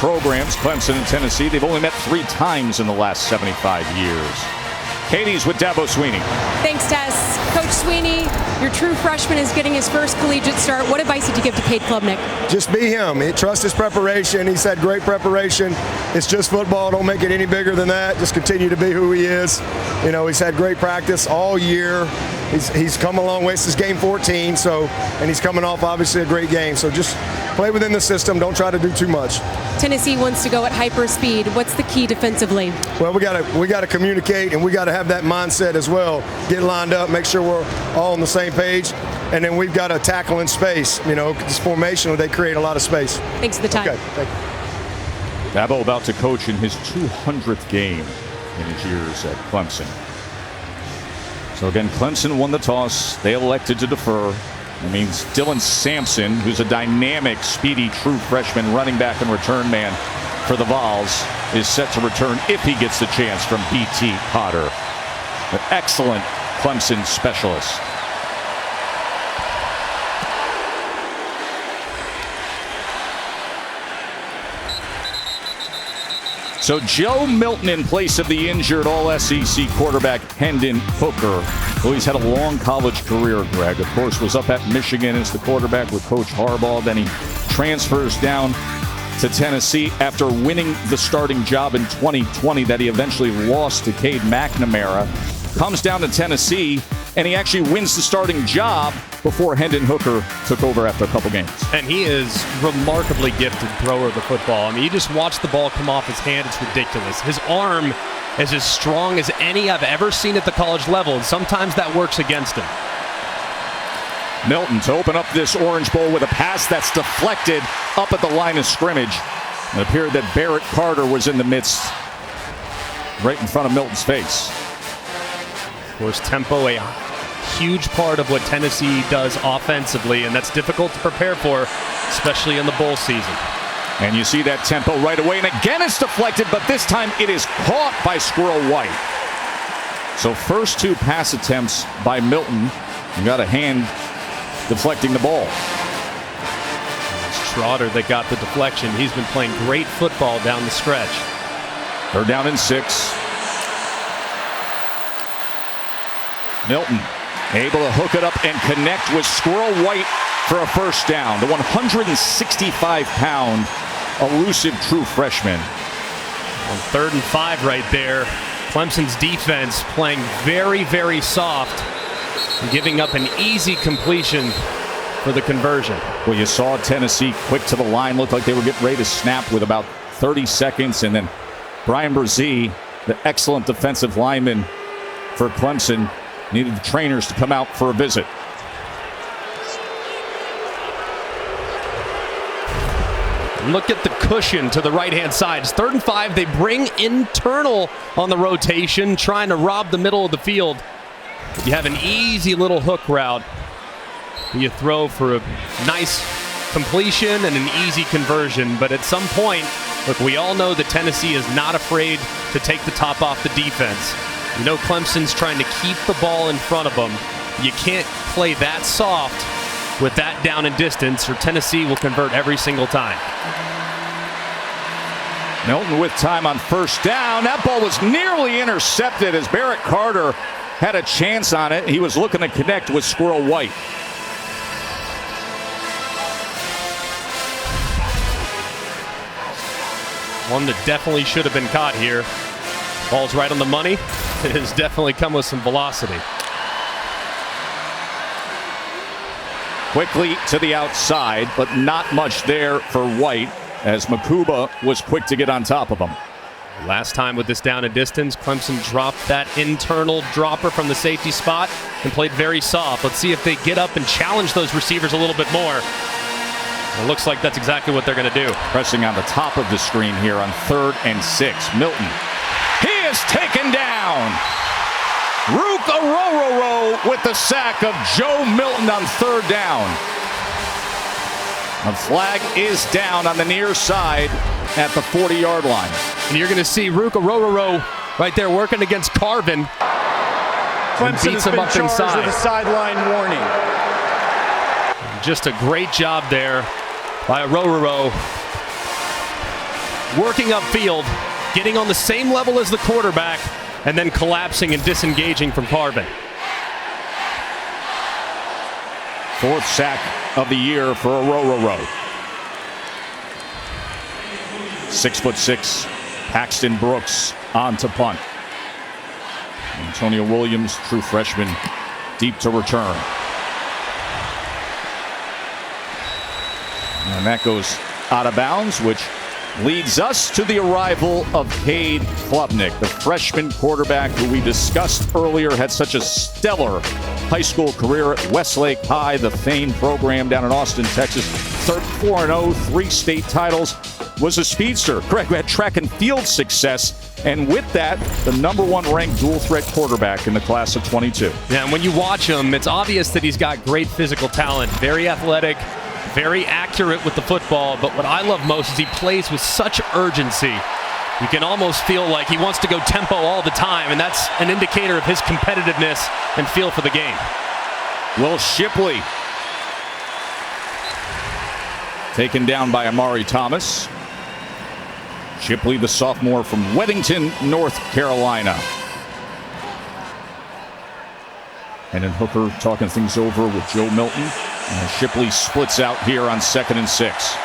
programs, Clemson and Tennessee. They've only met 3 times in the last 75 years. Katie's with Dabo Sweeney. Thanks, Tess. Coach Sweeney, your true freshman is getting his first collegiate start. What advice did you give to Cade Klubnik? Just be him. Trust his preparation. He's had great preparation. It's just football. Don't make it any bigger than that. Just continue to be who he is. You know, he's had great practice all year. He's come a long way. This is game 14, and he's coming off obviously a great game. So just play within the system. Don't try to do too much. Tennessee wants to go at hyper speed. What's the key defensively? Well, we got to communicate, and we got to have that mindset as well. Get lined up, make sure we're all on the same page, and then we've got to tackle in space. You know, this formation, they create a lot of space. Thanks for the time. Okay, thank you. Dabo about to coach in his 200th game in his years at Clemson. So again, Clemson won the toss. They elected to defer. That means Dylan Sampson, who's a dynamic, speedy, true freshman running back and return man for the Vols, is set to return if he gets the chance from B.T. Potter, an excellent Clemson specialist. So Joe Milton in place of the injured All-SEC quarterback Hendon Hooker, who he's had a long college career, Greg. Of course, was up at Michigan as the quarterback with Coach Harbaugh. Then he transfers down to Tennessee after winning the starting job in 2020 that he eventually lost to Cade McNamara. Comes down to Tennessee, and he actually wins the starting job before Hendon Hooker took over after a couple games. And he is remarkably gifted thrower of the football. I mean, you just watch the ball come off his hand. It's ridiculous. His arm is as strong as any I've ever seen at the college level, and sometimes that works against him. Milton to open up this Orange Bowl with a pass that's deflected up at the line of scrimmage. It appeared that Barrett Carter was in the midst, right in front of Milton's face. Of course, tempo, a huge part of what Tennessee does offensively, and that's difficult to prepare for, especially in the bowl season. And you see that tempo right away, and again it's deflected, but this time it is caught by Squirrel White. So first 2 pass attempts by Milton, you got a hand deflecting the ball. It's Trotter that got the deflection. He's been playing great football down the stretch. They're down in 6. Milton able to hook it up and connect with Squirrel White for a first down. The 165-pound elusive true freshman. On 3rd and 5 right there, Clemson's defense playing very, very soft, giving up an easy completion for the conversion. Well, you saw Tennessee quick to the line, looked like they were getting ready to snap with about 30 seconds, and then Brian Brzee, the excellent defensive lineman for Clemson, needed the trainers to come out for a visit. Look at the cushion to the right-hand side. It's 3rd and 5. They bring internal on the rotation, trying to rob the middle of the field. You have an easy little hook route. You throw for a nice completion and an easy conversion. But at some point, look, we all know that Tennessee is not afraid to take the top off the defense. You know Clemson's trying to keep the ball in front of them. You can't play that soft with that down and distance, or Tennessee will convert every single time. Milton with time on first down. That ball was nearly intercepted as Barrett Carter had a chance on it. He was looking to connect with Squirrel White. One that definitely should have been caught here. Ball's right on the money. It has definitely come with some velocity. Quickly to the outside, but not much there for White as Makuba was quick to get on top of him. Last time with this down and distance, Clemson dropped that internal dropper from the safety spot and played very soft. Let's see if they get up and challenge those receivers a little bit more. It looks like that's exactly what they're going to do. Pressing on the top of the screen here on 3rd and 6. Milton. He is taken down. Rook Orororo with the sack of Joe Milton on 3rd down. The flag is down on the near side at the 40-yard line. And you're going to see Rook Orororo right there working against Carvin. Clemson has been charged with a sideline warning. Just a great job there by Orororo. working upfield, getting on the same level as the quarterback, and then collapsing and disengaging from Carbon. 4th sack of the year for a row. 6'6", Paxton Brooks on to punt. Antonio Williams, true freshman, deep to return. And that goes out of bounds, which leads us to the arrival of Cade Klubnik, the freshman quarterback who we discussed earlier had such a stellar high school career at Westlake High, the famed program down in Austin, Texas. 4-0, 3 state titles, was a speedster. Correct, we had track and field success, and with that, the #1 ranked dual threat quarterback in the class of 22. Yeah, and when you watch him, it's obvious that he's got great physical talent, very athletic, very accurate with the football, but what I love most is he plays with such urgency. You can almost feel like he wants to go tempo all the time, and that's an indicator of his competitiveness and feel for the game. Will Shipley taken down by Amari Thomas. Shipley, the sophomore from Weddington, North Carolina. And then Hooker talking things over with Joe Milton. And Shipley splits out here on 2nd and 6.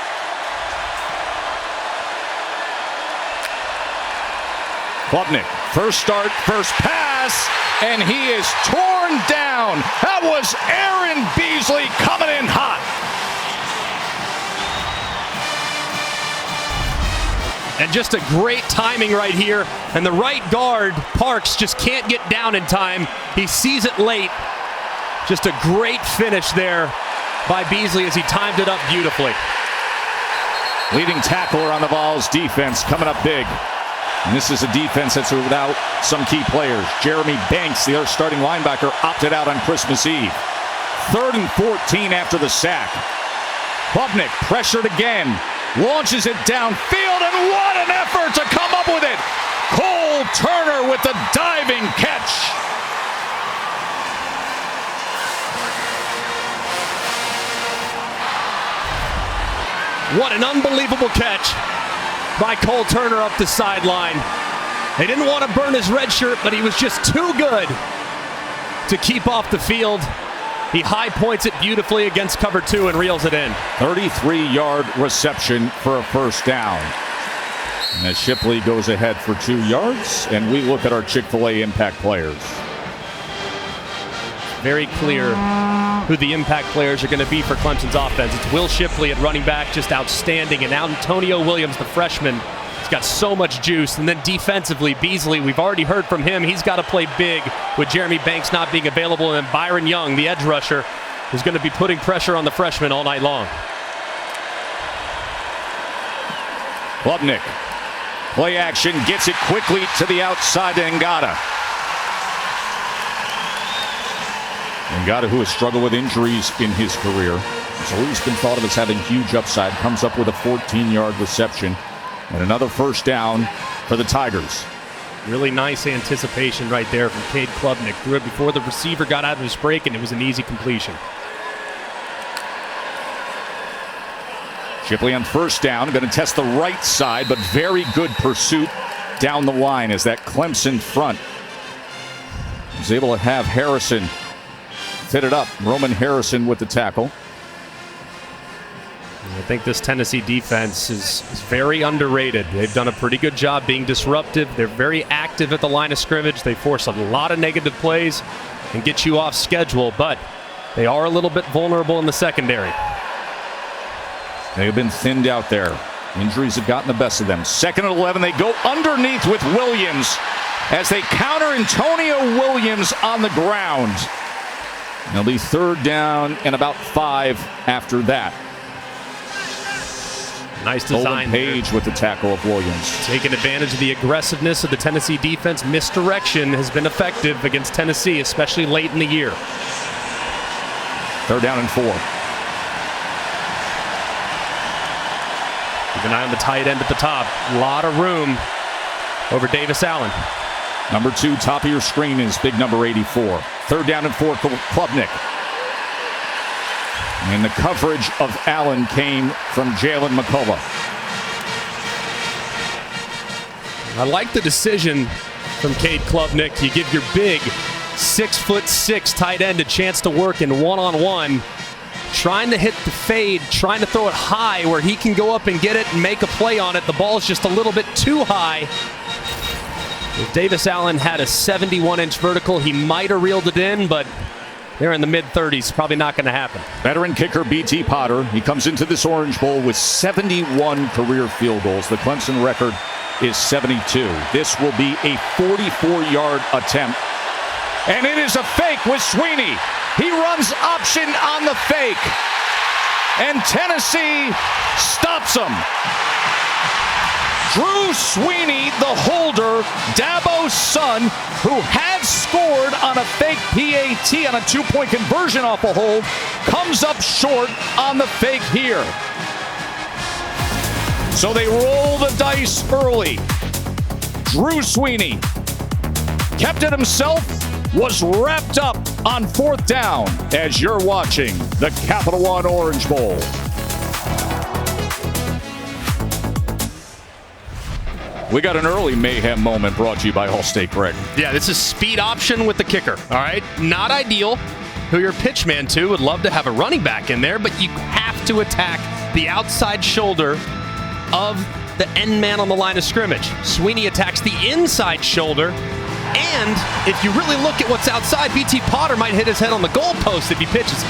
Klubnik, first start, first pass, and he is torn down. That was Aaron Beasley coming in hot. And just a great timing right here. And the right guard, Parks, just can't get down in time. He sees it late. Just a great finish there by Beasley as he timed it up beautifully. Leading tackler on the Vols defense coming up big. And this is a defense that's without some key players. Jeremy Banks, the other starting linebacker, opted out on Christmas Eve. 3rd and 14 after the sack. Klubnik pressured again. Launches it downfield, and what an effort to come up with it! Cole Turner with the diving catch. What an unbelievable catch by Cole Turner up the sideline. They didn't want to burn his red shirt, but he was just too good to keep off the field. He high points it beautifully against cover 2 and reels it in. 33-yard reception for a first down. And as Shipley goes ahead for 2 yards, and we look at our Chick-fil-A impact players. Very clear who the impact players are going to be for Clemson's offense. It's Will Shipley at running back, just outstanding. And now Antonio Williams, the freshman, he's got so much juice. And then defensively, Beasley, we've already heard from him. He's got to play big with Jeremy Banks not being available. And Byron Young, the edge rusher, is going to be putting pressure on the freshman all night long. Klubnik, play action, gets it quickly to the outside to Ngata. Ngata, who has struggled with injuries in his career, has always been thought of as having huge upside, comes up with a 14-yard reception. And another first down for the Tigers. Really nice anticipation right there from Cade Klubnik. Threw it before the receiver got out of his break, and it was an easy completion. Shipley on first down, going to test the right side, but very good pursuit down the line as that Clemson front is able to have Harrison fit it up. Roman Harrison with the tackle. I think this Tennessee defense is very underrated. They've done a pretty good job being disruptive. They're very active at the line of scrimmage. They force a lot of negative plays and get you off schedule, but they are a little bit vulnerable in the secondary. They've been thinned out there. Injuries have gotten the best of them. 2nd and 11, they go underneath with Williams as they counter Antonio Williams on the ground. It'll be 3rd down and about 5 after that. Nice design. Page with the tackle of Williams. Taking advantage of the aggressiveness of the Tennessee defense. Misdirection has been effective against Tennessee, especially late in the year. 3rd down and 4. Keep an eye on the tight end at the top. A lot of room over Davis Allen. Number 2, top of your screen is big number 84. 3rd down and 4, Klubnik. And the coverage of Allen came from Jalen McCullough. I like the decision from Cade Klubnik. You give your big 6'6" tight end a chance to work in one-on-one, trying to hit the fade, trying to throw it high where he can go up and get it and make a play on it. The ball's just a little bit too high. If Davis Allen had a 71-inch vertical, he might have reeled it in, but they're in the mid-30s. Probably not going to happen. Veteran kicker B.T. Potter. He comes into this Orange Bowl with 71 career field goals. The Clemson record is 72. This will be a 44-yard attempt. And it is a fake with Sweeney. He runs option on the fake. And Tennessee stops him. Drew Sweeney, the holder, Dabo's son, who had scored on a fake PAT on a two-point conversion off a hold, comes up short on the fake here. So they roll the dice early. Drew Sweeney kept it himself, was wrapped up on fourth down as you're watching the Capital One Orange Bowl. We got an early mayhem moment brought to you by Allstate, Greg. Yeah, this is speed option with the kicker, all right? Not ideal. Who your pitch man to would love to have a running back in there, but you have to attack the outside shoulder of the end man on the line of scrimmage. Sweeney attacks the inside shoulder, and if you really look at what's outside, B.T. Potter might hit his head on the goalpost if he pitches it.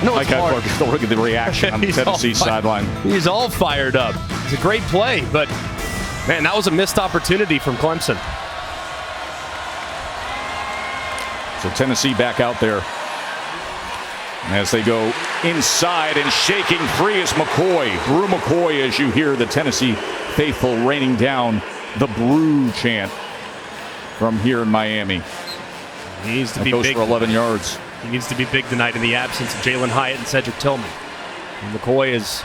No, it's hard. Look at the reaction on the Tennessee sideline. He's all fired up. It's a great play, but man, that was a missed opportunity from Clemson. So Tennessee back out there as they go inside, and shaking free is McCoy. Brew McCoy, as you hear the Tennessee faithful raining down the Brew chant from here in Miami. He needs to be big. Goes for 11 yards. He needs to be big tonight in the absence of Jalen Hyatt and Cedric Tillman. And McCoy is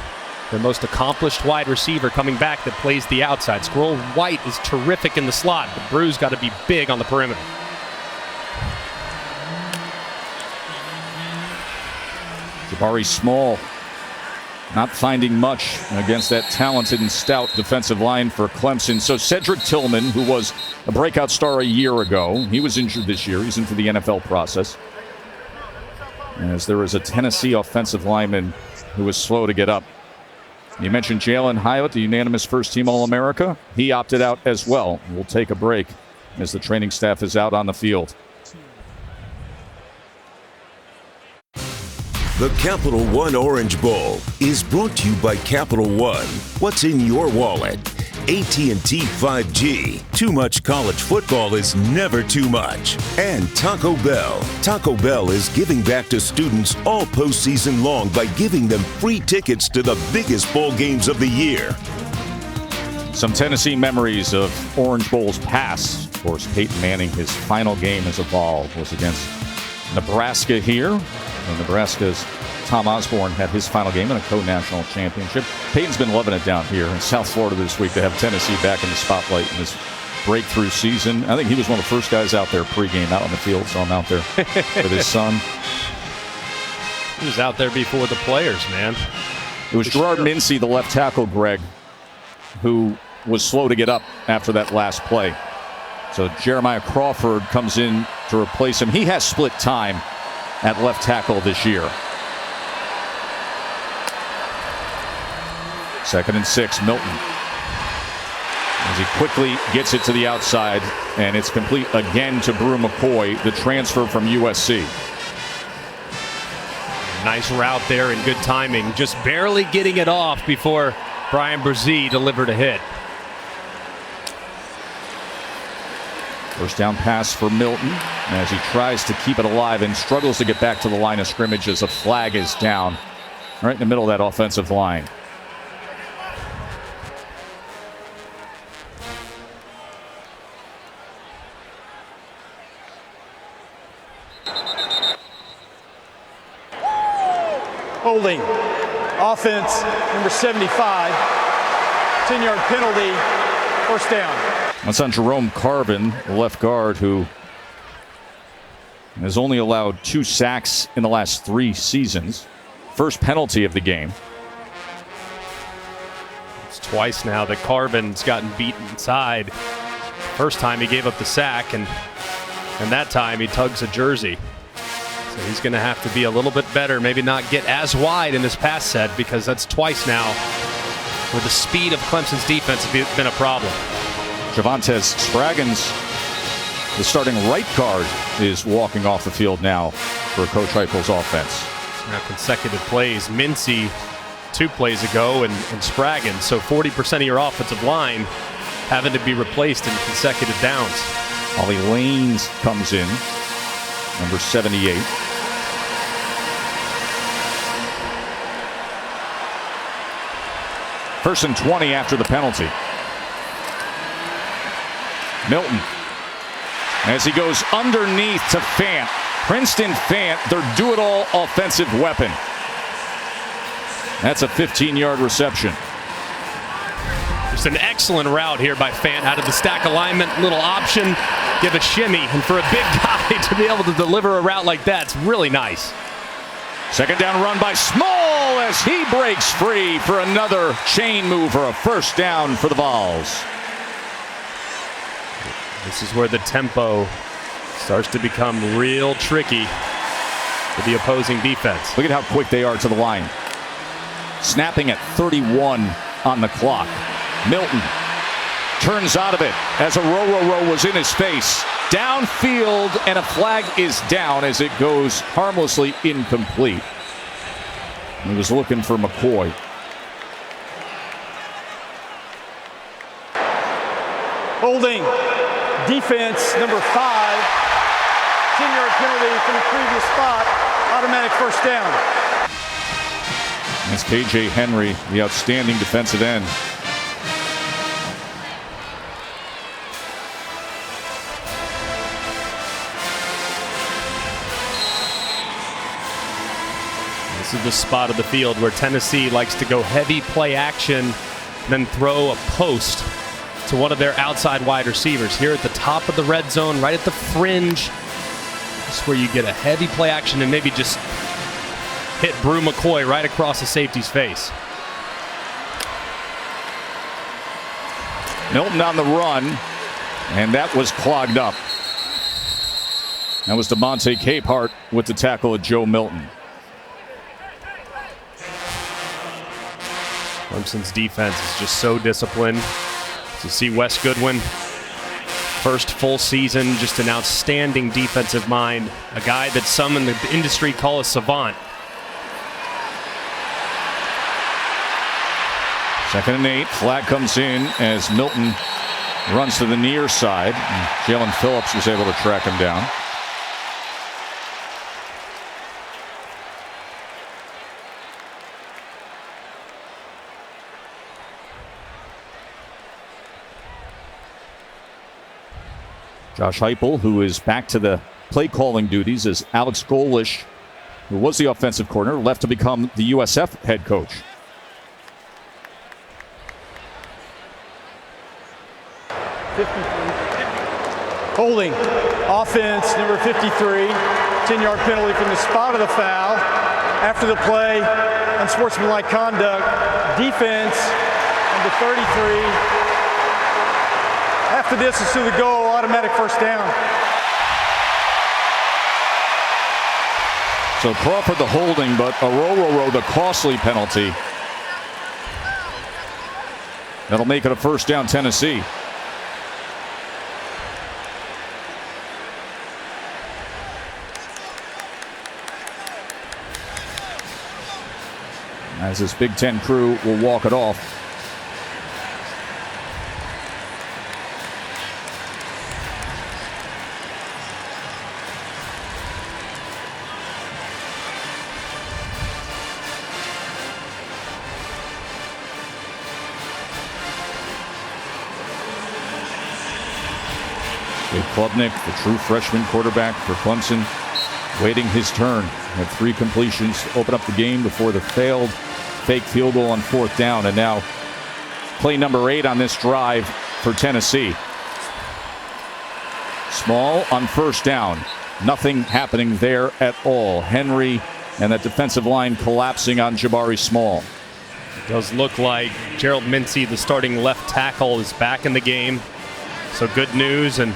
the most accomplished wide receiver coming back that plays the outside. Squirrel White is terrific in the slot, but Brew's got to be big on the perimeter. Jabari Small not finding much against that talented and stout defensive line for Clemson. So Cedric Tillman, who was a breakout star a year ago, he was injured this year. He's into the NFL process. As there is a Tennessee offensive lineman who was slow to get up. You mentioned Jalen Hyatt, the unanimous first-team All-America. He opted out as well. We'll take a break as the training staff is out on the field. The Capital One Orange Bowl is brought to you by Capital One. What's in your wallet? AT&T 5G. Too much college football is never too much. And Taco Bell. Taco Bell is giving back to students all postseason long by giving them free tickets to the biggest bowl games of the year. Some Tennessee memories of Orange Bowl's past. Of course, Peyton Manning, his final game as a Vol was against Nebraska here. And Nebraska's Tom Osborne had his final game in a co-national championship. Peyton's been loving it down here in South Florida this week to have Tennessee back in the spotlight in this breakthrough season. I think he was one of the first guys out there pregame out on the field, so I'm out there with his son. He was out there before the players, man. It was Gerard Mincy, the left tackle, Greg, who was slow to get up after that last play. So Jeremiah Crawford comes in to replace him. He has split time at left tackle this year. 2nd and 6, Milton. As he quickly gets it to the outside, and it's complete again to Brew McCoy, the transfer from USC. Nice route there and good timing. Just barely getting it off before Brian Brzee delivered a hit. First down pass for Milton as he tries to keep it alive and struggles to get back to the line of scrimmage as a flag is down right in the middle of that offensive line. Holding. Offense, number 75. 10-yard penalty. First down. That's on Jerome Carvin, the left guard, who has only allowed 2 sacks in the last 3 seasons. First penalty of the game. It's twice now that Carvin's gotten beat inside. First time he gave up the sack, and that time he tugs a jersey. So he's going to have to be a little bit better, maybe not get as wide in his pass set, because that's twice now where the speed of Clemson's defense has been a problem. Javontes Spraggins, the starting right guard, is walking off the field now for Coach Heupel's offense. Now consecutive plays. Mincy 2 plays ago, and Spraggins. So 40% of your offensive line having to be replaced in consecutive downs. Ollie Lanes comes in, number 78. First and 20 after the penalty. Milton, as he goes underneath to Fant. Princeton Fant, their do-it-all offensive weapon. That's a 15-yard reception. Just an excellent route here by Fant out of the stack alignment. Little option, give a shimmy. And for a big guy to be able to deliver a route like that, it's really nice. Second down run by Small as he breaks free for another chain move for a first down for the Vols. This is where the tempo starts to become real tricky for the opposing defense. Look at how quick they are to the line. Snapping at 31 on the clock. Milton turns out of it as a row was in his face. Downfield, and a flag is down as it goes harmlessly incomplete. He was looking for McCoy. Holding. Defense, number 5. 10-yard penalty from the previous spot. Automatic first down. That's KJ Henry, the outstanding defensive end. This is the spot of the field where Tennessee likes to go heavy play action, then throw a post to one of their outside wide receivers. Here at the top of the red zone, right at the fringe, this is where you get a heavy play action and maybe just hit Brew McCoy right across the safety's face. Milton on the run, and that was clogged up. That was DeMonte Capehart with the tackle of Joe Milton. Clemson's defense is just so disciplined. To see Wes Goodwin, first full season, just an outstanding defensive mind, a guy that some in the industry call a savant. Second and 8. Flag comes in as Milton runs to the near side. Jalen Phillips was able to track him down. Josh Heupel, who is back to the play calling duties as Alex Golish, who was the offensive coordinator, left to become the USF head coach. Holding. Offense, number 53. 10-yard penalty from the spot of the foul. After the play, unsportsmanlike conduct. Defense, number 33. After this is to the goal, automatic first down. So Crawford the holding, but a the costly penalty. That'll make it a first down, Tennessee. As this Big Ten crew will walk it off. Klubnik, the true freshman quarterback for Clemson, waiting his turn. Had 3 completions to open up the game before the failed fake field goal on 4th down. And now play number 8 on this drive for Tennessee. Small on first down. Nothing happening there at all. Henry and that defensive line collapsing on Jabari Small. Does look like Gerald Mincy, the starting left tackle, is back in the game. So good news. And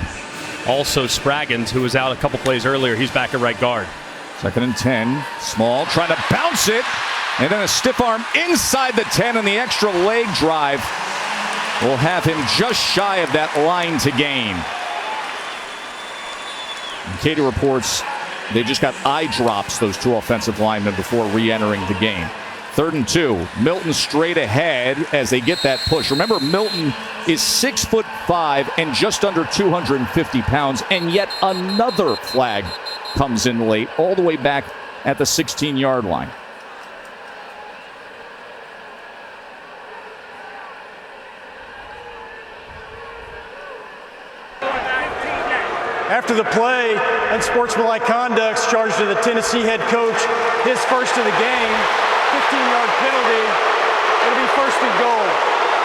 also Spraggins, who was out a couple plays earlier, he's back at right guard. 2nd and 10. Small trying to bounce it. And then a stiff arm inside the 10, and the extra leg drive will have him just shy of that line to gain. And Katie reports they just got eye drops, those two offensive linemen, before re-entering the game. 3rd and 2. Milton straight ahead as they get that push. Remember, Milton is 6'5" and just under 250 pounds, and yet another flag comes in late, all the way back at the 16-yard line. After the play, unsportsmanlike conduct charged to the Tennessee head coach, his first of the game, 15-yard penalty. It'll be 1st and goal.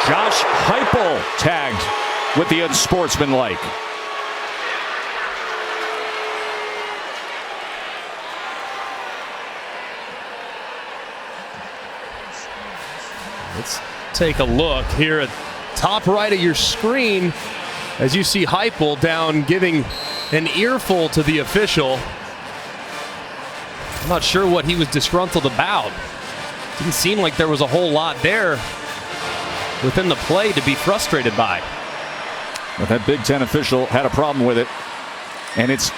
Josh Heupel tagged with the unsportsmanlike. Let's take a look here at top right of your screen as you see Heupel down giving an earful to the official. I'm not sure what he was disgruntled about. Didn't seem like there was a whole lot there within the play to be frustrated by. But that Big Ten official had a problem with it. And it's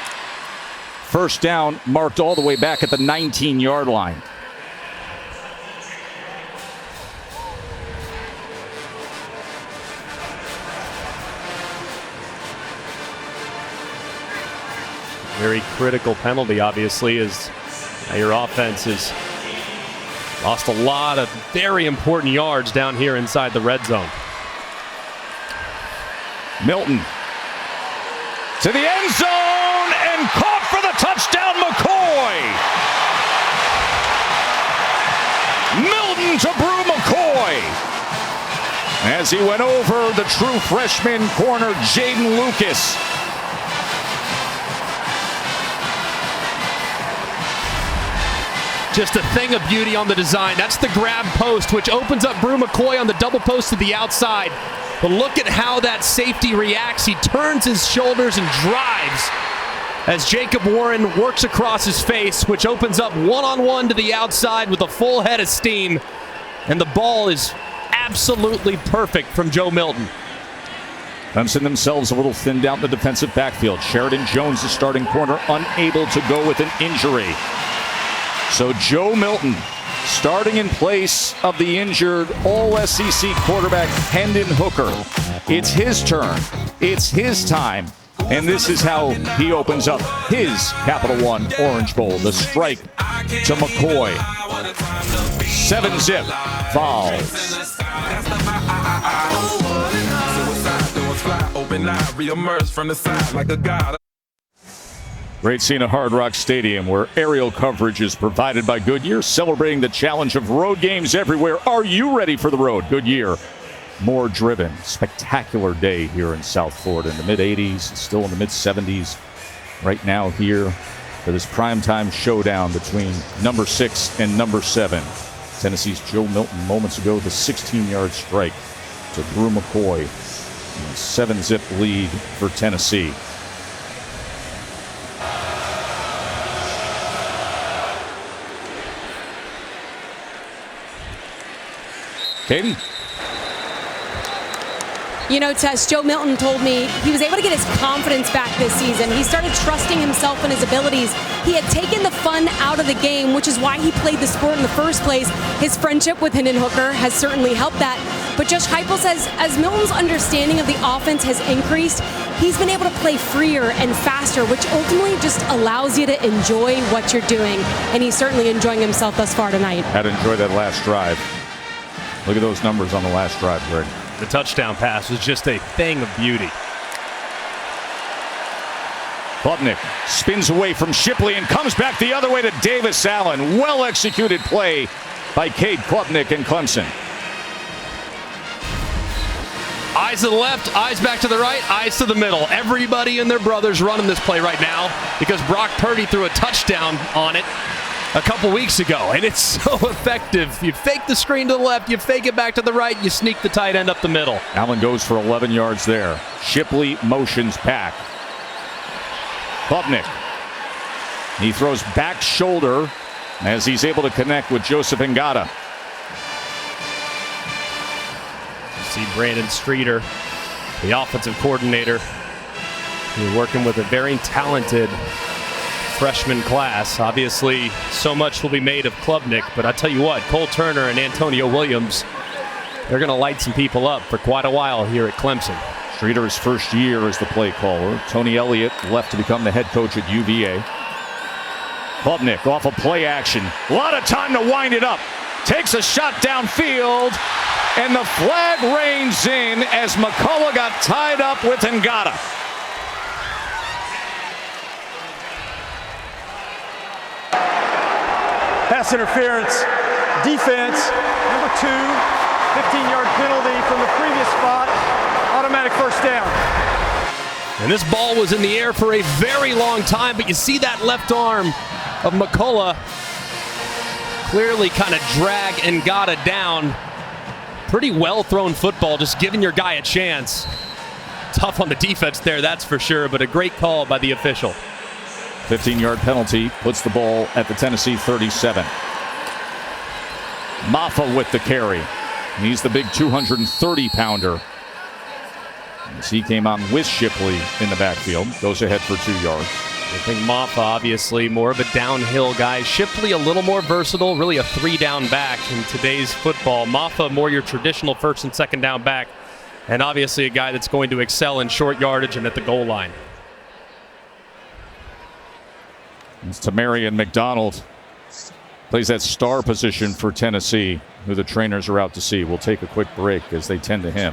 1st down, marked all the way back at the 19-yard line. Very critical penalty, obviously, as your offense has lost a lot of very important yards down here inside the red zone. Milton to the end zone and caught for the touchdown, McCoy. Milton to Brew McCoy as he went over the true freshman corner, Jaden Lucas. Just a thing of beauty on the design. That's the grab post, which opens up Brew McCoy on the double post to the outside. But look at how that safety reacts. He turns his shoulders and drives as Jacob Warren works across his face, which opens up one-on-one to the outside with a full head of steam. And the ball is absolutely perfect from Joe Milton. Clemson themselves a little thinned out in the defensive backfield. Sheridan Jones, the starting corner, unable to go with an injury. So Joe Milton starting in place of the injured All-SEC quarterback Hendon Hooker. It's his turn. It's his time. And this is how he opens up his Capital One Orange Bowl. The strike to McCoy. 7-zip. Fouls. Great scene at Hard Rock Stadium where aerial coverage is provided by Goodyear, celebrating the challenge of road games everywhere. Are you ready for the road? Goodyear, more driven. Spectacular day here in South Florida in the mid-80s, still in the mid-70s right now here for this primetime showdown between number 6 and number 7. Tennessee's Joe Milton moments ago with a 16-yard strike to Brew McCoy. 7-zip lead for Tennessee. Katie? You know, Tess, Joe Milton told me he was able to get his confidence back this season. He started trusting himself and his abilities. He had taken the fun out of the game, which is why he played the sport in the first place. His friendship with Hendon Hooker has certainly helped that. But Josh Heupel says as Milton's understanding of the offense has increased, he's been able to play freer and faster, which ultimately just allows you to enjoy what you're doing. And he's certainly enjoying himself thus far tonight. Had to enjoy that last drive. Look at those numbers on the last drive, Greg. The touchdown pass was just a thing of beauty. Klubnik spins away from Shipley and comes back the other way to Davis Allen. Well-executed play by Cade Klubnik and Clemson. Eyes to the left, eyes back to the right, eyes to the middle. Everybody and their brothers running this play right now because Brock Purdy threw a touchdown on it a couple weeks ago, and it's so effective. You fake the screen to the left, you fake it back to the right, you sneak the tight end up the middle. Allen goes for 11 yards there. Shipley motions back. Klubnik. He throws back shoulder as he's able to connect with Joseph Ngata. See Brandon Streeter, the offensive coordinator, working with a very talented freshman class. Obviously, so much will be made of Klubnik, but I tell you what, Cole Turner and Antonio Williams, they're going to light some people up for quite a while here at Clemson. Streeter's first year as the play caller. Tony Elliott left to become the head coach at UVA. Klubnik off of play action. A lot of time to wind it up. Takes a shot downfield, and the flag reins in as McCullough got tied up with Ngata. Pass interference, defense, number 2, 15-yard penalty from the previous spot, automatic first down. And this ball was in the air for a very long time, but you see that left arm of McCullough clearly kind of drag Ngata down. Pretty well thrown football, just giving your guy a chance. Tough on the defense there, that's for sure, but a great call by the official. 15-yard penalty puts the ball at the Tennessee 37. Maffa with the carry. He's the big 230-pounder. As he came on with Shipley in the backfield, goes ahead for 2 yards. I think Maffa, obviously, more of a downhill guy. Shipley, a little more versatile, really a 3-down back in today's football. Maffa, more your traditional first and second down back, and obviously a guy that's going to excel in short yardage and at the goal line. It's Tamarian McDonald. Plays that star position for Tennessee, who the trainers are out to see. We'll take a quick break as they tend to him.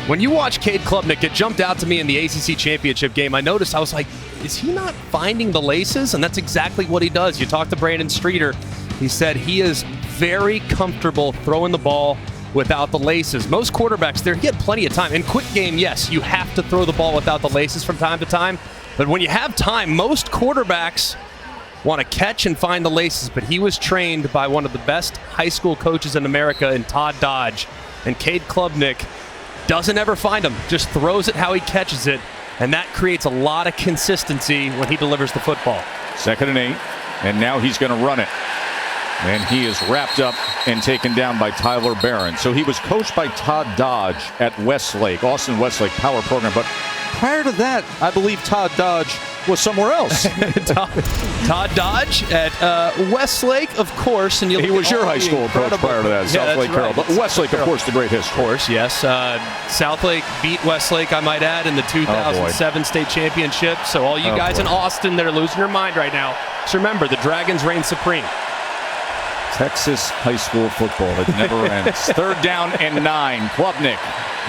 When you watch Cade Klubnik, it jumped out to me in the ACC championship game. I noticed, I was like, is he not finding the laces? And that's exactly what he does. You talk to Brandon Streeter. He said he is very comfortable throwing the ball without the laces. Most quarterbacks there, he had plenty of time. In quick game, yes, you have to throw the ball without the laces from time to time. But when you have time, most quarterbacks want to catch and find the laces. But he was trained by one of the best high school coaches in America in Todd Dodge. And Cade Klubnik doesn't ever find him, just throws it how he catches it. And that creates a lot of consistency when he delivers the football. 2nd and 8, and now he's going to run it. And he is wrapped up and taken down by Tyler Barron. So he was coached by Todd Dodge at Westlake, Austin Westlake Power Program. But prior to that, I believe Todd Dodge was somewhere else. Todd Dodge at Westlake, of course. And he was your high school coach prior to that, Southlake Carroll. But Westlake, of course, the great history. Of course, yes. Southlake beat Westlake, I might add, in the 2007 state championship. So all you guys in Austin that are losing your mind right now, just remember, the Dragons reign supreme. Texas high school football, it never ends. 3rd down and 9. Klubnik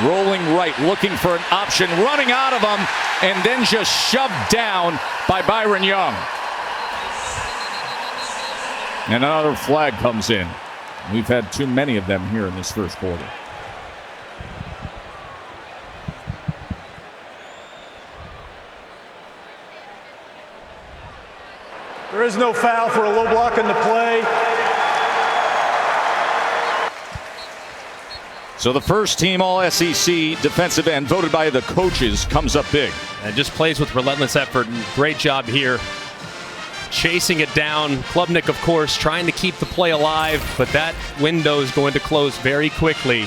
rolling right, looking for an option, running out of him, and then just shoved down by Byron Young. And another flag comes in. We've had too many of them here in this first quarter. There is no foul for a low block in the play. So the first team All-SEC defensive end voted by the coaches comes up big. And just plays with relentless effort. Great job here. Chasing it down. Klubnik, of course, trying to keep the play alive, but that window is going to close very quickly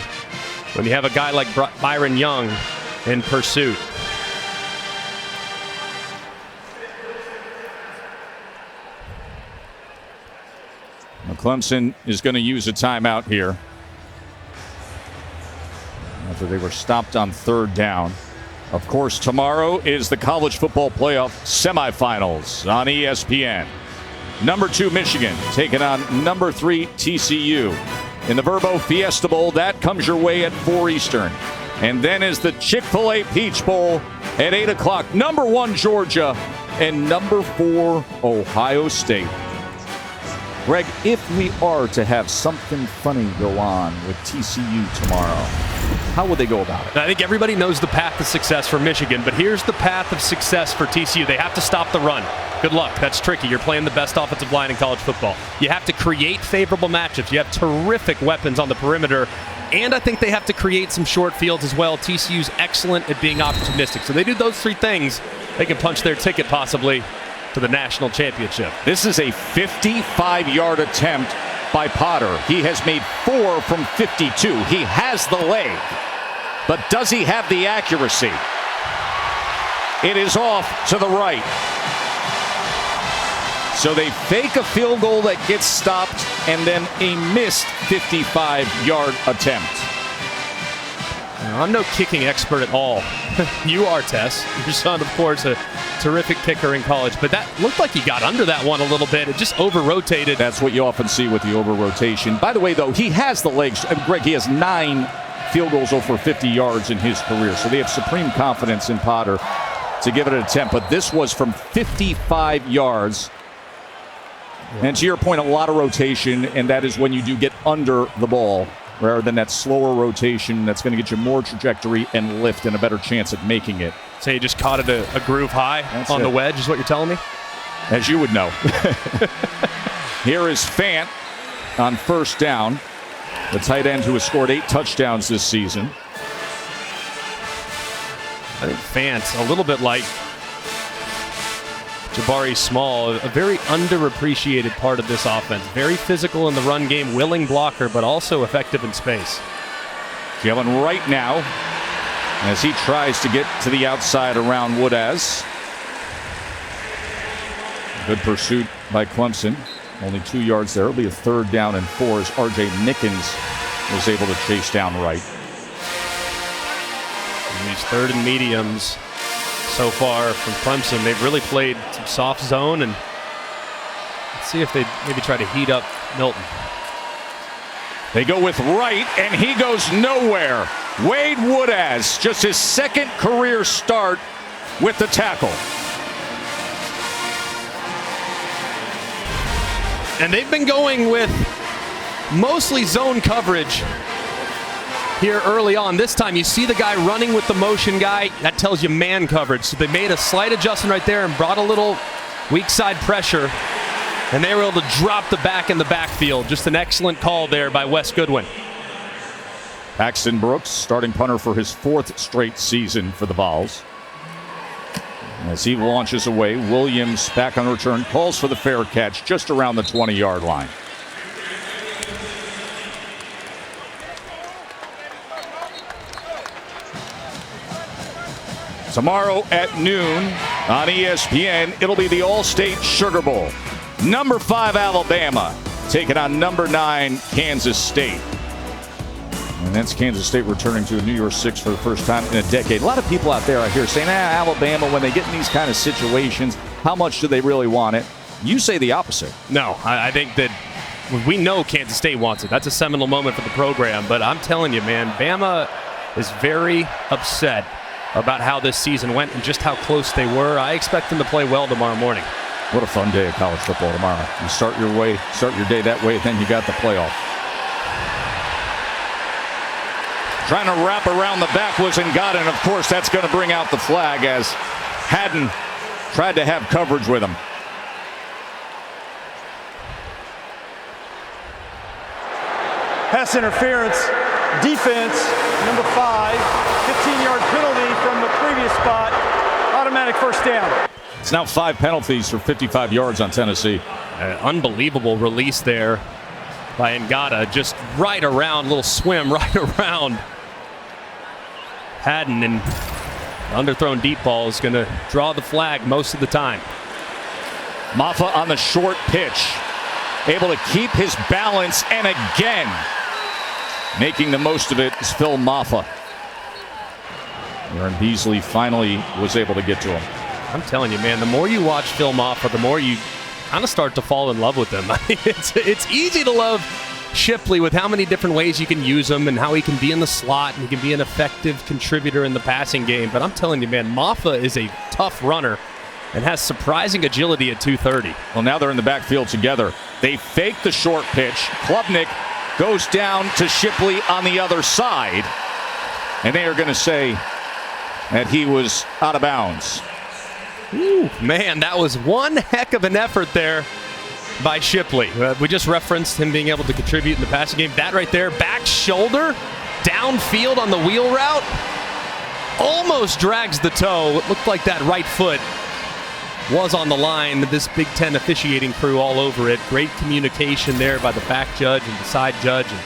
when you have a guy like Byron Young in pursuit. Now Clemson is going to use a timeout here after they were stopped on 3rd down. Of course, tomorrow is the college football playoff semifinals on ESPN. Number 2 Michigan taking on number 3 TCU. In the Verbo Fiesta Bowl, that comes your way at 4 Eastern. And then is the Chick-fil-A Peach Bowl at 8 o'clock. Number 1 Georgia and number 4 Ohio State. Greg, if we are to have something funny go on with TCU tomorrow, how would they go about it? I think everybody knows the path to success for Michigan, but here's the path of success for TCU. They have to stop the run. Good luck. That's tricky. You're playing the best offensive line in college football. You have to create favorable matchups. You have terrific weapons on the perimeter, and I think they have to create some short fields as well. TCU's excellent at being opportunistic. So they do those three things, they can punch their ticket possibly to the national championship. This is a 55-yard attempt by Potter. He has made 4 from 52. He has the leg, but does he have the accuracy? It is off to the right. So they fake a field goal that gets stopped and then a missed 55-yard attempt. I'm no kicking expert at all. You are, Tess. Your son, of course, a terrific kicker in college. But that looked like he got under that one a little bit. It just over-rotated. That's what you often see with the over-rotation. By the way, though, he has the legs. Greg, he has 9 field goals over 50 yards in his career. So they have supreme confidence in Potter to give it an attempt. But this was from 55 yards. And to your point, a lot of rotation, and that is when you do get under the ball rather than that slower rotation that's going to get you more trajectory and lift and a better chance at making it. So you just caught it a groove high on the wedge is what you're telling me? As you would know. Here is Fant on first down, the tight end who has scored 8 touchdowns this season. I think Fant, a little bit like Jabari Small, a very underappreciated part of this offense. Very physical in the run game, willing blocker, but also effective in space. Jalen right now as he tries to get to the outside around Woodaz. Good pursuit by Clemson. Only 2 yards there. It'll be a 3rd down and 4 as R.J. Nickens was able to chase down right. And these 3rd and mediums so far from Clemson, they've really played some soft zone, and let's see if they maybe try to heat up Milton. They go with right, and he goes nowhere. Wade Woodaz, just his 2nd career start with the tackle. And they've been going with mostly zone coverage here early on. This time you see the guy running with the motion guy. That tells you man coverage. So they made a slight adjustment right there and brought a little weak side pressure. And they were able to drop the back in the backfield. Just an excellent call there by Wes Goodwin. Paxton Brooks, starting punter for his 4th straight season for the Vols. As he launches away, Williams back on return, calls for the fair catch just around the 20-yard line. Tomorrow at noon on ESPN, it'll be the All-State Sugar Bowl. Number 5 Alabama taking on number 9 Kansas State. And that's Kansas State returning to a New Year's Six for the first time in a decade. A lot of people out there I hear saying, Alabama, when they get in these kind of situations, how much do they really want it? You say the opposite. No, I think that we know Kansas State wants it. That's a seminal moment for the program. But I'm telling you, man, Bama is very upset about how this season went and just how close they were. I expect them to play well tomorrow morning. What a fun day of college football tomorrow. You start your day that way, then you got the playoff. Trying to wrap around the back was Ngata, and of course that's going to bring out the flag as Haddon tried to have coverage with him. Pass interference, defense, number 5, 15-yard penalty from the previous spot, automatic first down. It's now 5 penalties for 55 yards on Tennessee. Unbelievable release there by Ngata, just right around, little swim right around Haddon, and underthrown deep ball is going to draw the flag most of the time. Maffa on the short pitch, able to keep his balance, and again making the most of it is Phil Maffa. Aaron Beasley finally was able to get to him. I'm telling you, man, the more you watch Phil Maffa, the more you kind of start to fall in love with him. I mean, it's easy to love Shipley with how many different ways you can use him and how he can be in the slot and he can be an effective contributor in the passing game. But I'm telling you, man, Maffa is a tough runner and has surprising agility at 230. Well, now they're in the backfield together. They fake the short pitch. Klubnik goes down to Shipley on the other side. And they are going to say that he was out of bounds. Ooh, man, that was one heck of an effort there by Shipley. We just referenced him being able to contribute in the passing game. That right there, back shoulder, downfield on the wheel route, almost drags the toe. It looked like that right foot was on the line. This Big Ten officiating crew all over it. Great communication there by the back judge and the side judge. And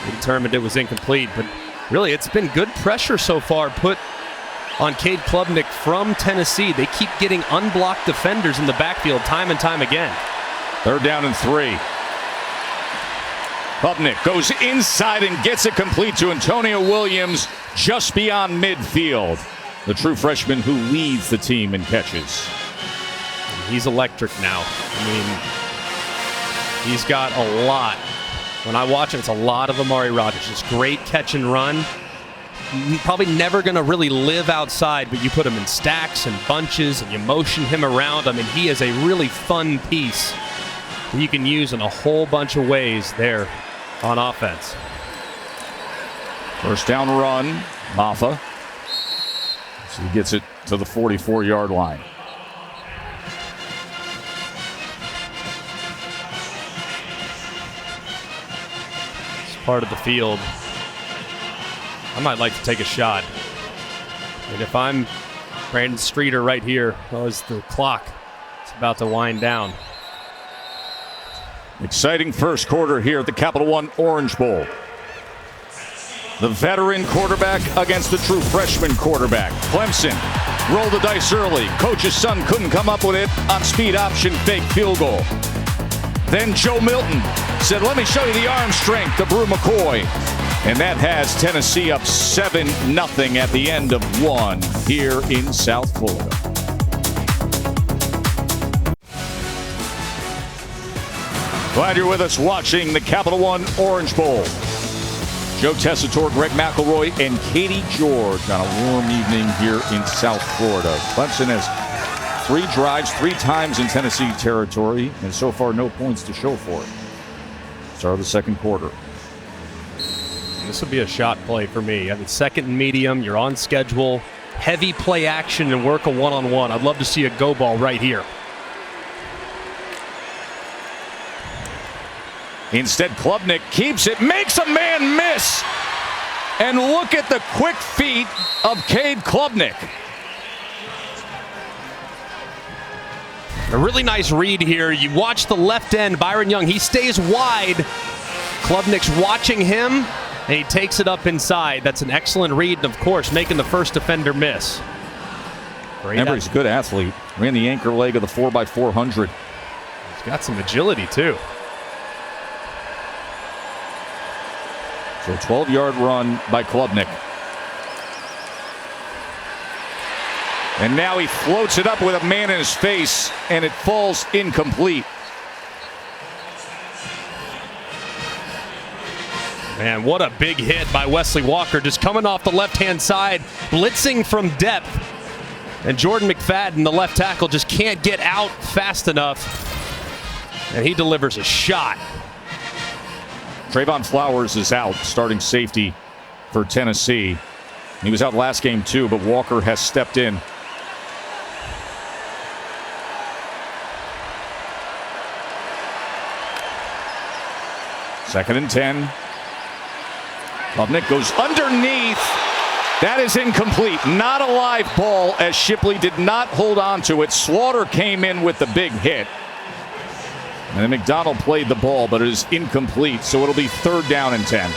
they determined it was incomplete. But really, it's been good pressure so far put on Cade Klubnik from Tennessee. They keep getting unblocked defenders in the backfield time and time again. 3rd down and 3. Klubnik goes inside and gets it complete to Antonio Williams just beyond midfield. The true freshman who leads the team in catches. He's electric now. I mean, he's got a lot. When I watch him, it's a lot of Amari Rodgers. Just great catch and run. Probably never going to really live outside, but you put him in stacks and bunches and you motion him around. I mean, he is a really fun piece that you can use in a whole bunch of ways there on offense. 1st down run, Maffa. So he gets it to the 44-yard line. Part of the field. I might like to take a shot. And if I'm Brandon Streeter right here, as the clock is about to wind down. Exciting first quarter here at the Capital One Orange Bowl. The veteran quarterback against the true freshman quarterback. Clemson rolled the dice early. Coach's son couldn't come up with it on speed option fake field goal. Then Joe Milton said, let me show you the arm strength to Brew McCoy. And that has Tennessee up 7-0 at the end of 1 here in South Florida. Glad you're with us watching the Capital One Orange Bowl. Joe Tessitore, Greg McElroy, and Katie George on a warm evening here in South Florida. Clemson has 3 drives, 3 times in Tennessee territory, and so far no points to show for it. Start of the second quarter. This will be a shot play for me. I mean, 2nd and medium, you're on schedule, heavy play action and work a one-on-one. I'd love to see a go ball right here. Instead, Klubnik keeps it, makes a man miss. And look at the quick feet of Cade Klubnik. A really nice read here. You watch the left end, Byron Young. He stays wide. Klubnik's watching him, and he takes it up inside. That's an excellent read, and of course, making the first defender miss. Remember, he's a good athlete. Ran the anchor leg of the 4x400. He's got some agility, too. So a 12-yard run by Klubnik. And now he floats it up with a man in his face, and it falls incomplete. Man, what a big hit by Wesley Walker, just coming off the left-hand side, blitzing from depth. And Jordan McFadden, the left tackle, just can't get out fast enough. And he delivers a shot. Trayvon Flowers is out, starting safety for Tennessee. He was out last game too, but Walker has stepped in. Second and 10. Klubnik goes underneath. That is incomplete. Not a live ball, as Shipley did not hold on to it. Slaughter came in with the big hit. And then McDonald played the ball, but it is incomplete, so it'll be 3rd down and 10.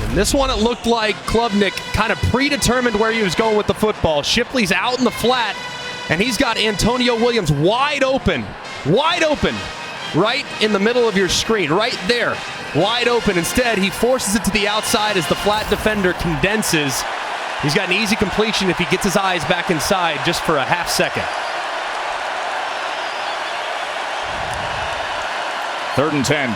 And this one, it looked like Klubnik kind of predetermined where he was going with the football. Shipley's out in the flat, and he's got Antonio Williams wide open, right in the middle of your screen, right there, wide open. Instead, he forces it to the outside as the flat defender condenses. He's got an easy completion if he gets his eyes back inside just for a half second. 3rd and 10.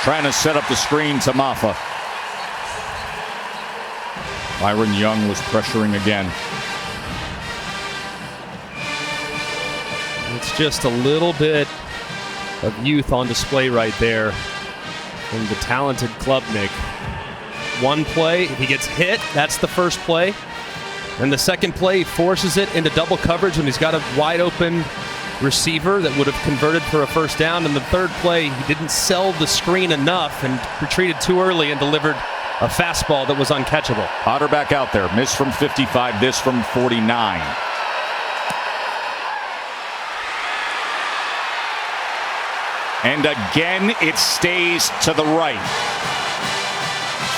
Trying to set up the screen to Maffa. Byron Young was pressuring again. It's just a little bit of youth on display right there And the talented Klubnik. One play, he gets hit. That's the first play. And the second play, he forces it into double coverage when he's got a wide open receiver that would have converted for a first down. And the third play, he didn't sell the screen enough and retreated too early and delivered a fastball that was uncatchable. Potter back out there. Miss from 55, this from 49. And again, it stays to the right.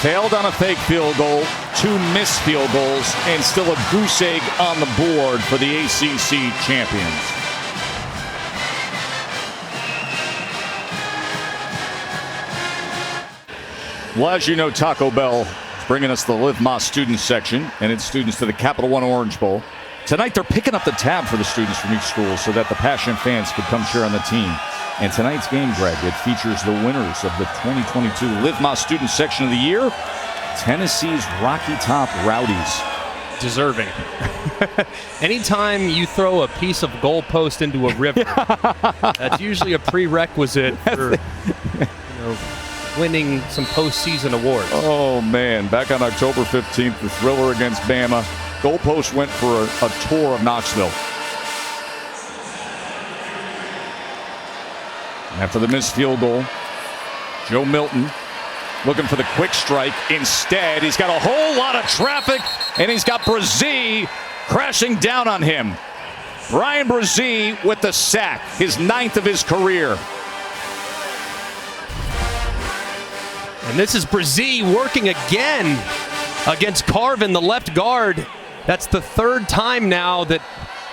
Failed on a fake field goal, 2 missed field goals, and still a goose egg on the board for the ACC champions. Well, as you know, Taco Bell is bringing us the Live Más students section and its students to the Capital One Orange Bowl. Tonight, they're picking up the tab for the students from each school so that the passionate fans could come cheer on the team. And tonight's game, Greg, it features the winners of the 2022 Live Más Student Section of the Year, Tennessee's Rocky Top Rowdies. Deserving. Anytime you throw a piece of goalpost into a river, that's usually a prerequisite for winning some postseason awards. Oh, man. Back on October 15th, the thriller against Bama, goalpost went for a tour of Knoxville. After the missed field goal, Joe Milton looking for the quick strike. Instead, he's got a whole lot of traffic, and he's got Brazee crashing down on him. Brian Brazee with the sack, his 9th of his career. And this is Brazee working again against Carvin, the left guard. That's the 3rd time now that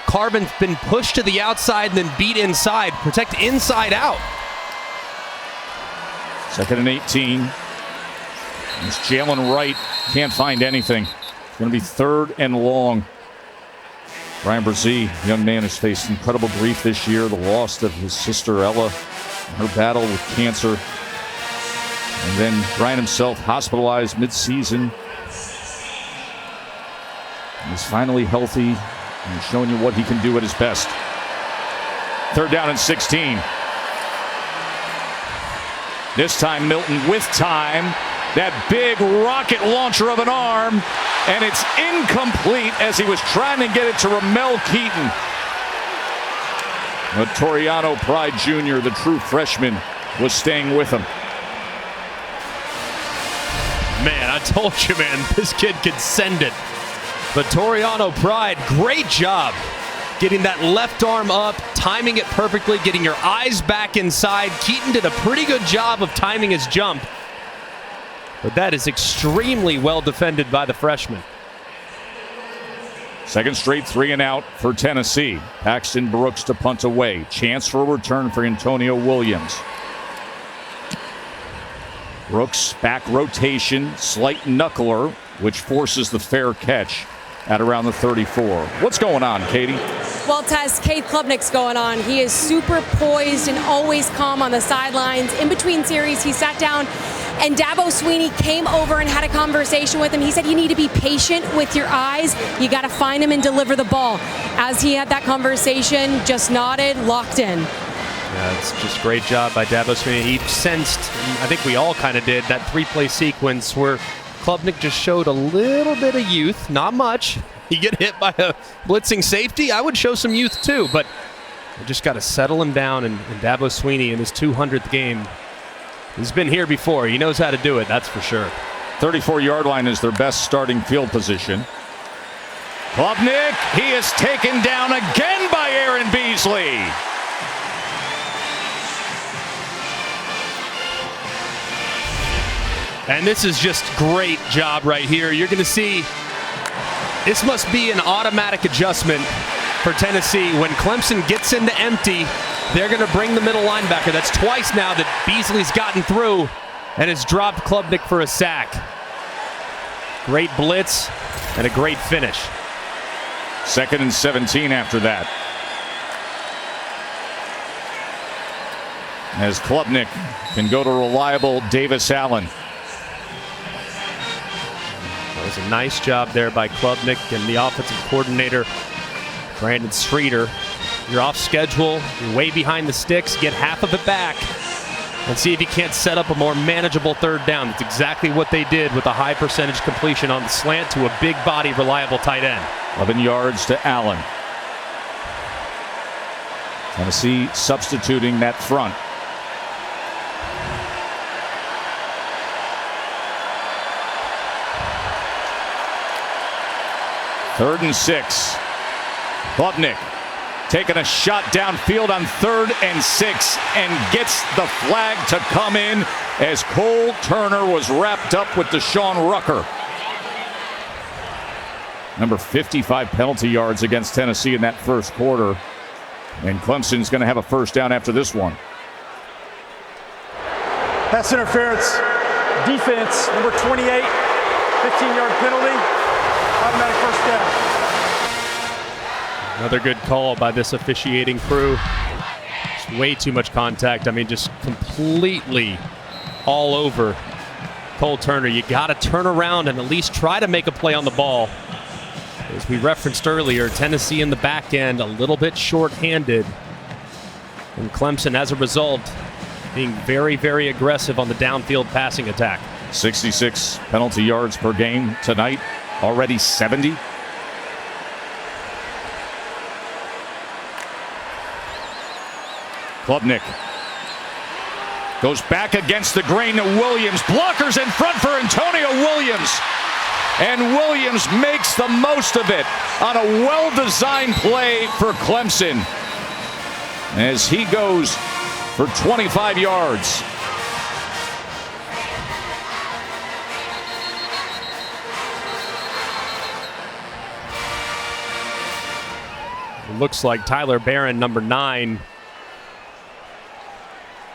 Carvin's been pushed to the outside and then beat inside. Protect inside out. 2nd and 18. It's Jalen Wright. Can't find anything. It's going to be 3rd and long. Brian Brazee, young man, has faced incredible grief this year. The loss of his sister Ella, her battle with cancer. And then Brian himself hospitalized mid-season. He's finally healthy and showing you what he can do at his best. 3rd down and 16. This time Milton with time. That big rocket launcher of an arm. And it's incomplete as he was trying to get it to Ramel Keaton. But Toriano Pride Jr., the true freshman, was staying with him. Man, I told you, man, this kid could send it. But Toriano Pride, great job getting that left arm up, timing it perfectly, getting your eyes back inside. Keaton did a pretty good job of timing his jump. But that is extremely well defended by the freshman. 2nd straight 3 and out for Tennessee. Paxton Brooks to punt away. Chance for a return for Antonio Williams. Brooks back rotation, slight knuckler, which forces the fair catch at around the 34. What's going on, Katie? Well, Tess, Cade Klubnik's going on. He is super poised and always calm on the sidelines. In between series, he sat down and Dabo Swinney came over and had a conversation with him. He said, you need to be patient with your eyes. You got to find him and deliver the ball. As he had that conversation, just nodded, locked in. Yeah, it's just a great job by Dabo Swinney. He sensed, I think we all kind of did, that 3-play sequence where Klubnik just showed a little bit of youth, not much. You get hit by a blitzing safety, I would show some youth too, but you just got to settle him down. And Dabo Swinney in his 200th game, he's been here before. He knows how to do it, that's for sure. 34-yard line is their best starting field position. Klubnik, he is taken down again by Aaron Beasley. And this is just great job right here. You're going to see this must be an automatic adjustment for Tennessee. When Clemson gets into empty, they're going to bring the middle linebacker. That's twice now that Beasley's gotten through and has dropped Klubnik for a sack. Great blitz and a great finish. 2nd and 17 after that. As Klubnik can go to reliable Davis Allen. That was a nice job there by Klubnik and the offensive coordinator, Brandon Streeter. You're off schedule, you're way behind the sticks, get half of it back. and see if he can't set up a more manageable third down. That's exactly what they did with a high percentage completion on the slant to a big body, reliable tight end. 11 yards to Allen. Tennessee substituting that front. Third and 6. Klubnik taking a shot downfield on 3rd and 6 and gets the flag to come in as Cole Turner was wrapped up with Deshaun Rucker. Number 55 penalty yards against Tennessee in that first quarter. And Clemson's going to have a first down after this one. Pass interference, defense, number 28, 15-yard penalty, automatic first down. Another good call by this officiating crew. Just way too much contact. I mean, just completely all over Cole Turner. You got to turn around and at least try to make a play on the ball. As we referenced earlier, Tennessee in the back end a little bit short-handed. And Clemson, as a result, being very, very aggressive on the downfield passing attack. 66 penalty yards per game tonight, already 70. Klubnik goes back against the grain to Williams. Blockers in front for Antonio Williams. And Williams makes the most of it on a well-designed play for Clemson as he goes for 25 yards. It looks like Tyler Barron, number 9,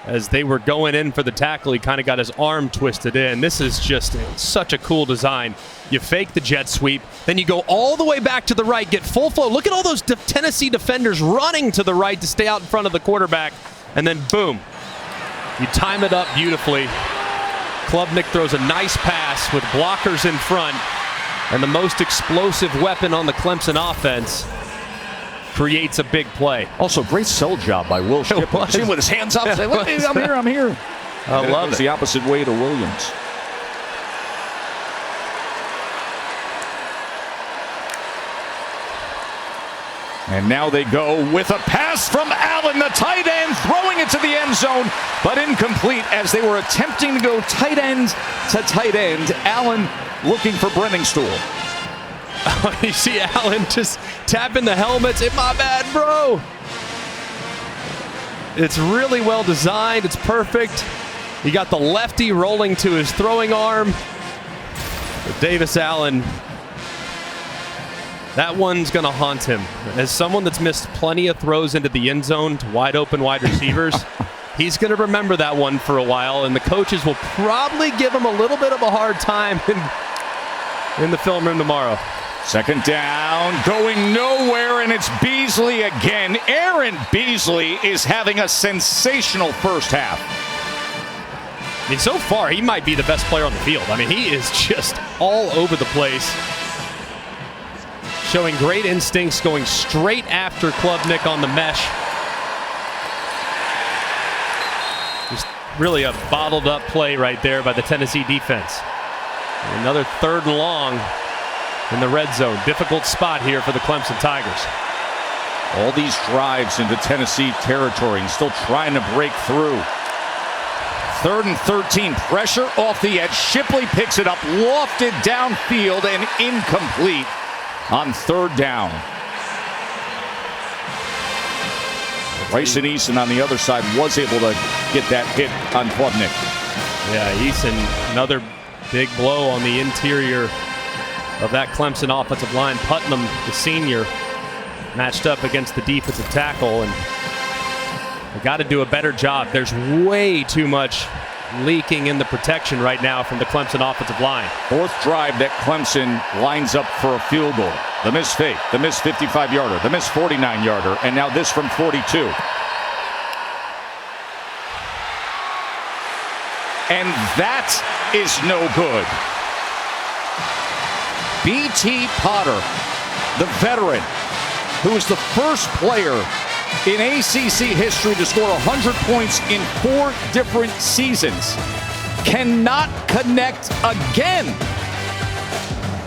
as they were going in for the tackle, he kind of got his arm twisted in. This is just such a cool design. You fake the jet sweep, then you go all the way back to the right, get full flow. Look at all those Tennessee defenders running to the right to stay out in front of the quarterback, and then boom, you time it up beautifully. Klubnik throws a nice pass with blockers in front, and the most explosive weapon on the Clemson offense creates a big play. Also, great sell job by Will Shipley. See him with his hands up, say, "Look, I'm here. I love it. The opposite way to Williams. And now they go with a pass from Allen, the tight end, throwing it to the end zone, but incomplete as they were attempting to go tight end to tight end. Allen looking for Brenningstool. You see Allen just tapping the helmets. Hey, my bad, bro. It's really well designed. It's perfect. You got the lefty rolling to his throwing arm. But Davis Allen, that one's going to haunt him. As someone that's missed plenty of throws into the end zone to wide open wide receivers, he's going to remember that one for a while, and the coaches will probably give him a little bit of a hard time in the film room tomorrow. Second down, going nowhere, and it's Beasley again. Aaron Beasley is having a sensational first half. I mean, so far, he might be the best player on the field. I mean, he is just all over the place. Showing great instincts, going straight after Klubnik on the mesh. Just really a bottled up play right there by the Tennessee defense. And another 3rd and long in the red zone. Difficult spot here for the Clemson Tigers. All these drives into Tennessee territory and still trying to break through. 3rd and 13, pressure off the edge. Shipley picks it up, lofted downfield and incomplete on 3rd down. Bryson Eason on the other side was able to get that hit on Klubnik. Yeah, Eason, another big blow on the interior of that Clemson offensive line. Putnam, the senior, matched up against the defensive tackle, and they got to do a better job. There's way too much leaking in the protection right now from the Clemson offensive line. 4th drive that Clemson lines up for a field goal. The missed fake, the missed 55-yarder, the missed 49-yarder, and now this from 42. And that is no good. B.T. Potter, the veteran, who was the first player in ACC history to score 100 points in 4 different seasons. Cannot connect again.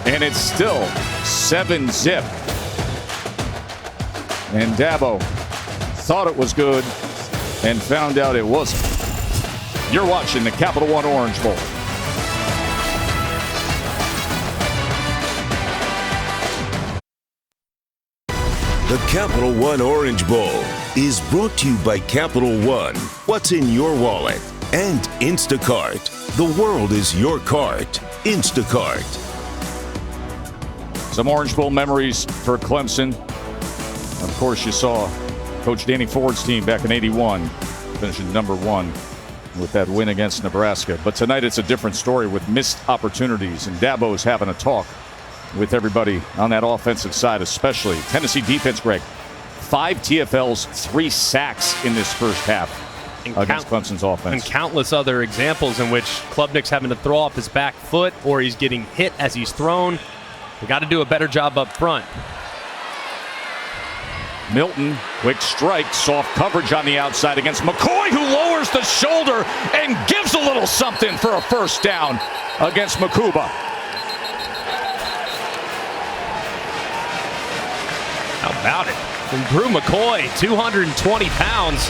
And it's still 7-zip. And Dabo thought it was good and found out it wasn't. You're watching the Capital One Orange Bowl. The Capital One Orange Bowl is brought to you by Capital One. What's in your wallet? And Instacart. The world is your cart. Instacart. Some Orange Bowl memories for Clemson. Of course, you saw Coach Danny Ford's team back in '81 finishing #1 with that win against Nebraska. But tonight it's a different story with missed opportunities, and Dabo's having a talk with everybody on that offensive side, especially. Tennessee defense, Greg, 5 TFLs, 3 sacks in this first half against Clemson's offense. And countless other examples in which Klubnik's having to throw off his back foot or he's getting hit as he's thrown. They got to do a better job up front. Milton, quick strike, soft coverage on the outside against McCoy, who lowers the shoulder and gives a little something for a first down against Makuba. How about it? From Drew McCoy, 220 pounds.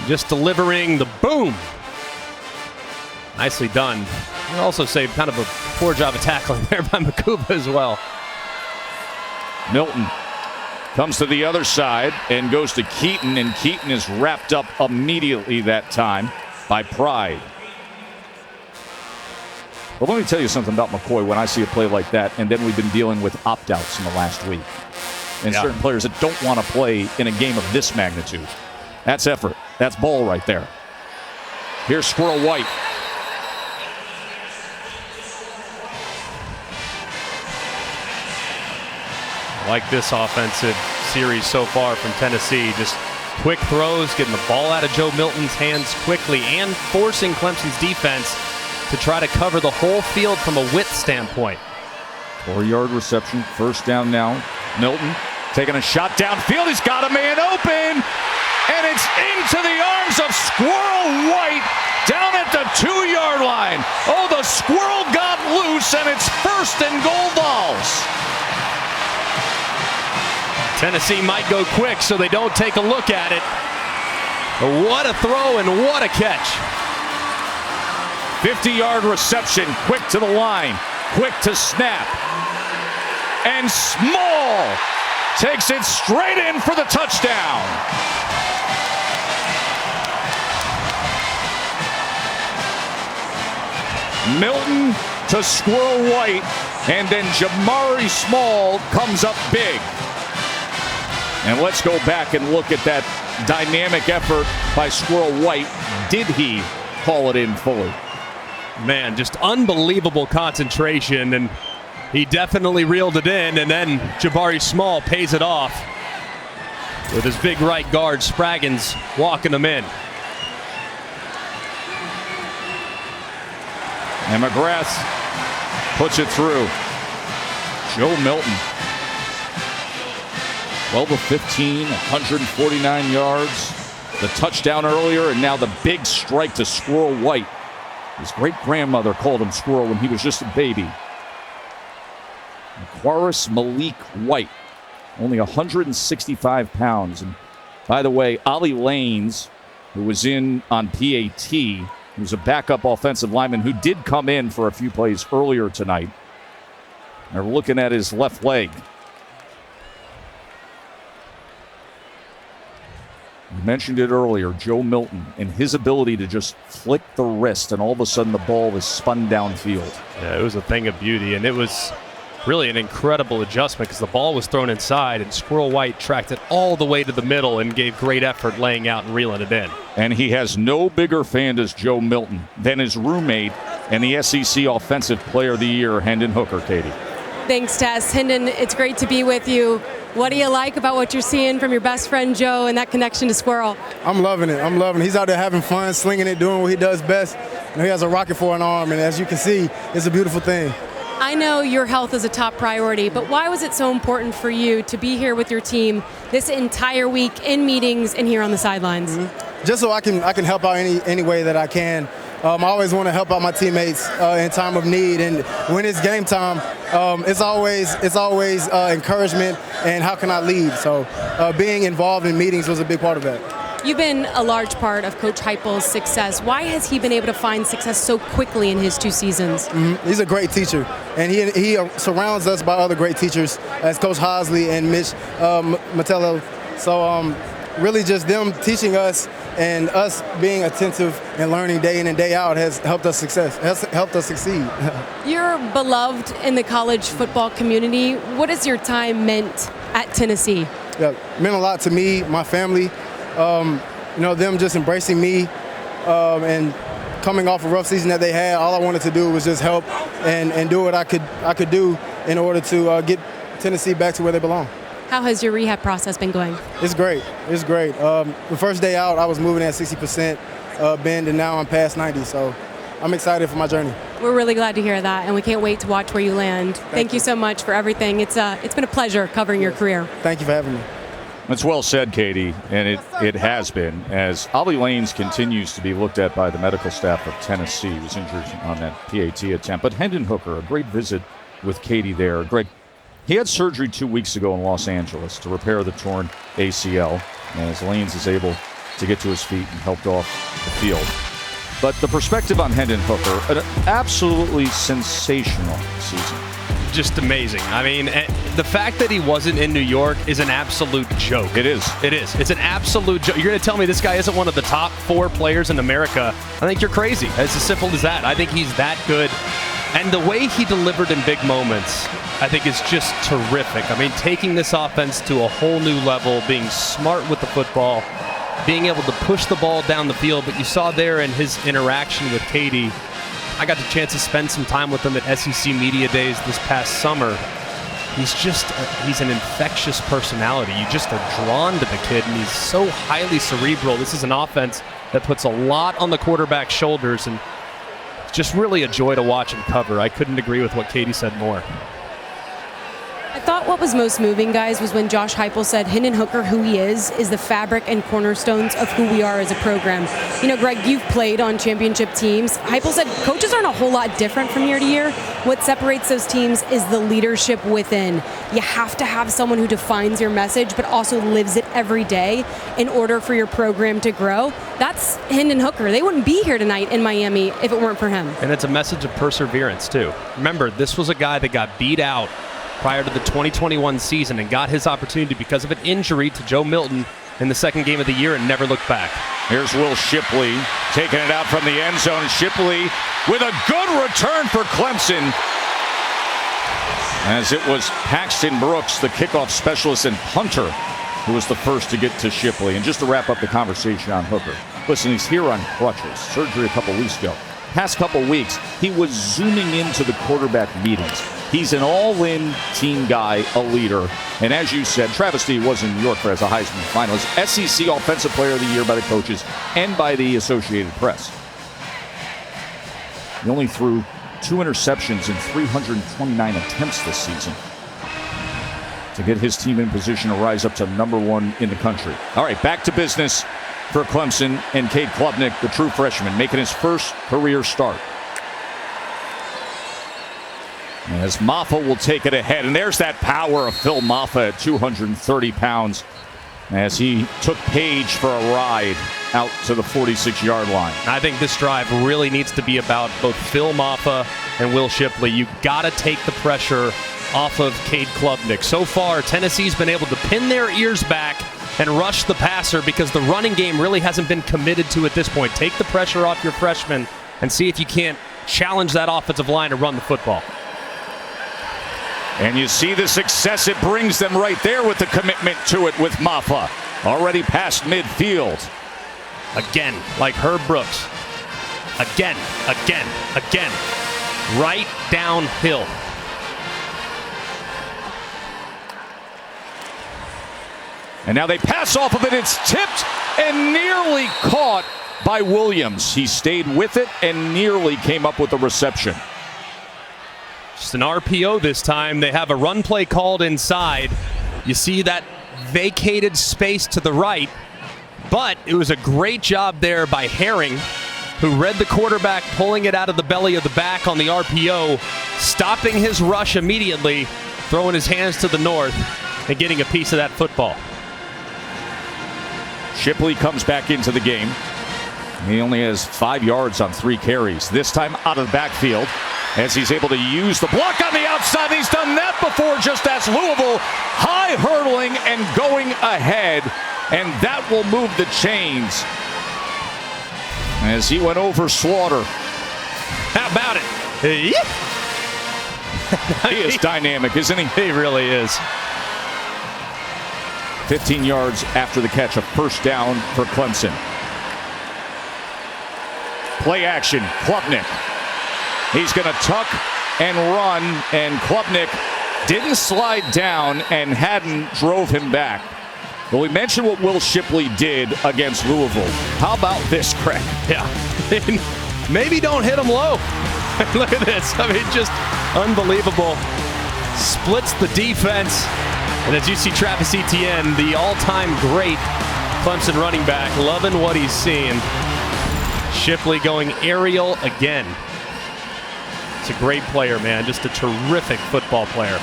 Just delivering the boom. Nicely done. I'd also say kind of a poor job of tackling there by Makuba as well. Milton comes to the other side and goes to Keaton, and Keaton is wrapped up immediately that time by Pride. Well, let me tell you something about McCoy when I see a play like that, and then we've been dealing with opt-outs in the last week. And certain players that don't want to play in a game of this magnitude. That's effort. That's ball right there. Here's Squirrel White. I like this offensive series so far from Tennessee. Just quick throws, getting the ball out of Joe Milton's hands quickly and forcing Clemson's defense to try to cover the whole field from a width standpoint. 4-yard reception, first down now. Milton taking a shot downfield. He's got a man open, and it's into the arms of Squirrel White down at the 2-yard line. Oh, the squirrel got loose, and it's 1st and goal balls. Tennessee might go quick so they don't take a look at it. But what a throw and what a catch. 50-yard reception, quick to the line, quick to snap. And Small takes it straight in for the touchdown. Milton to Squirrel White, and then Jamari Small comes up big. And let's go back and look at that dynamic effort by Squirrel White. Did he call it in fully? Man, just unbelievable concentration, and he definitely reeled it in, and then Jabari Small pays it off with his big right guard, Spraggins, walking him in. And McGrath puts it through. Joe Milton, 12 of 15, 149 yards. The touchdown earlier, and now the big strike to Squirrel White. His great-grandmother called him Squirrel when he was just a baby. Aquaris Malik White, only 165 pounds. And by the way, Ollie Lanes, who was in on PAT, he was a backup offensive lineman who did come in for a few plays earlier tonight. They're looking at his left leg. You mentioned it earlier, Joe Milton, and his ability to just flick the wrist, and all of a sudden the ball was spun downfield. Yeah, it was a thing of beauty, and it was really an incredible adjustment because the ball was thrown inside, and Squirrel White tracked it all the way to the middle and gave great effort laying out and reeling it in. And he has no bigger fan as Joe Milton than his roommate and the SEC Offensive Player of the Year, Hendon Hooker. Katie. Thanks, Tess. Hendon, it's great to be with you. What do you like about what you're seeing from your best friend Joe and that connection to Squirrel? I'm loving it. I'm loving it. He's out there having fun, slinging it, doing what he does best. And he has a rocket for an arm, and as you can see, it's a beautiful thing. I know your health is a top priority, but why was it so important for you to be here with your team this entire week in meetings and here on the sidelines? Just so I can help out any way that I can. I always want to help out my teammates in time of need, and when it's game time, it's always encouragement and how can I lead. So being involved in meetings was a big part of that. You've been a large part of Coach Heupel's success. Why has he been able to find success so quickly in his 2 seasons? He's a great teacher, and he surrounds us by other great teachers, as Coach Hosley and Mitch Matello. So really just them teaching us and us being attentive and learning day in and day out has helped us succeed. You're beloved in the college football community. What has your time meant at Tennessee? Yeah, it meant a lot to me, my family. Them just embracing me and coming off a rough season that they had. All I wanted to do was just help and do what I could do in order to get Tennessee back to where they belong. How has your rehab process been going? It's great. It's great. The first day out, I was moving at 60% bend, and now I'm past 90. So I'm excited for my journey. We're really glad to hear that, and we can't wait to watch where you land. Thank you so much for everything. It's been a pleasure covering your career. Thank you for having me. That's well said, Katie, and it has been, as Ollie Lanes continues to be looked at by the medical staff of Tennessee. He was injured on that PAT attempt. But Hendon Hooker, a great visit with Katie there. Greg, he had surgery 2 weeks ago in Los Angeles to repair the torn ACL, as Lanes is able to get to his feet and helped off the field. But the perspective on Hendon Hooker, an absolutely sensational season. Just amazing. I mean, the fact that he wasn't in New York is an absolute joke. It is. It is. It's an absolute joke. You're going to tell me this guy isn't one of the top 4 players in America? I think you're crazy. It's as simple as that. I think he's that good. And the way he delivered in big moments, I think is just terrific. I mean, taking this offense to a whole new level, being smart with the football, being able to push the ball down the field. But you saw there in his interaction with Katie, I got the chance to spend some time with him at SEC Media Days this past summer. He's an infectious personality. You just are drawn to the kid, and he's so highly cerebral. This is an offense that puts a lot on the quarterback's shoulders, and it's just really a joy to watch him cover. I couldn't agree with what Katie said more. I thought what was most moving, guys, was when Josh Heupel said Hendon Hooker, who he is the fabric and cornerstones of who we are as a program. You know, Greg, you've played on championship teams. Heupel said coaches aren't a whole lot different from year to year. What separates those teams is the leadership within. You have to have someone who defines your message, but also lives it every day in order for your program to grow. That's Hendon Hooker. They wouldn't be here tonight in Miami if it weren't for him. And it's a message of perseverance, too. Remember, this was a guy that got beat out prior to the 2021 season and got his opportunity because of an injury to Joe Milton in the second game of the year and never looked back. Here's Will Shipley taking it out from the end zone. Shipley with a good return for Clemson, as it was Paxton Brooks, the kickoff specialist, and punter, who was the first to get to Shipley. And just to wrap up the conversation on Hooker, listen, he's here on crutches, surgery a couple weeks ago. Past couple weeks, he was zooming into the quarterback meetings. He's an all-in team guy, a leader. And as you said, Travis Dee was in New York as a Heisman finalist, SEC Offensive Player of the Year by the coaches and by the Associated Press. He only threw 2 interceptions in 329 attempts this season to get his team in position to rise up to #1 in the country. All right, back to business for Clemson and Cade Klubnik, the true freshman, making his first career start. As Maffa will take it ahead, and there's that power of Phil Maffa at 230 pounds as he took Page for a ride out to the 46-yard line. I think this drive really needs to be about both Phil Maffa and Will Shipley. You got to take the pressure off of Cade Klubnik. So far, Tennessee's been able to pin their ears back and rush the passer because the running game really hasn't been committed to at this point. Take the pressure off your freshman and see if you can't challenge that offensive line to run the football. And you see the success it brings them right there with the commitment to it with Maffa. Already past midfield. Again, like Herb Brooks. Again. Right downhill. And now they pass off of it. It's tipped and nearly caught by Williams. He stayed with it and nearly came up with the reception. Just an RPO this time. They have a run play called inside. You see that vacated space to the right, but it was a great job there by Herring, who read the quarterback, pulling it out of the belly of the back on the RPO, stopping his rush immediately, throwing his hands to the north, and getting a piece of that football. Shipley comes back into the game. He only has 5 yards on 3 carries. This time out of the backfield as he's able to use the block on the outside. He's done that before, just as Louisville high hurdling and going ahead. And that will move the chains as he went over Slaughter. How about it? He is dynamic, isn't he? He really is. 15 yards after the catch, a first down for Clemson. Play action, Klubnik. He's going to tuck and run, and Klubnik didn't slide down and hadn't drove him back. Well, we mentioned what Will Shipley did against Louisville. How about this, Craig? Yeah. Maybe don't hit him low. Look at this. I mean, just unbelievable. Splits the defense. And as you see Travis Etienne, the all-time great Clemson running back, loving what he's seeing. Shipley going aerial again. It's a great player, man. Just a terrific football player.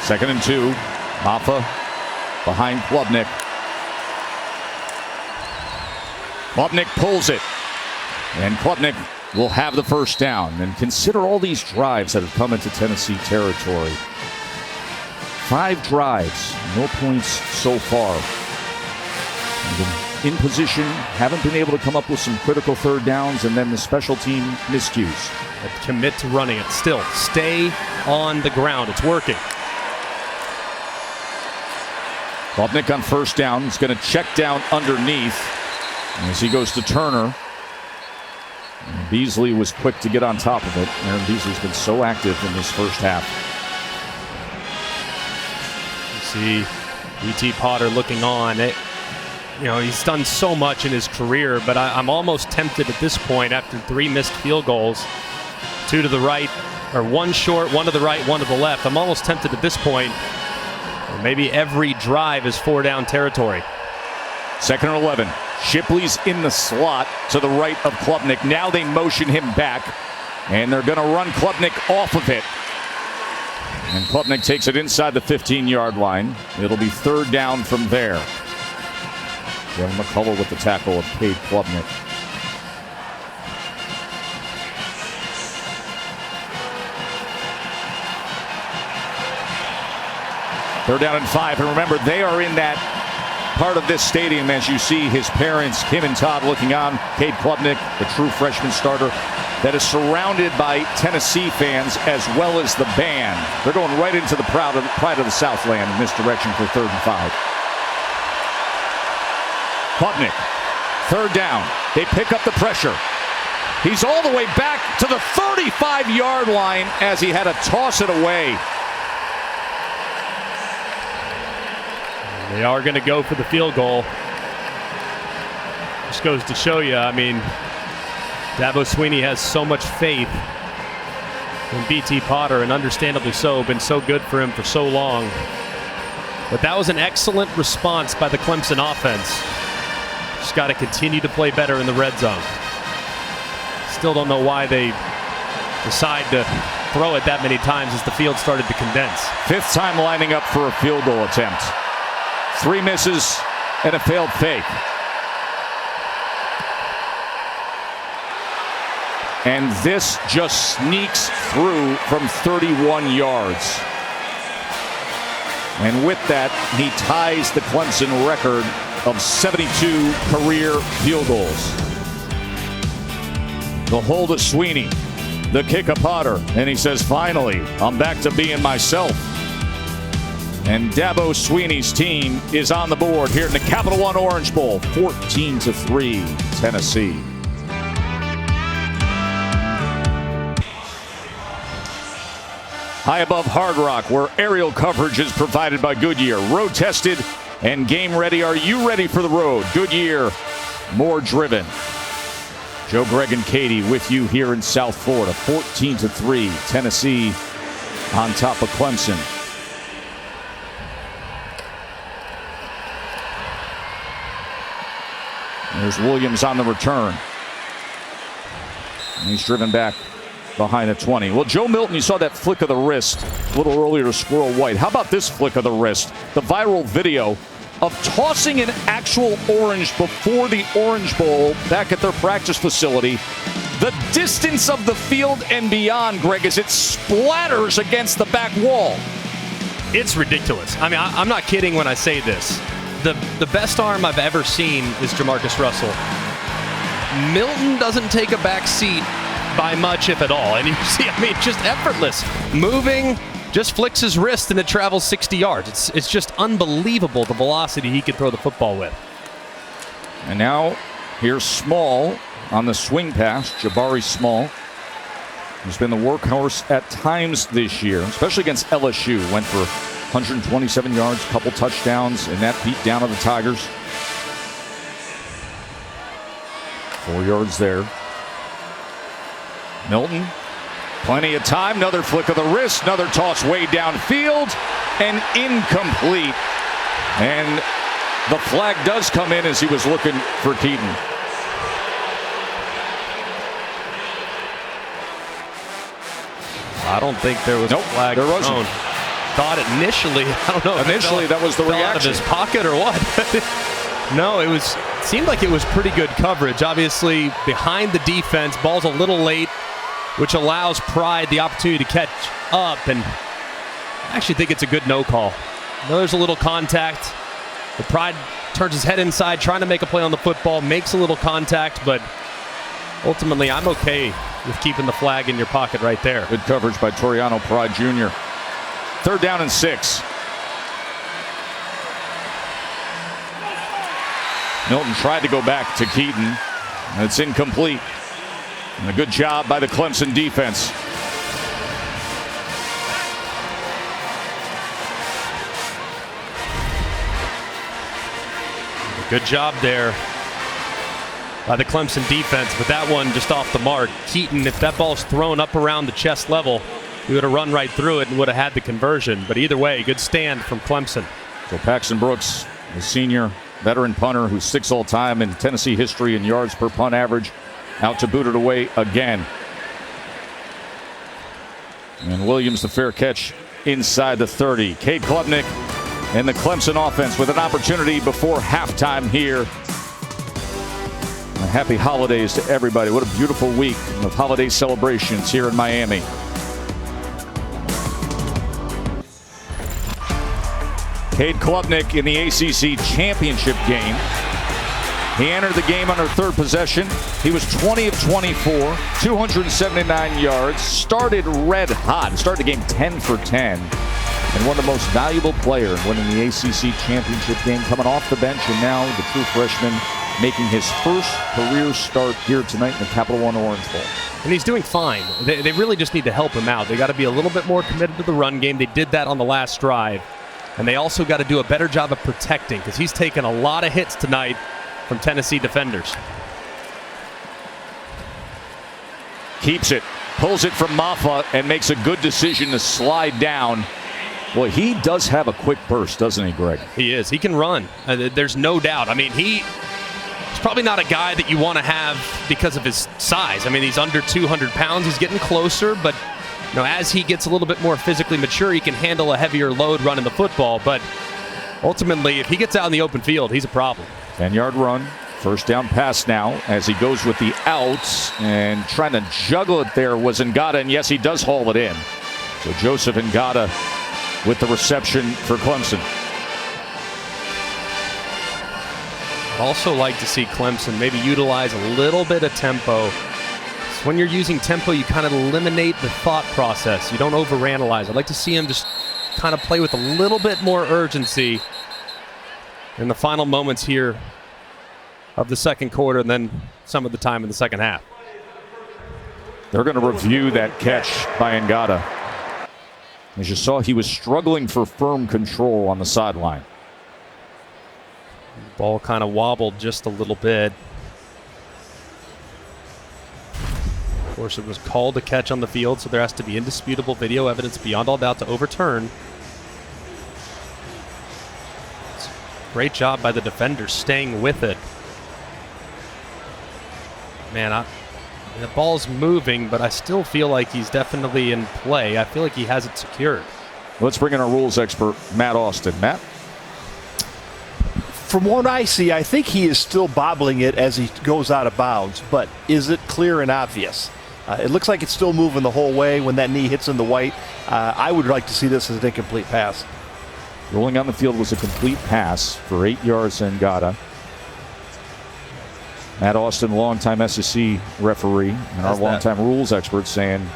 2nd and 2. Maffa behind Klubnik. Klubnik pulls it. And Klubnik will have the first down. And consider all these drives that have come into Tennessee territory. 5 drives, no points so far. In position, haven't been able to come up with some critical third downs, and then the special team miscues. But commit to running it. Still, stay on the ground. It's working. Klubnik on first down. He's going to check down underneath as he goes to Turner. And Beasley was quick to get on top of it. Aaron Beasley's been so active in this first half. You see E.T. Potter looking on. He's done so much in his career, but I'm almost tempted at this point, after 3 missed field goals, 2 to the right, or 1 short, 1 to the right, 1 to the left. I'm almost tempted at this point. Maybe every drive is 4-down territory. 2nd and 11. Shipley's in the slot to the right of Klubnik. Now they motion him back, and they're going to run Klubnik off of it. And Klubnik takes it inside the 15-yard line. It'll be 3rd down from there. Jalen McCullough with the tackle of Cade Klubnik. They're down and 5. And remember, they are in that part of this stadium as you see his parents, Kim and Todd, looking on. Cade Klubnik, the true freshman starter, that is surrounded by Tennessee fans as well as the band. They're going right into the pride of the Southland in this direction for 3rd and 5. Klubnik, 3rd down. They pick up the pressure. He's all the way back to the 35-yard line as he had to toss it away. They are going to go for the field goal. Just goes to show you, I mean, Dabo Swinney has so much faith in B.T. Potter, and understandably so, been so good for him for so long. But that was an excellent response by the Clemson offense. Just got to continue to play better in the red zone. Still don't know why they decide to throw it that many times as the field started to condense. 5th time lining up for a field goal attempt. 3 misses and a failed fake. And this just sneaks through from 31 yards. And with that, he ties the Clemson record of 72 career field goals. The hold of Swinney, the kick of Potter, and he says, finally, I'm back to being myself. And Dabo Swinney's team is on the board here in the Capital One Orange Bowl, 14-3, Tennessee. High above Hard Rock, where aerial coverage is provided by Goodyear. Road tested and game ready. Are you ready for the road? Goodyear, more driven. Joe, Greg, and Katie with you here in South Florida. 14-3, Tennessee on top of Clemson. There's Williams on the return. And he's driven back behind the 20. Well, Joe Milton, you saw that flick of the wrist a little earlier to Squirrel White. How about this flick of the wrist? The viral video of tossing an actual orange before the Orange Bowl back at their practice facility. The distance of the field and beyond, Greg, as it splatters against the back wall. It's ridiculous. I mean, I'm not kidding when I say this. The best arm I've ever seen is Jamarcus Russell. Milton doesn't take a back seat by much, if at all. And you see, I mean, just effortless. Moving, just flicks his wrist and it travels 60 yards. It's just unbelievable the velocity he could throw the football with. And now here's Small on the swing pass. Jabari Small, who's been the workhorse at times this year, especially against LSU. Went for 127 yards, couple touchdowns in that beat down of the Tigers. 4 yards there. Milton, plenty of time. Another flick of the wrist, another toss way downfield, and incomplete. And the flag does come in as he was looking for Keaton. I don't think there was a flag there wasn't. thrown. Thought initially, I don't know. Initially, that was the reaction. reaction. Out of his pocket or what? No, it seemed like it was pretty good coverage. Obviously, behind the defense, ball's a little late, which allows Pride the opportunity to catch up. And I actually think it's a good no call. There's a little contact. The Pride turns his head inside, trying to make a play on the football, makes a little contact, but ultimately, I'm okay with keeping the flag in your pocket right there. Good coverage by Toriano Pride Jr. 3rd down and 6. Milton tried to go back to Keaton, and it's incomplete. And a good job by the Clemson defense. Good job there by the Clemson defense, but that one just off the mark. Keaton, if that ball's thrown up around the chest level, he would have run right through it and would have had the conversion. But either way, good stand from Clemson. So Paxton Brooks, the senior veteran punter who's 6th all-time in Tennessee history in yards per punt average, out to boot it away again. And Williams, the fair catch inside the 30. Cade Klubnik and the Clemson offense with an opportunity before halftime here. And happy holidays to everybody. What a beautiful week of holiday celebrations here in Miami. Cade Klubnik in the ACC championship game. He entered the game on her 3rd possession. He was 20 of 24, 279 yards, started red hot, started the game 10 for 10, and one of the most valuable players winning the ACC championship game, coming off the bench, and now the true freshman making his first career start here tonight in the Capital One Orange Bowl. And he's doing fine. They really just need to help him out. They got to be a little bit more committed to the run game. They did that on the last drive. And they also got to do a better job of protecting, because he's taken a lot of hits tonight from Tennessee defenders. Keeps it, pulls it from Maffa, and makes a good decision to slide down. Well, he does have a quick burst, doesn't he, Greg? He is. He can run. There's no doubt. I mean, he's probably not a guy that you want to have because of his size. I mean, he's under 200 pounds. He's getting closer, but as he gets a little bit more physically mature, he can handle a heavier load running the football. But ultimately, if he gets out in the open field, he's a problem. 10-yard run, 1st down pass now as he goes with the outs, and trying to juggle it there was Ngata, and yes, he does haul it in. So Joseph Ngata with the reception for Clemson. Also like to see Clemson maybe utilize a little bit of tempo. So when you're using tempo, you kind of eliminate the thought process. You don't overanalyze. I'd like to see him just kind of play with a little bit more urgency in the final moments here of the 2nd quarter, and then some of the time in the 2nd half. They're going to review that catch by Ngata. As you saw, he was struggling for firm control on the sideline. Ball kind of wobbled just a little bit. Of course, it was called a catch on the field, so there has to be indisputable video evidence beyond all doubt to overturn. Great job by the defender staying with it. Man, the ball's moving, but I still feel like he's definitely in play. I feel like he has it secured. Let's bring in our rules expert, Matt Austin. Matt? From what I see, I think he is still bobbling it as he goes out of bounds, but is it clear and obvious? It looks like it's still moving the whole way when that knee hits in the white. I would like to see this as an incomplete pass. Rolling on the field was a complete pass for 8 yards to Ngata. Matt Austin, longtime SEC referee, and our longtime rules expert, saying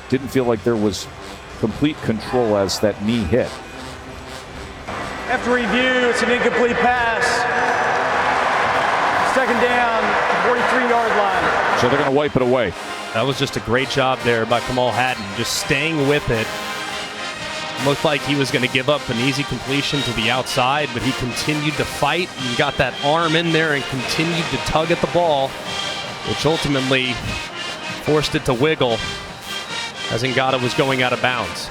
didn't feel like there was complete control as that knee hit. After review, it's an incomplete pass. Second down, 43-yard line. So they're going to wipe it away. That was just a great job there by Kamal Hadden, just staying with it. Looked like he was going to give up an easy completion to the outside, but he continued to fight and got that arm in there and continued to tug at the ball, which ultimately forced it to wiggle as Ngata was going out of bounds.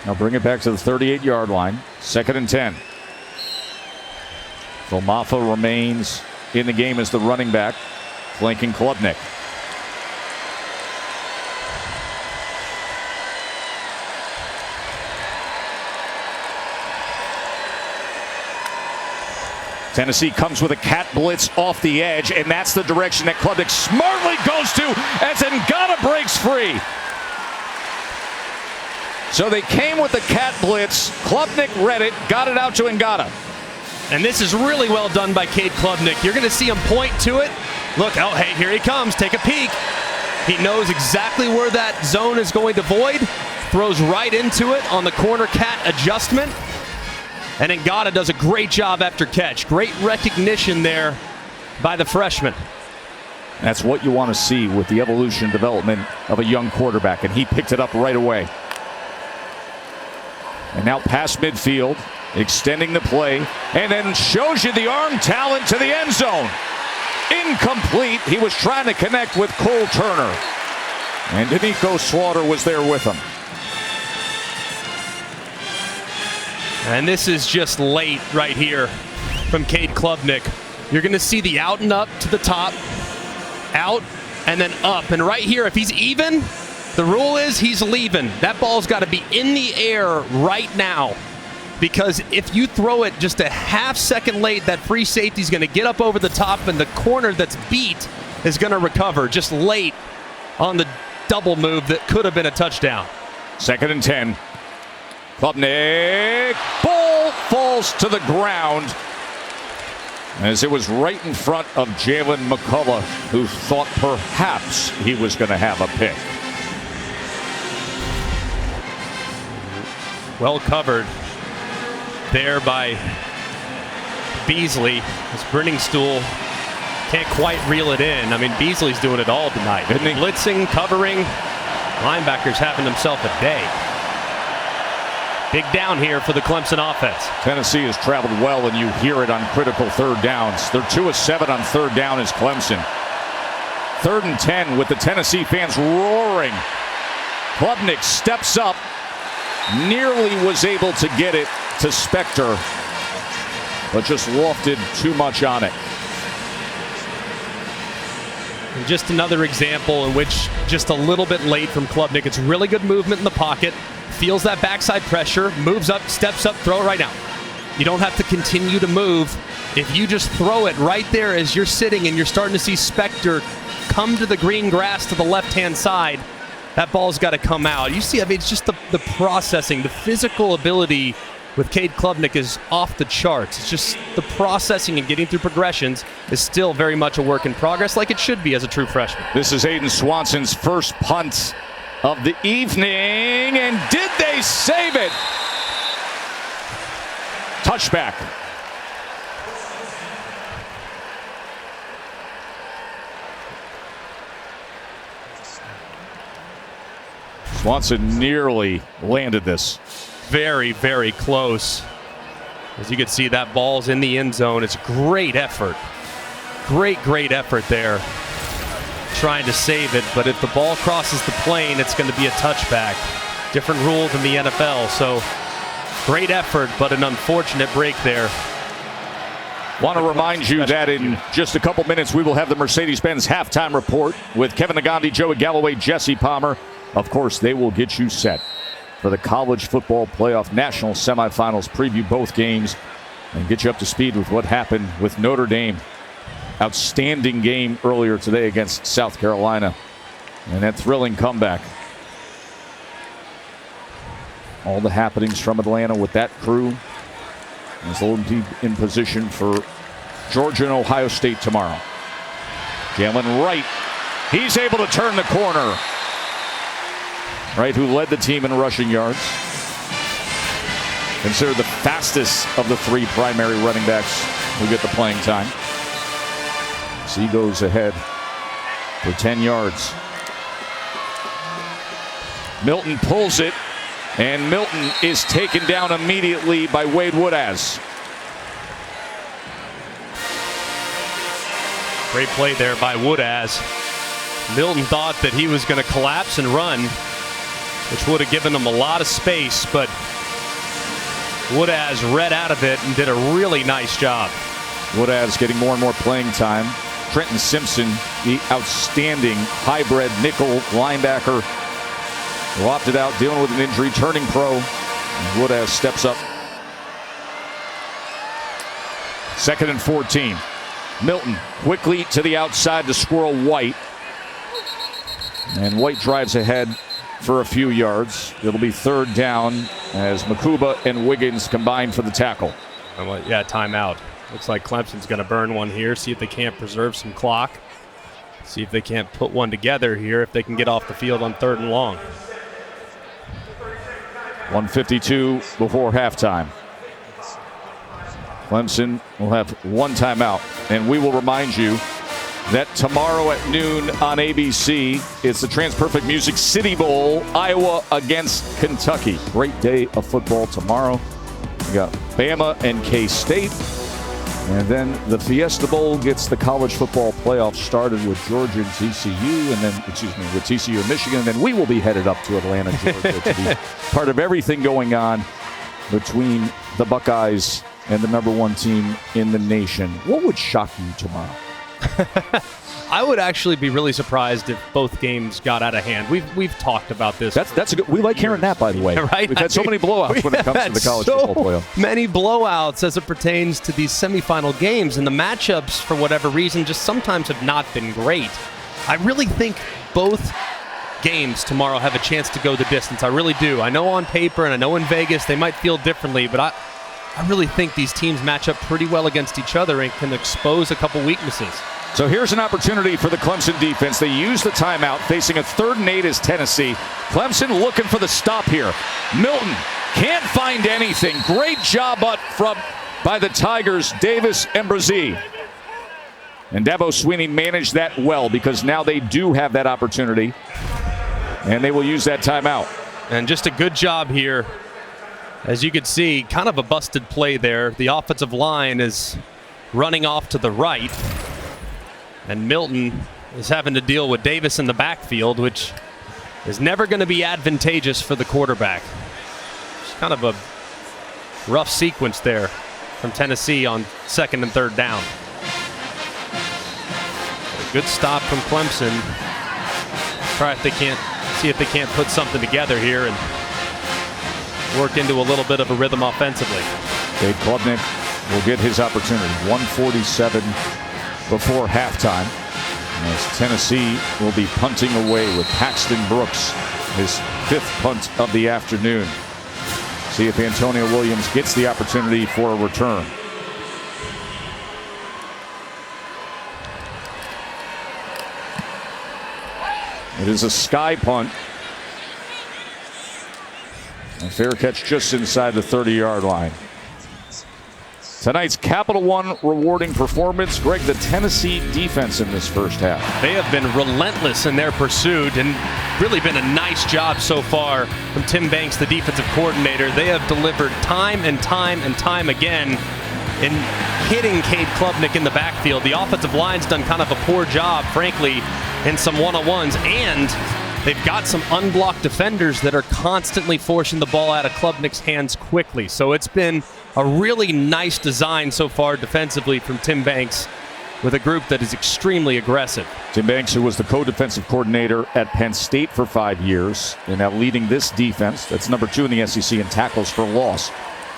Now bring it back to the 38-yard line. 2nd and 10. Vilmafa remains in the game as the running back, flanking Klubnik. Tennessee comes with a cat blitz off the edge, and that's the direction that Klubnik smartly goes to as Ngata breaks free. So they came with the cat blitz. Klubnik read it, got it out to Ngata. And this is really well done by Cade Klubnik. You're going to see him point to it. Look, oh, hey, here he comes. Take a peek. He knows exactly where that zone is going to void. Throws right into it on the corner cat adjustment. And Ngata does a great job after catch. Great recognition there by the freshman. That's what you want to see with the evolution and development of a young quarterback, and he picked it up right away. And now past midfield, extending the play, and then shows you the arm talent to the end zone. Incomplete. He was trying to connect with Cole Turner. And Danico Slaughter was there with him. And this is just late right here from Cade Klubnik. You're going to see the out and up to the top, out, and then up. And right here, if he's even, the rule is he's leaving. That ball's got to be in the air right now, because if you throw it just a half second late, that free safety's going to get up over the top, and the corner that's beat is going to recover just late on the double move that could have been a touchdown. 2nd and 10. Klubnik. Ball falls to the ground as it was right in front of Jalen McCullough, who thought perhaps he was going to have a pick. Well covered there by Beasley. This Brenningstool can't quite reel it in. I mean, Beasley's doing it all tonight. Blitzing, covering. Linebackers having himself a day. Big down here for the Clemson offense. Tennessee has traveled well, and you hear it on critical third downs. They're 2 of 7 on third down as Clemson. 3rd and 10 with the Tennessee fans roaring. Klubnik steps up. Nearly was able to get it to Spector, but just lofted too much on it. And just another example in which just a little bit late from Klubnik. It's really good movement in the pocket, feels that backside pressure, moves up, steps up, throw it right now. You don't have to continue to move. If you just throw it right there as you're sitting and you're starting to see Spector come to the green grass to the left-hand side, that ball's got to come out. You see, I mean, it's just the processing, the physical ability with Cade Klubnik is off the charts. It's just the processing and getting through progressions is still very much a work in progress, like it should be as a true freshman. This is Aiden Swanson's first punt of the evening, and did they save it? Touchback. Swanson nearly landed this. Very, very close. As you can see, that ball's in the end zone. It's a great effort. Great effort there. Trying to save it, but if the ball crosses the plane, it's going to be a touchback. Different rule than the NFL, so great effort, but an unfortunate break there. Want to remind you that in just a couple minutes, we will have the Mercedes-Benz halftime report with Kevin Nagandi, Joey Galloway, Jesse Palmer. Of course, they will get you set for the college football playoff national semifinals, preview both games, and get you up to speed with what happened with Notre Dame. Outstanding game earlier today against South Carolina, and that thrilling comeback. All the happenings from Atlanta with that crew. As they'll be in position for Georgia and Ohio State tomorrow. Jalen Wright, he's able to turn the corner. Wright, who led the team in rushing yards. Considered the fastest of the three primary running backs who get the playing time. So he goes ahead for 10 yards. Milton pulls it. And Milton is taken down immediately by Wade Woodaz. Great play there by Woodaz. Milton thought that he was going to collapse and run, which would have given him a lot of space, but Woodaz read out of it and did a really nice job. Woodaz getting more and more playing time. Trenton Simpson, the outstanding hybrid nickel linebacker, who opted out, dealing with an injury, turning pro. And Woodaz steps up. 2nd and 14. Milton quickly to the outside to squirrel White. And White drives ahead for a few yards. It'll be 3rd down as Makuba and Wiggins combine for the tackle. Yeah, timeout. Looks like Clemson's going to burn one here, see if they can't preserve some clock. See if they can't put one together here, if they can get off the field on 3rd and long. 1:52 before halftime. Clemson will have one timeout, and we will remind you that tomorrow at noon on ABC, it's the TransPerfect Music City Bowl, Iowa against Kentucky. Great day of football tomorrow. We got Bama and K-State. And then the Fiesta Bowl gets the college football playoff started with Georgia and TCU, and then, with TCU and Michigan. And then we will be headed up to Atlanta, Georgia to be part of everything going on between the Buckeyes and the #1 team in the nation. What would shock you tomorrow? I would actually be really surprised if both games got out of hand. We've talked about this. That's a good. We like hearing that, by the way. Right? We've had so many blowouts when it comes to the college football playoff. Many blowouts as it pertains to these semifinal games, and the matchups, for whatever reason, just sometimes have not been great. I really think both games tomorrow have a chance to go the distance. I really do. I know on paper and I know in Vegas they might feel differently, but I really think these teams match up pretty well against each other and can expose a couple weaknesses. So here's an opportunity for the Clemson defense. They use the timeout, facing a 3rd and 8 as Tennessee. Clemson looking for the stop here. Milton can't find anything. Great job up front by the Tigers, Davis and Brazee. And Dabo Swinney managed that well, because now they do have that opportunity. And they will use that timeout. And just a good job here. As you can see, kind of a busted play there. The offensive line is running off to the right. And Milton is having to deal with Davis in the backfield, which is never going to be advantageous for the quarterback. It's kind of a rough sequence there from Tennessee on 2nd and 3rd down. A good stop from Clemson. See if they can't put something together here and work into a little bit of a rhythm offensively. Dave Klubnik will get his opportunity. 1:47 before halftime, as Tennessee will be punting away with Paxton Brooks, his 5th punt of the afternoon. See if Antonio Williams gets the opportunity for a return. It is a sky punt. A fair catch just inside the 30-yard line. Tonight's Capital One rewarding performance. Greg, the Tennessee defense in this first half. They have been relentless in their pursuit and really been a nice job so far from Tim Banks, the defensive coordinator. They have delivered time and time and time again in hitting Cade Klubnik in the backfield. The offensive line's done kind of a poor job, frankly, in some one-on-ones, and they've got some unblocked defenders that are constantly forcing the ball out of Klubnik's hands quickly. So it's been a really nice design so far defensively from Tim Banks with a group that is extremely aggressive. Tim Banks, who was the co-defensive coordinator at Penn State for 5 years, and now leading this defense. That's number 2 in the SEC in tackles for loss.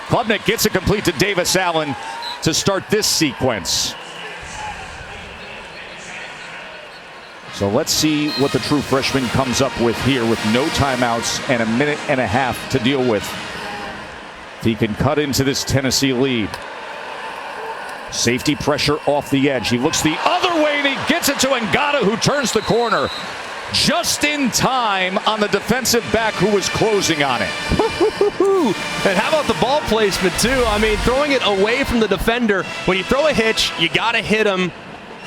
Klubnik gets it complete to Davis Allen to start this sequence. So let's see what the true freshman comes up with here with no timeouts and a minute and a half to deal with. If he can cut into this Tennessee lead. Safety pressure off the edge. He looks the other way and he gets it to Ngata, who turns the corner just in time on the defensive back who was closing on it. And how about the ball placement too? I mean, throwing it away from the defender. When you throw a hitch, you got to hit him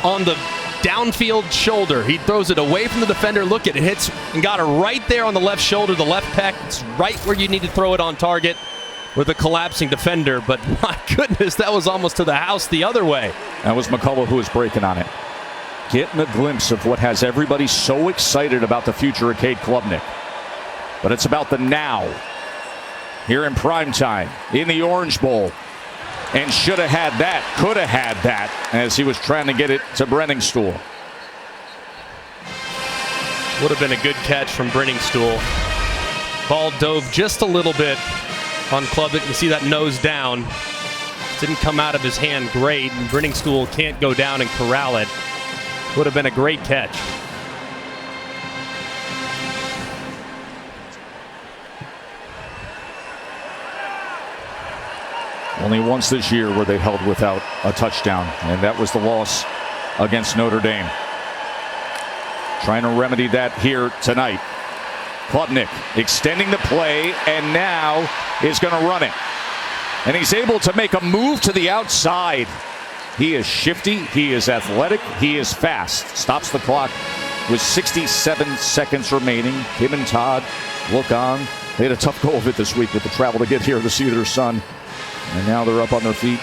on the downfield shoulder. He throws it away from the defender. Look at it, hits Ngata right there on the left shoulder, the left pec. It's right where you need to throw it on target with a collapsing defender. But my goodness, that was almost to the house the other way. That was McCullough who was breaking on it. Getting a glimpse of what has everybody so excited about the future of Cade Klubnik. But it's about the now. Here in primetime, in the Orange Bowl. And should have had that, could have had that, as he was trying to get it to Brenningstool. Would have been a good catch from Brenningstool. Ball dove just a little bit on Klubnik. You see that nose down. Didn't come out of his hand great, and Brenningstool can't go down and corral it. Would have been a great catch. Only once this year were they held without a touchdown, and that was the loss against Notre Dame. Trying to remedy that here tonight. Klubnik extending the play, and now is going to run it. And he's able to make a move to the outside. He is shifty, he is athletic, he is fast. Stops the clock with 67 seconds remaining. Him and Todd look on. They had a tough go of it this week with the travel to get here to see their son. And now they're up on their feet.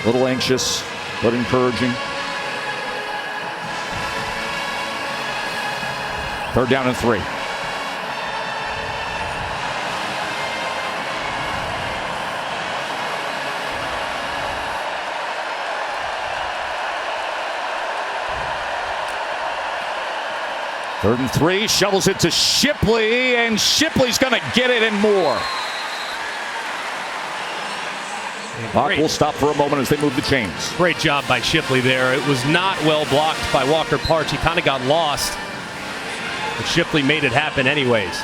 A little anxious, but encouraging. 3rd down and 3. Third and 3, shovels it to Shipley, and Shipley's going to get it and more. Clock will stop for a moment as they move the chains. Great job by Shipley there. It was not well blocked by Walker Parch. He kind of got lost. But Shipley made it happen anyways.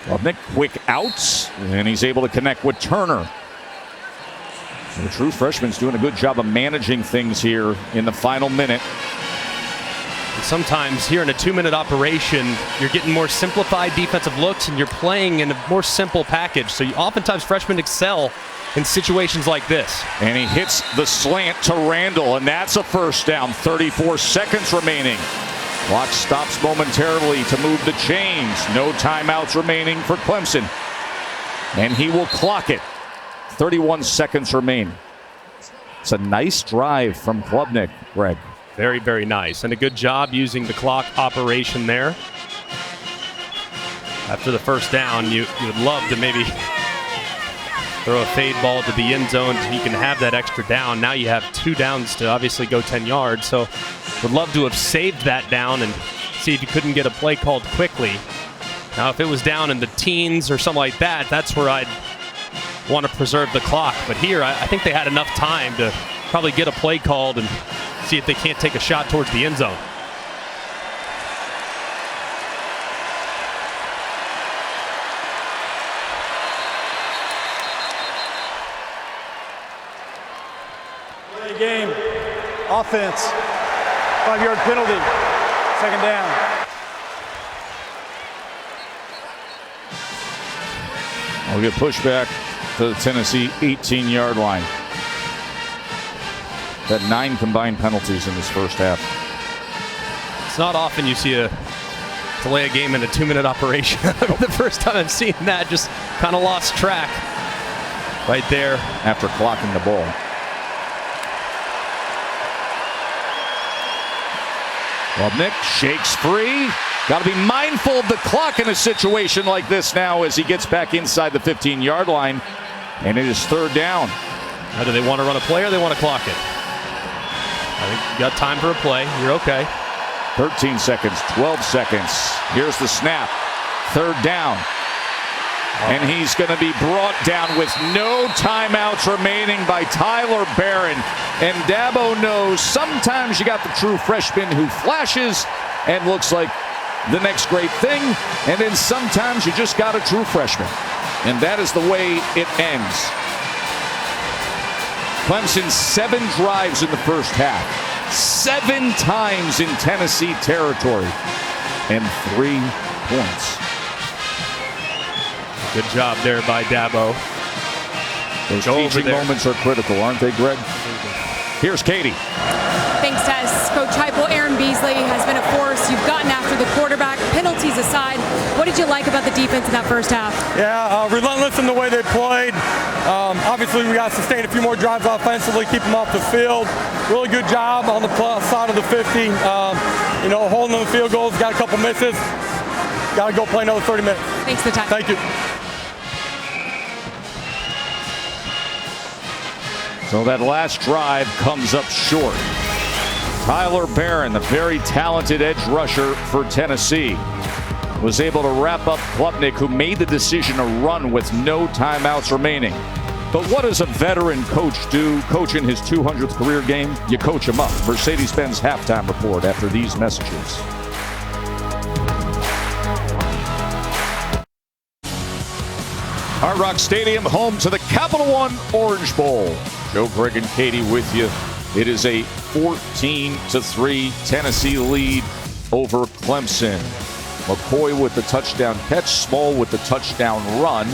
Klubnik, quick outs, and he's able to connect with Turner. The true freshman's doing a good job of managing things here in the final minute. Sometimes here in a 2-minute operation, you're getting more simplified defensive looks and you're playing in a more simple package. So oftentimes freshmen excel in situations like this. And he hits the slant to Randall, and that's a first down. 34 seconds remaining. Clock stops momentarily to move the chains. No timeouts remaining for Clemson. And he will clock it. 31 seconds remain. It's a nice drive from Klubnik, Greg. Very, very nice. And a good job using the clock operation there. After the first down, you would love to maybe throw a fade ball to the end zone so you can have that extra down. Now you have 2 downs to obviously go 10 yards. So would love to have saved that down and see if you couldn't get a play called quickly. Now, if it was down in the teens or something like that, that's where I'd want to preserve the clock. But here, I think they had enough time to probably get a play called and see if they can't take a shot towards the end zone. Play game, offense, 5-yard penalty, 2nd down. We'll get pushback to the Tennessee 18-yard line. Had 9 combined penalties in this first half. It's not often you see a delay a game in a 2-minute operation. The first time I've seen that, just kind of lost track right there. After clocking the ball. Klubnik shakes free. Got to be mindful of the clock in a situation like this now as he gets back inside the 15-yard line. And it is 3rd down. Now, do they want to run a play or they want to clock it? I think you got time for a play. You're okay. 13 seconds, 12 seconds. Here's the snap. 3rd down. And he's going to be brought down with no timeouts remaining by Tyler Barron. And Dabo knows sometimes you got the true freshman who flashes and looks like the next great thing. And then sometimes you just got a true freshman. And that is the way it ends. Clemson 7 drives in the first half. 7 times in Tennessee territory. And 3 points. Good job there by Dabo. Those teaching moments are critical, aren't they, Greg? Here's Katie. Thanks, Tess. Coach Heupel, Aaron Beasley has been a force. You've gotten after the quarterback. Penalties aside, what did you like about the defense in that first half? Yeah, relentless in the way they played. Obviously, we got to sustain a few more drives offensively, keep them off the field. Really good job on the plus side of the 50. Holding them field goals, got a couple misses. Got to go play another 30 minutes. Thanks for the time. Thank you. So that last drive comes up short. Tyler Barron, the very talented edge rusher for Tennessee, was able to wrap up Klubnik, who made the decision to run with no timeouts remaining. But what does a veteran coach do? Coach in his 200th career game? You coach him up. Mercedes-Benz halftime report after these messages. Hard Rock Stadium, home to the Capital One Orange Bowl. Joe, Greg, and Katie with you. It is a 14-3 Tennessee lead over Clemson. McCoy with the touchdown catch, Small with the touchdown run.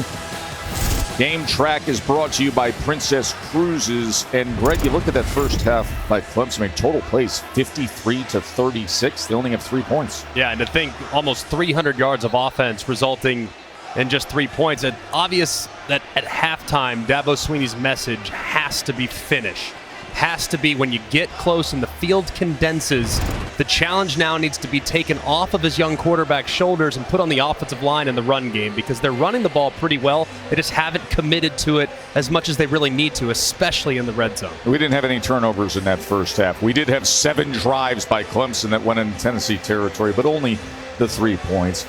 Game Track is brought to you by Princess Cruises. And Greg, you look at that first half by Clemson, I mean, total plays 53-36. They only have 3 points. Yeah, and to think almost 300 yards of offense resulting in just 3 points. It's obvious that at halftime, Dabo Swinney's message has to be finish. Has to be when you get close and the field condenses, the challenge now needs to be taken off of his young quarterback's shoulders and put on the offensive line in the run game, because they're running the ball pretty well. They just haven't committed to it as much as they really need to, especially in the red zone. We didn't have any turnovers in that first half. We did have 7 drives by Clemson that went in Tennessee territory, but only the 3 points.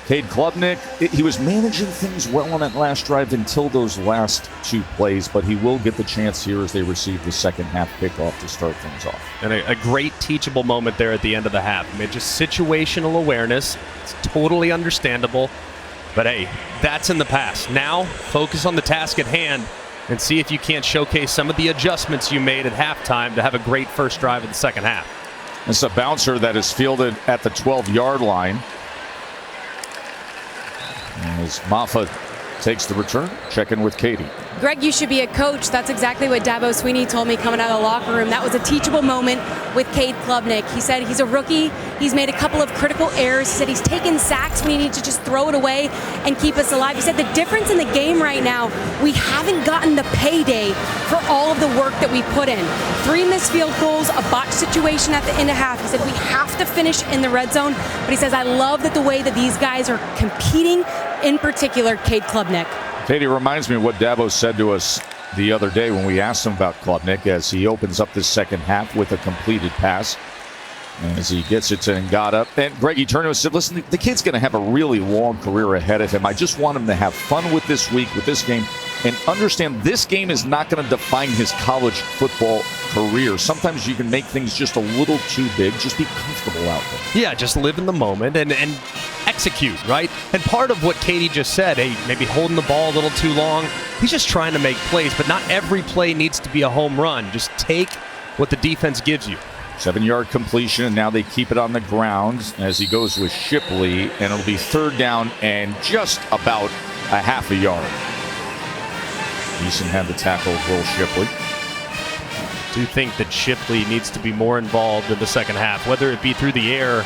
Cade Klubnik, he was managing things well on that last drive until those last 2 plays, but he will get the chance here as they receive the second half kickoff to start things off. And a great teachable moment there at the end of the half. I mean, just situational awareness. It's totally understandable. But hey, that's in the past. Now, focus on the task at hand and see if you can't showcase some of the adjustments you made at halftime to have a great first drive of the second half. It's a bouncer that is fielded at the 12-yard line. As Maffa takes the return, check in with Katie. Greg, you should be a coach. That's exactly what Dabo Swinney told me coming out of the locker room. That was a teachable moment with Cade Klubnik. He said he's a rookie. He's made a couple of critical errors. He said he's taken sacks when he needs to just throw it away and keep us alive. He said the difference in the game right now, we haven't gotten the payday for all of the work that we put in. 3 missed field goals, a botched situation at the end of half. He said we have to finish in the red zone. But he says, I love that the way that these guys are competing, in particular, Cade Klubnik. Katie, reminds me of what Dabo said to us the other day when we asked him about Klubnik as he opens up this second half with a completed pass. And as he gets it to Ngata. And Greg, he turned to us and said, listen, the kid's going to have a really long career ahead of him. I just want him to have fun with this week, with this game, and understand this game is not going to define his college football career. Sometimes you can make things just a little too big. Just be comfortable out there. Yeah, just live in the moment and execute, right? And part of what Katie just said, hey, maybe holding the ball a little too long. He's just trying to make plays, but not every play needs to be a home run. Just take what the defense gives you. 7-yard completion, and now they keep it on the ground as he goes with Shipley, and it'll be 3rd down and just about a half a yard. Eason had the tackle of Will Shipley. I do think that Shipley needs to be more involved in the second half, whether it be through the air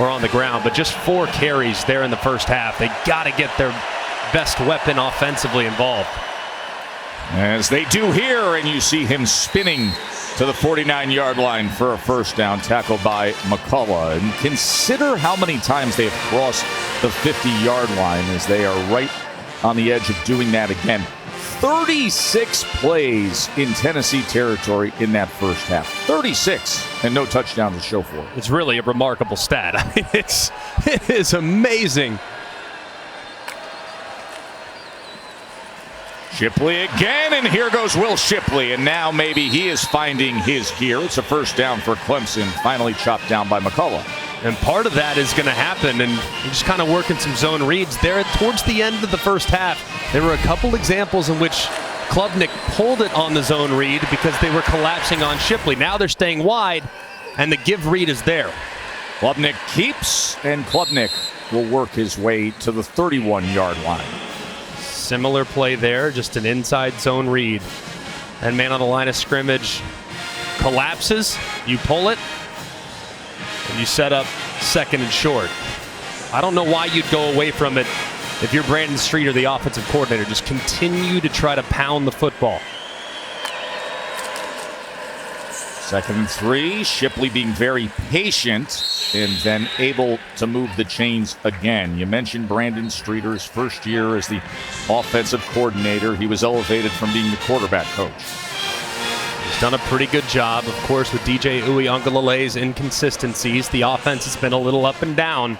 or on the ground. But just 4 carries there in the first half. They got to get their best weapon offensively involved. As they do here, and you see him spinning to the 49-yard line for a first down, tackled by McCullough. And consider how many times they have crossed the 50-yard line, as they are right on the edge of doing that again. 36 plays in Tennessee territory in that first half. 36, and no touchdown to show for it. It's really a remarkable stat. I mean, it is amazing. Shipley again, and here goes Will Shipley, and now maybe he is finding his gear. It's a first down for Clemson, finally chopped down by McCullough. And part of that is going to happen, and just kind of working some zone reads there towards the end of the first half. There were a couple examples in which Klubnik pulled it on the zone read because they were collapsing on Shipley. Now they're staying wide, and the give read is there. Klubnik keeps, and Klubnik will work his way to the 31-yard line. Similar play there, just an inside zone read. And man on the line of scrimmage collapses, you pull it, and you set up second and short. I don't know why you'd go away from it if you're Brandon Streeter, the offensive coordinator. Just continue to try to pound the football. 2nd and 3, Shipley being very patient and then able to move the chains again. You mentioned Brandon Streeter's first year as the offensive coordinator. He was elevated from being the quarterback coach. He's done a pretty good job, of course, with DJ Uiagalelei's inconsistencies. The offense has been a little up and down.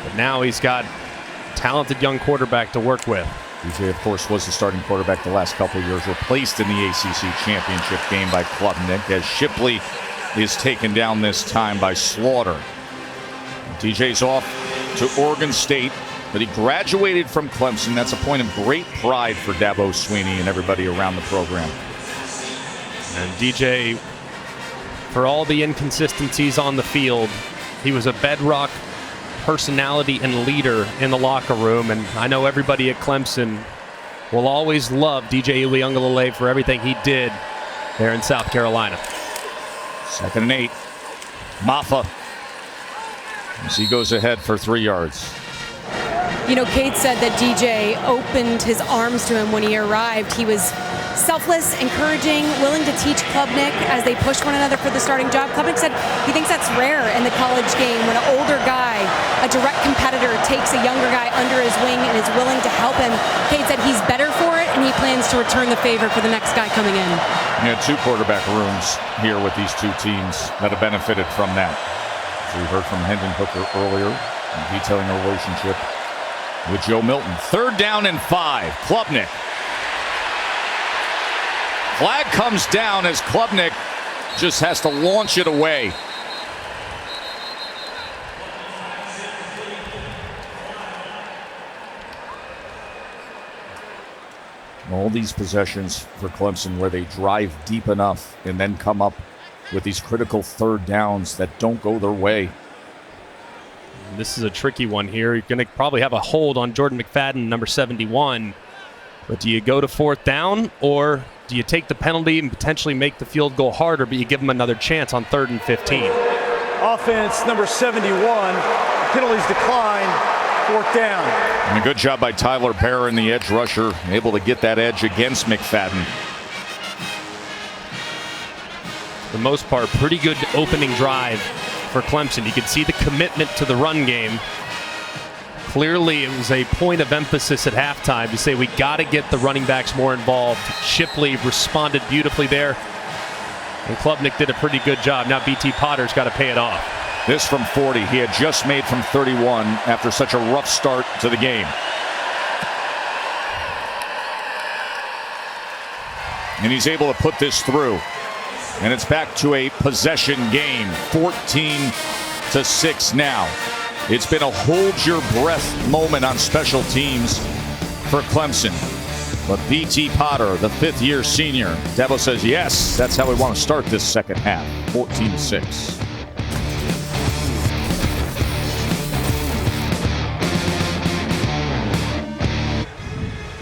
But now he's got a talented young quarterback to work with. DJ, of course, was the starting quarterback the last couple of years, replaced in the ACC championship game by Klubnik, as Shipley is taken down this time by Slaughter. DJ's off to Oregon State, but he graduated from Clemson. That's a point of great pride for Dabo Swinney and everybody around the program. And DJ, for all the inconsistencies on the field, he was a bedrock personality and leader in the locker room, and I know everybody at Clemson will always love DJ Uiagalelei for everything he did there in South Carolina. 2nd and 8. Maffa, as he goes ahead for 3 yards. You know, Kate said that DJ opened his arms to him when he arrived. He was selfless, encouraging, willing to teach Klubnik as they push one another for the starting job. Klubnik said he thinks that's rare in the college game when an older guy, a direct competitor, takes a younger guy under his wing and is willing to help him. Kate said he's better for it, and he plans to return the favor for the next guy coming in. You had 2 quarterback rooms here with these 2 teams that have benefited from that. So we heard from Hendon Hooker earlier, detailing a relationship with Joe Milton. 3rd down and 5. Klubnik. Flag comes down as Klubnik just has to launch it away. All these possessions for Clemson where they drive deep enough and then come up with these critical 3rd downs that don't go their way. This is a tricky one here. You're going to probably have a hold on Jordan McFadden, number 71. But do you go to 4th down, or do you take the penalty and potentially make the field goal harder, but you give them another chance on 3rd and 15? Offense, number 71. Penalties decline. 4th down. And a good job by Tyler Barron, the edge rusher, able to get that edge against McFadden. For the most part, pretty good opening drive for Clemson. You could see the commitment to the run game. Clearly, it was a point of emphasis at halftime to say we got to get the running backs more involved. Shipley responded beautifully there, and Klubnik did a pretty good job. Now BT Potter's got to pay it off. This from 40. He had just made from 31 after such a rough start to the game. And he's able to put this through. And it's back to a possession game. 14-6 now. It's been a hold your breath moment on special teams for Clemson. But BT Potter, the 5th-year senior, Dabo says, yes, that's how we want to start this second half. 14-6.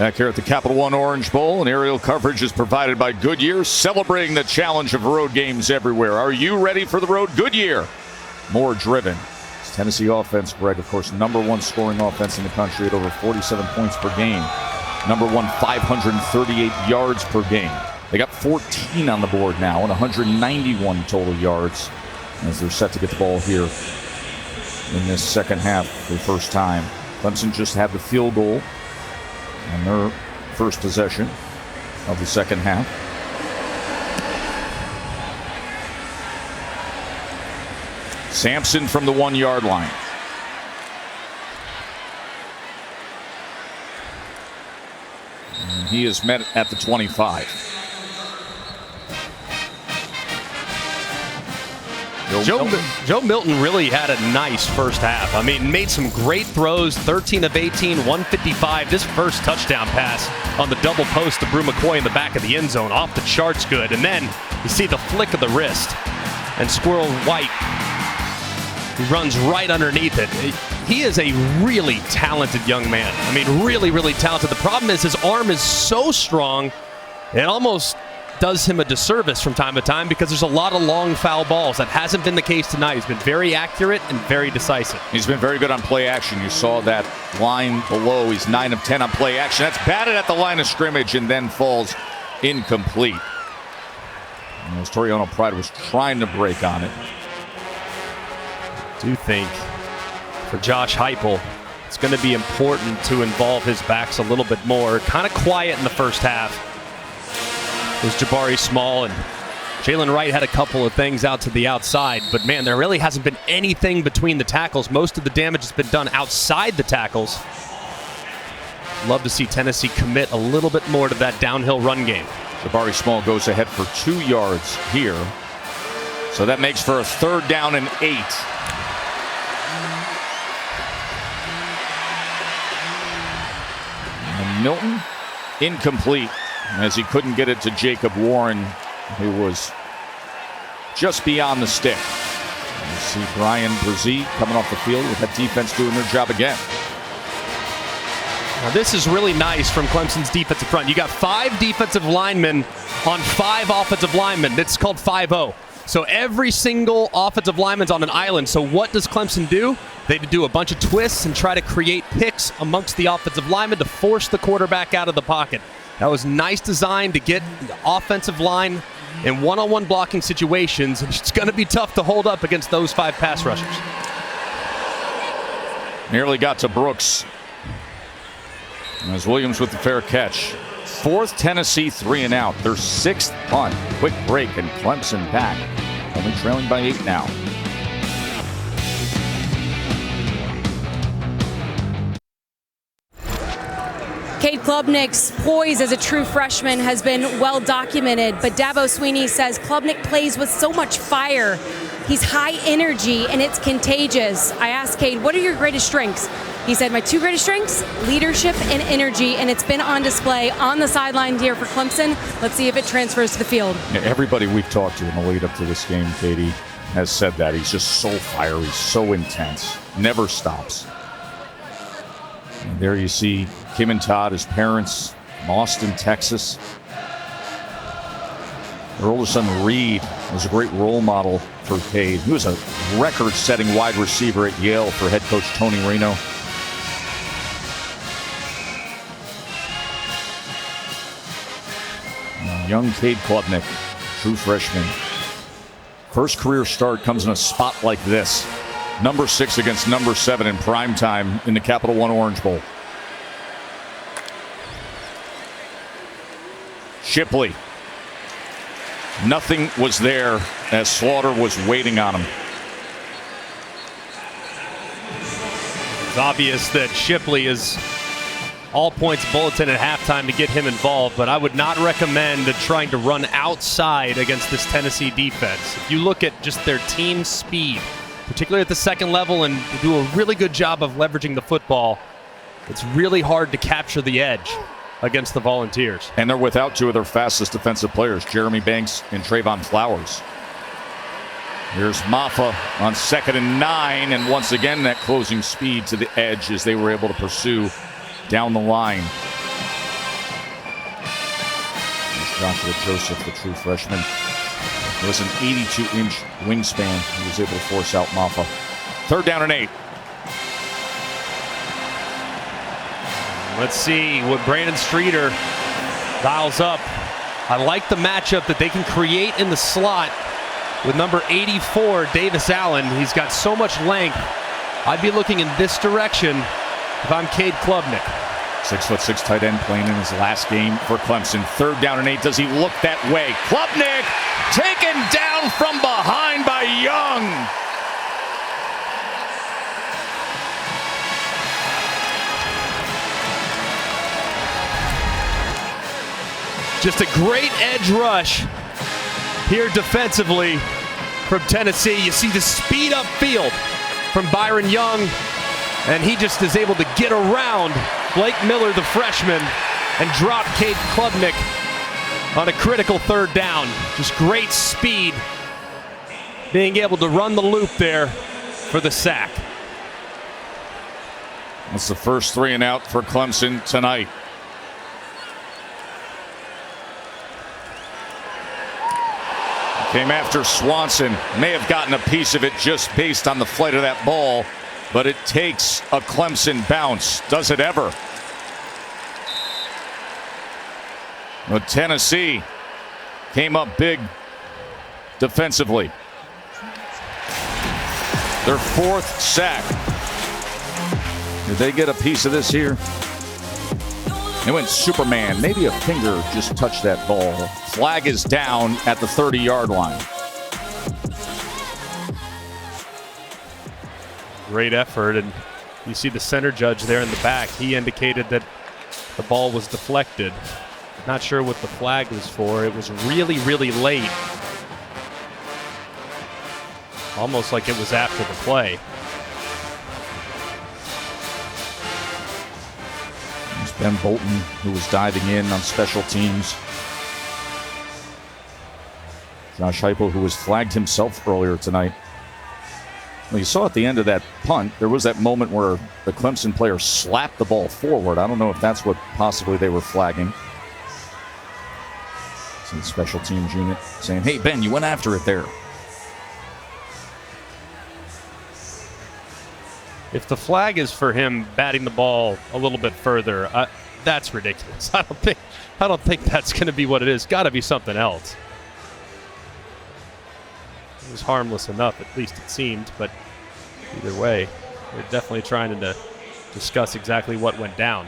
Back here at the Capital One Orange Bowl, and aerial coverage is provided by Goodyear, celebrating the challenge of road games everywhere. Are you ready for the road? Goodyear, more driven. It's Tennessee offense, Greg, of course, #1 scoring offense in the country at over 47 points per game. #1, 538 yards per game. They got 14 on the board now and 191 total yards as they're set to get the ball here in this second half for the first time. Clemson just had the field goal on their first possession of the second half. Sampson from the 1-yard line. And he is met at the 25. Joe Milton really had a nice first half. I mean, made some great throws, 13 of 18, 155. This first touchdown pass on the double post to Brew McCoy in the back of the end zone, off the charts good. And then you see the flick of the wrist, and Squirrel White, he runs right underneath it. He is a really talented young man. I mean, really, really talented. The problem is his arm is so strong, it almost does him a disservice from time to time because there's a lot of long foul balls. That hasn't been the case tonight. He's been very accurate and very decisive. He's been very good on play action. You saw that line below. He's 9 of 10 on play action. That's batted at the line of scrimmage and then falls incomplete. And as Toriano Pride was trying to break on it. I do think for Josh Heupel, it's going to be important to involve his backs a little bit more. Kind of quiet in the first half. Was Jabari Small, and Jalen Wright had a couple of things out to the outside, but man, there really hasn't been anything between the tackles. Most of the damage has been done outside the tackles. Love to see Tennessee commit a little bit more to that downhill run game. Jabari Small goes ahead for 2 yards here, so that makes for a 3rd down and 8. And Milton, incomplete, as he couldn't get it to Jacob Warren, who was just beyond the stick. You see Brian Brzee coming off the field with that defense doing their job again. Now this is really nice from Clemson's defensive front. You got 5 defensive linemen on 5 offensive linemen. That's called 5-0. So every single offensive lineman's on an island. So what does Clemson do? They do a bunch of twists and try to create picks amongst the offensive linemen to force the quarterback out of the pocket. That was nice design to get the offensive line in one-on-one blocking situations. It's going to be tough to hold up against those 5 pass rushers. Nearly got to Brooks. As Williams with the fair catch. 4th Tennessee 3 and out. Their 6th punt. Quick break and Clemson back. Only trailing by 8 now. Cade Klubnik's poise as a true freshman has been well documented, but Dabo Swinney says Klubnik plays with so much fire. He's high energy and it's contagious. I asked Cade, what are your greatest strengths? He said, my 2 greatest strengths, leadership and energy, and it's been on display on the sideline here for Clemson. Let's see if it transfers to the field. Yeah, everybody we've talked to in the lead up to this game, Katie, has said that. He's just so fiery, so intense, never stops. And there you see Kim and Todd, his parents, from Austin, Texas. Their oldest son, Reed, was a great role model for Cade. He was a record-setting wide receiver at Yale for head coach Tony Reno. Young Cade Klubnik, true freshman. First career start comes in a spot like this. Number 6 against number 7 in primetime in the Capital One Orange Bowl. Shipley. Nothing was there as Slaughter was waiting on him. It's obvious that Shipley is all points bulletin at halftime to get him involved, but I would not recommend trying to run outside against this Tennessee defense. If you look at just their team speed, particularly at the second level, and do a really good job of leveraging the football, it's really hard to capture the edge against the Volunteers. And they're without 2 of their fastest defensive players, Jeremy Banks and Trayvon Flowers. Here's Maffa on 2nd and 9, and once again that closing speed to the edge as they were able to pursue down the line. Joshua Joseph, the true freshman. It was an 82-inch wingspan. He was able to force out Maffa. 3rd down and 8. Let's see what Brandon Streeter dials up. I like the matchup that they can create in the slot with number 84, Davis Allen. He's got so much length. I'd be looking in this direction if I'm Cade Klubnik. 6'6" tight end playing in his last game for Clemson. 3rd down and 8. Does he look that way? Klubnik taken down from behind by Young. Just a great edge rush here defensively from Tennessee. You see the speed upfield from Byron Young, and he just is able to get around Blake Miller, the freshman, and drop Cade Klubnik on a critical 3rd down. Just great speed, being able to run the loop there for the sack. That's the first 3 and out for Clemson tonight. Came after Swanson. May have gotten a piece of it just based on the flight of that ball, but it takes a Clemson bounce. Does it ever? But Tennessee came up big defensively. Their 4th sack. Did they get a piece of this here? It went Superman. Maybe a finger just touched that ball. Flag is down at the 30-yard line. Great effort, and you see the center judge there in the back. He indicated that the ball was deflected. Not sure what the flag was for. It was really, really late. Almost like it was after the play. It's Ben Bolton, who was diving in on special teams. Josh Heupel, who was flagged himself earlier tonight. Well, you saw at the end of that punt, there was that moment where the Clemson player slapped the ball forward. I don't know if that's what possibly they were flagging. So the special teams unit saying, hey, Ben, you went after it there. If the flag is for him batting the ball a little bit further, that's ridiculous. I don't think that's going to be what it is. Got to be something else. It was harmless enough, at least it seemed, but either way, they're definitely trying to discuss exactly what went down.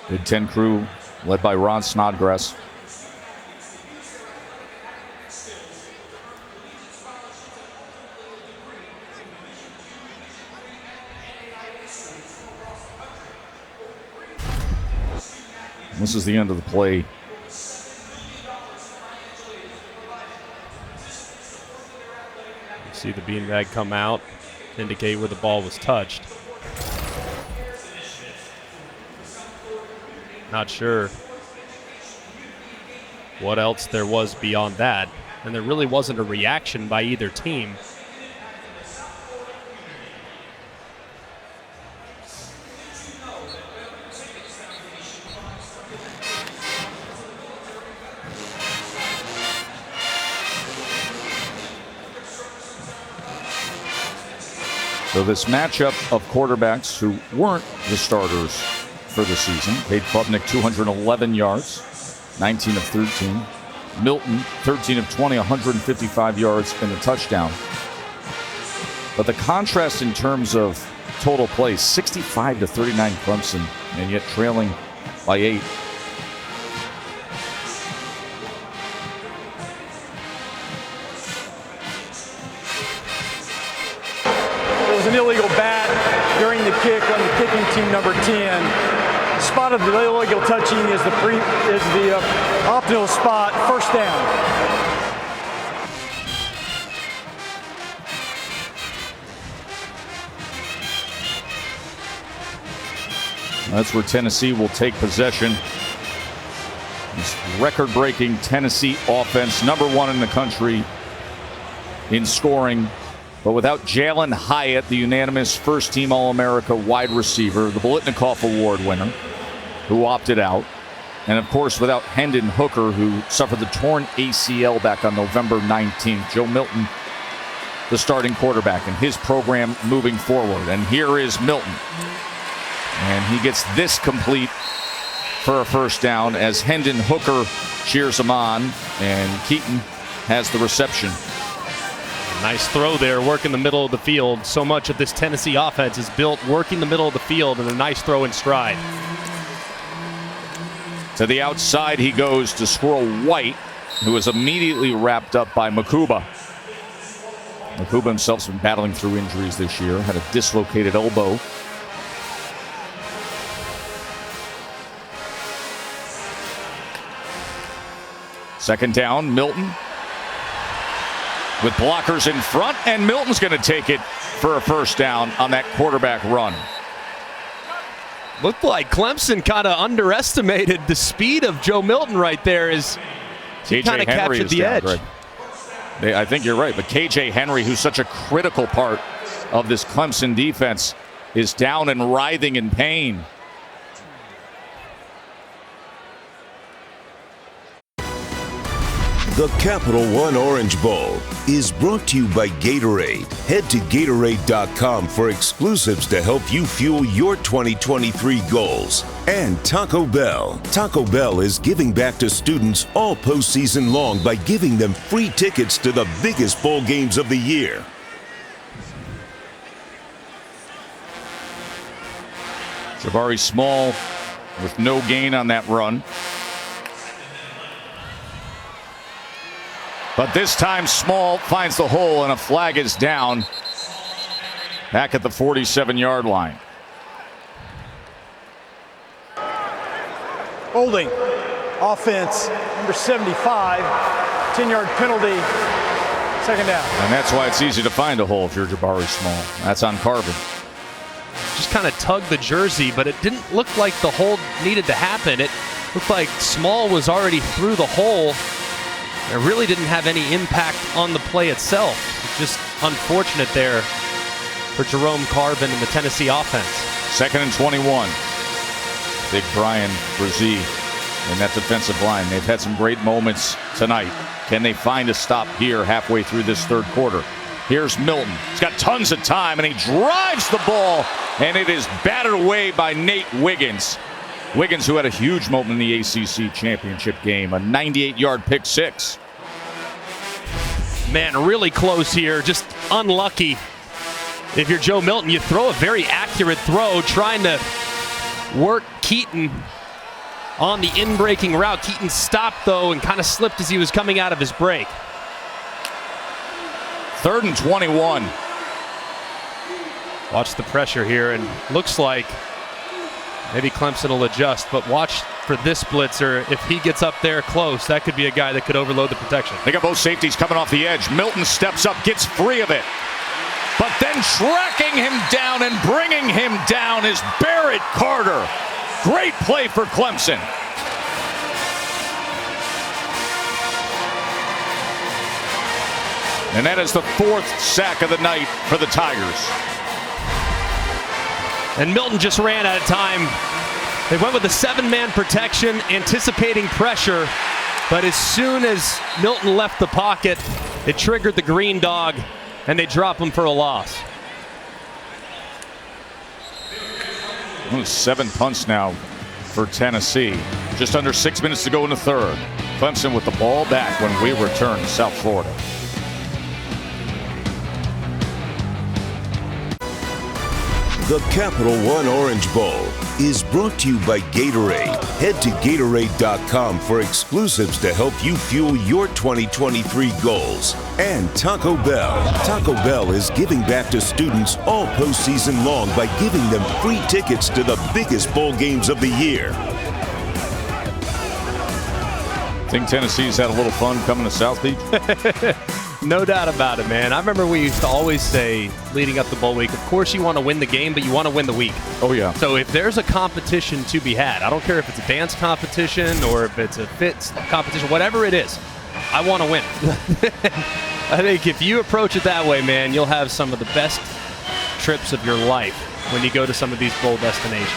Big Ten crew led by Ron Snodgrass. This is the end of the play. You see the beanbag come out, indicate where the ball was touched. Not sure what else there was beyond that. And there really wasn't a reaction by either team. So this matchup of quarterbacks who weren't the starters for the season. Cade Klubnik, 211 yards, 19 of 13. Milton, 13 of 20, 155 yards and a touchdown. But the contrast in terms of total plays, 65 to 39 Clemson, and yet trailing by 8. An illegal bat during the kick on the kicking team, number 10. Spotted the illegal touching is the optimal spot, 1st down. That's where Tennessee will take possession. This record-breaking Tennessee offense, number 1 in the country in scoring. But without Jalen Hyatt, the unanimous first-team All-America wide receiver, the Biletnikoff Award winner, who opted out. And, of course, without Hendon Hooker, who suffered the torn ACL back on November 19th. Joe Milton, the starting quarterback, and his program moving forward. And here is Milton. And he gets this complete for a first down as Hendon Hooker cheers him on, and Keaton has the reception. Nice throw there, working the middle of the field. So much of this Tennessee offense is built working the middle of the field, and a nice throw in stride. To the outside he goes to Squirrel White, who is immediately wrapped up by Makuba. Makuba himself's been battling through injuries this year, had a dislocated elbow. Second down, Milton with blockers in front, and Milton's going to take it for a first down on that quarterback run. Looked like Clemson kind of underestimated the speed of Joe Milton right there as he kind of captured the edge. I think you're right, but KJ Henry, who's such a critical part of this Clemson defense, is down and writhing in pain. The Capital One Orange Bowl is brought to you by Gatorade. Head to Gatorade.com for exclusives to help you fuel your 2023 goals. And Taco Bell. Taco Bell is giving back to students all postseason long by giving them free tickets to the biggest bowl games of the year. Jabari Small with no gain on that run. But this time Small finds the hole and a flag is down back at the 47-yard line. Holding. Offense, number 75. 10-yard penalty. Second down. And that's why it's easy to find a hole if you're Jabari Small. That's on Carvin. Just kind of tugged the jersey, but it didn't look like the hold needed to happen. It looked like Small was already through the hole. It really didn't have any impact on the play itself. Just unfortunate there for Jerome Carvin and the Tennessee offense. 2nd and 21. Big Brian Brzee in that defensive line. They've had some great moments tonight. Can they find a stop here halfway through this third quarter? Here's Milton. He's got tons of time, and he drives the ball, and it is battered away by Nate Wiggins. Wiggins, who had a huge moment in the ACC championship game, a 98-yard pick six. Man, really close here, just unlucky. If you're Joe Milton, you throw a very accurate throw, trying to work Keaton on the in-breaking route. Keaton stopped, though, and kind of slipped as he was coming out of his break. 3rd and 21. Watch the pressure here, and looks like maybe Clemson will adjust, but watch for this blitzer. If he gets up there close, that could be a guy that could overload the protection. They got both safeties coming off the edge. Milton steps up, gets free of it. But then tracking him down and bringing him down is Barrett Carter. Great play for Clemson. And that is the 4th sack of the night for the Tigers. And Milton just ran out of time. They went with a 7-man protection, anticipating pressure. But as soon as Milton left the pocket, it triggered the green dog, and they drop him for a loss. 7 punts now for Tennessee. Just under 6 minutes to go in the third. Clemson with the ball back when we return to South Florida. The Capital One Orange Bowl is brought to you by Gatorade. Head to Gatorade.com for exclusives to help you fuel your 2023 goals. And Taco Bell. Taco Bell is giving back to students all postseason long by giving them free tickets to the biggest bowl games of the year. Think Tennessee's had a little fun coming to South Beach? No doubt about it, man. I remember we used to always say, leading up to bowl week, of course you want to win the game, but you want to win the week. Oh, yeah. So if there's a competition to be had, I don't care if it's a dance competition or if it's a fit competition, whatever it is, I want to win. I think if you approach it that way, man, you'll have some of the best trips of your life when you go to some of these bowl destinations.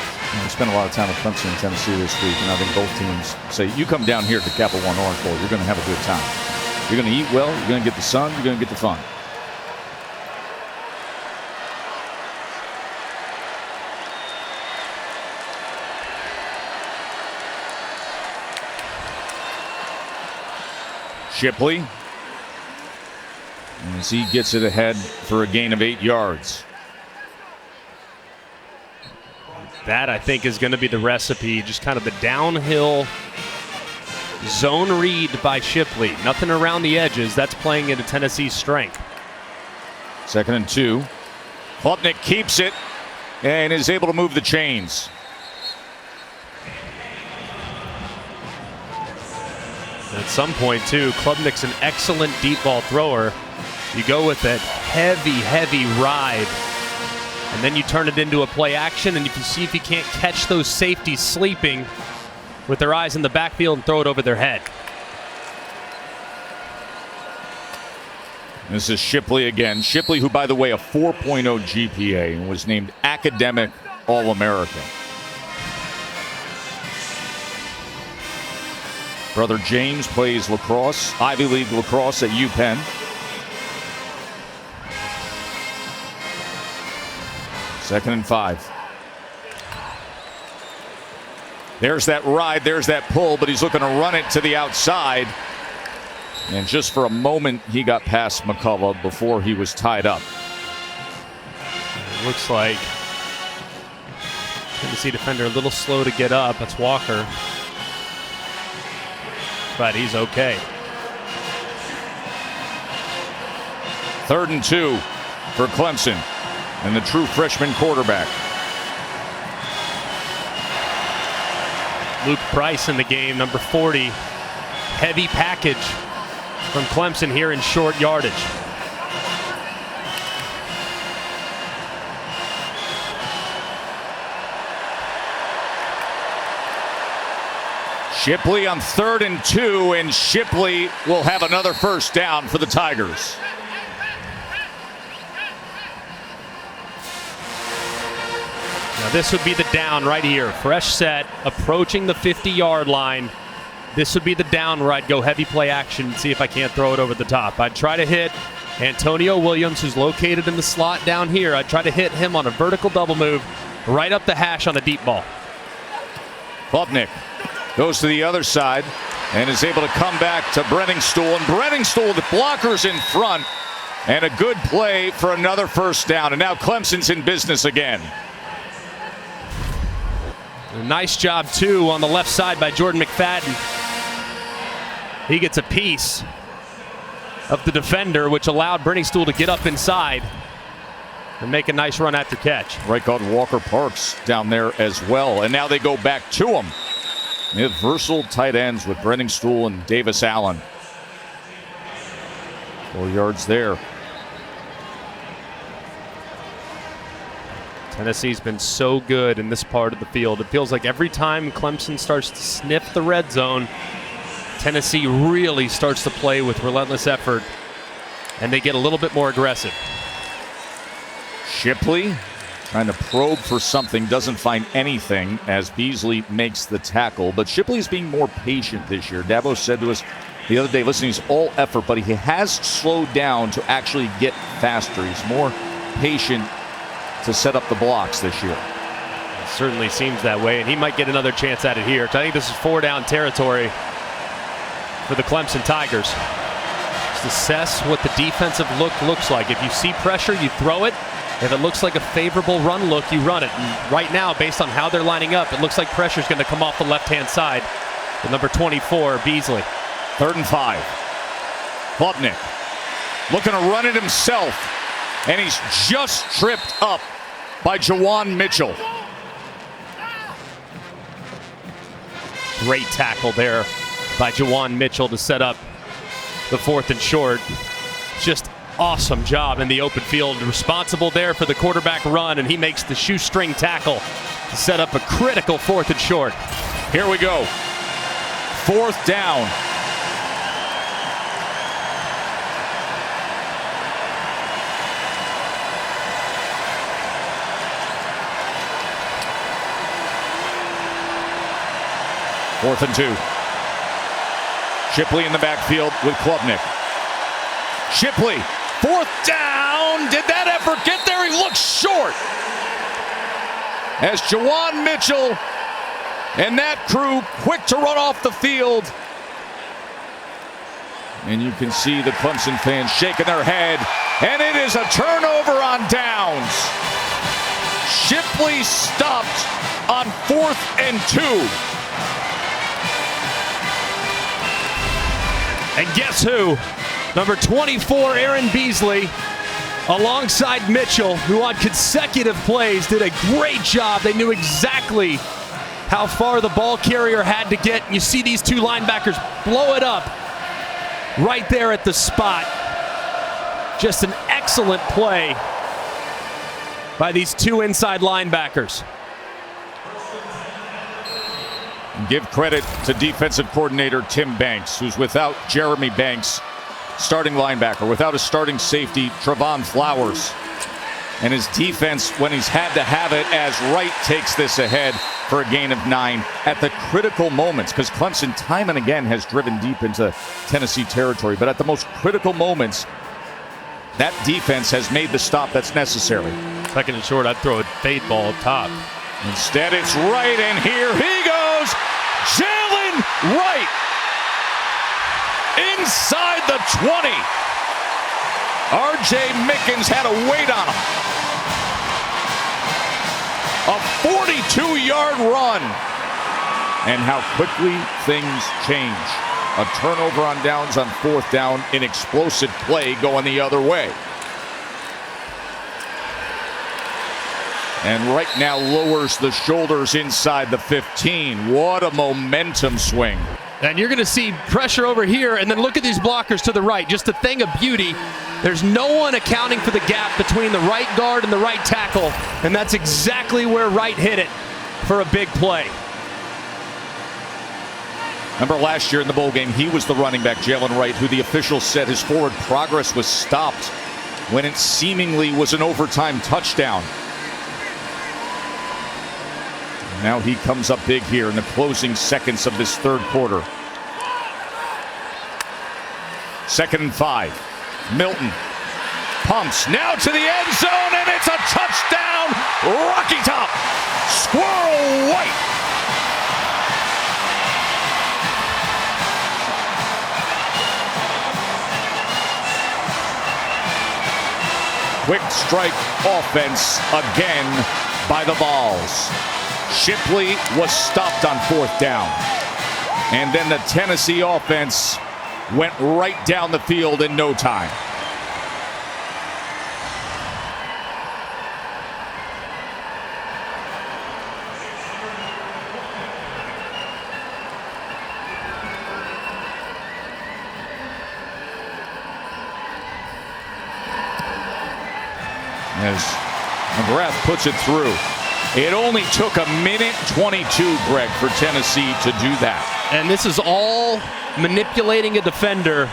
I spent a lot of time with Clemson and Tennessee this week, and I think both teams say, you come down here to Capital One Orange Bowl, you're going to have a good time. You're going to eat well, you're going to get the sun, you're going to get the fun. Shipley, as he gets it ahead for a gain of 8 yards. That, I think, is going to be the recipe. Just kind of the downhill zone read by Shipley. Nothing around the edges. That's playing into Tennessee's strength. 2nd and 2. Klubnik keeps it and is able to move the chains. At some point, too, Klubnik's an excellent deep ball thrower. You go with that heavy ride, and then you turn it into a play action, and if you see if you can't catch those safeties sleeping with their eyes in the backfield and throw it over their head. This is Shipley again. Shipley, who, by the way, a 4.0 GPA and was named Academic All-American. Brother James plays lacrosse, Ivy League lacrosse at UPenn. Second and 5. There's that ride, there's that pull, but he's looking to run it to the outside. And just for a moment, he got past McCullough before he was tied up. It looks like Tennessee defender a little slow to get up. That's Walker. But he's okay. 3rd and 2 for Clemson and the true freshman quarterback. Luke Price in the game, number 40. Heavy package from Clemson here in short yardage. Shipley on 3rd and 2, and Shipley will have another first down for the Tigers. Now this would be the down right here. Fresh set, approaching the 50-yard line. This would be the down where I'd go heavy play action and see if I can't throw it over the top. I'd try to hit Antonio Williams, who's located in the slot down here. I'd try to hit him on a vertical double move right up the hash on a deep ball. Klubnik goes to the other side and is able to come back to Brenningstool. And Brenningstool with blockers in front and a good play for another first down. And now Clemson's in business again. A nice job, too, on the left side by Jordan McFadden. He gets a piece of the defender, which allowed Brenningstool to get up inside and make a nice run after catch. Right guard Walker Parks down there as well. And now they go back to him. They have versatile tight ends with Brenningstool and Davis Allen. 4 yards there. Tennessee's been so good in this part of the field. It feels like every time Clemson starts to sniff the red zone, Tennessee really starts to play with relentless effort, and they get a little bit more aggressive. Shipley trying to probe for something, doesn't find anything as Beasley makes the tackle. But Shipley's being more patient this year. Dabo said to us the other day, listen, he's all effort, but he has slowed down to actually get faster. He's more patient to set up the blocks this year. It certainly seems that way, and he might get another chance at it here. I think this is 4-down territory for the Clemson Tigers. Just assess what the defensive look looks like. If you see pressure, you throw it. If it looks like a favorable run look, you run it. And right now, based on how they're lining up, it looks like pressure's going to come off the left-hand side with number 24, Beasley. 3rd and 5. Klubnik looking to run it himself, and he's just tripped up by Jawan Mitchell. Great tackle there by Jawan Mitchell to set up the 4th and short. Just awesome job in the open field. Responsible there for the quarterback run, and he makes the shoestring tackle to set up a critical 4th and short. Here we go. 4th down. 4th and 2. Shipley in the backfield with Klubnik. Shipley, 4th down. Did that effort get there? He looks short. As Jawan Mitchell and that crew quick to run off the field. And you can see the Clemson fans shaking their head. And it is a turnover on downs. Shipley stopped on 4th and 2. And guess who? Number 24, Aaron Beasley, alongside Mitchell, who on consecutive plays did a great job. They knew exactly how far the ball carrier had to get. You see these two linebackers blow it up right there at the spot. Just an excellent play by these two inside linebackers. Give credit to defensive coordinator Tim Banks, who's without Jeremy Banks, starting linebacker, without a starting safety, Trevon Flowers. And his defense, when he's had to have it, as Wright takes this ahead for a gain of 9 at the critical moments, because Clemson time and again has driven deep into Tennessee territory. But at the most critical moments, that defense has made the stop that's necessary. 2nd and short, I'd throw a fade ball up top. Instead, it's Wright, and here he goes. Jalen Wright inside the 20. R.J. Mickens had a wait on him. A 42-yard run. And how quickly things change. A turnover on downs on 4th down, an explosive play going the other way. And right now lowers the shoulders inside the 15. What a momentum swing. And you're going to see pressure over here, and then look at these blockers to the right. Just a thing of beauty. There's no one accounting for the gap between the right guard and the right tackle, and that's exactly where Wright hit it for a big play. Remember last year in the bowl game, he was the running back, Jalen Wright, who the officials said his forward progress was stopped when it seemingly was an overtime touchdown. Now he comes up big here in the closing seconds of this 3rd quarter. 2nd and 5. Milton pumps now to the end zone, and it's a touchdown. Rocky Top. Squirrel White. Quick strike offense again by the Vols. Shipley was stopped on 4th down. And then the Tennessee offense went right down the field in no time. As McGrath puts it through. It only took a minute 22, Greg, for Tennessee to do that. And this is all manipulating a defender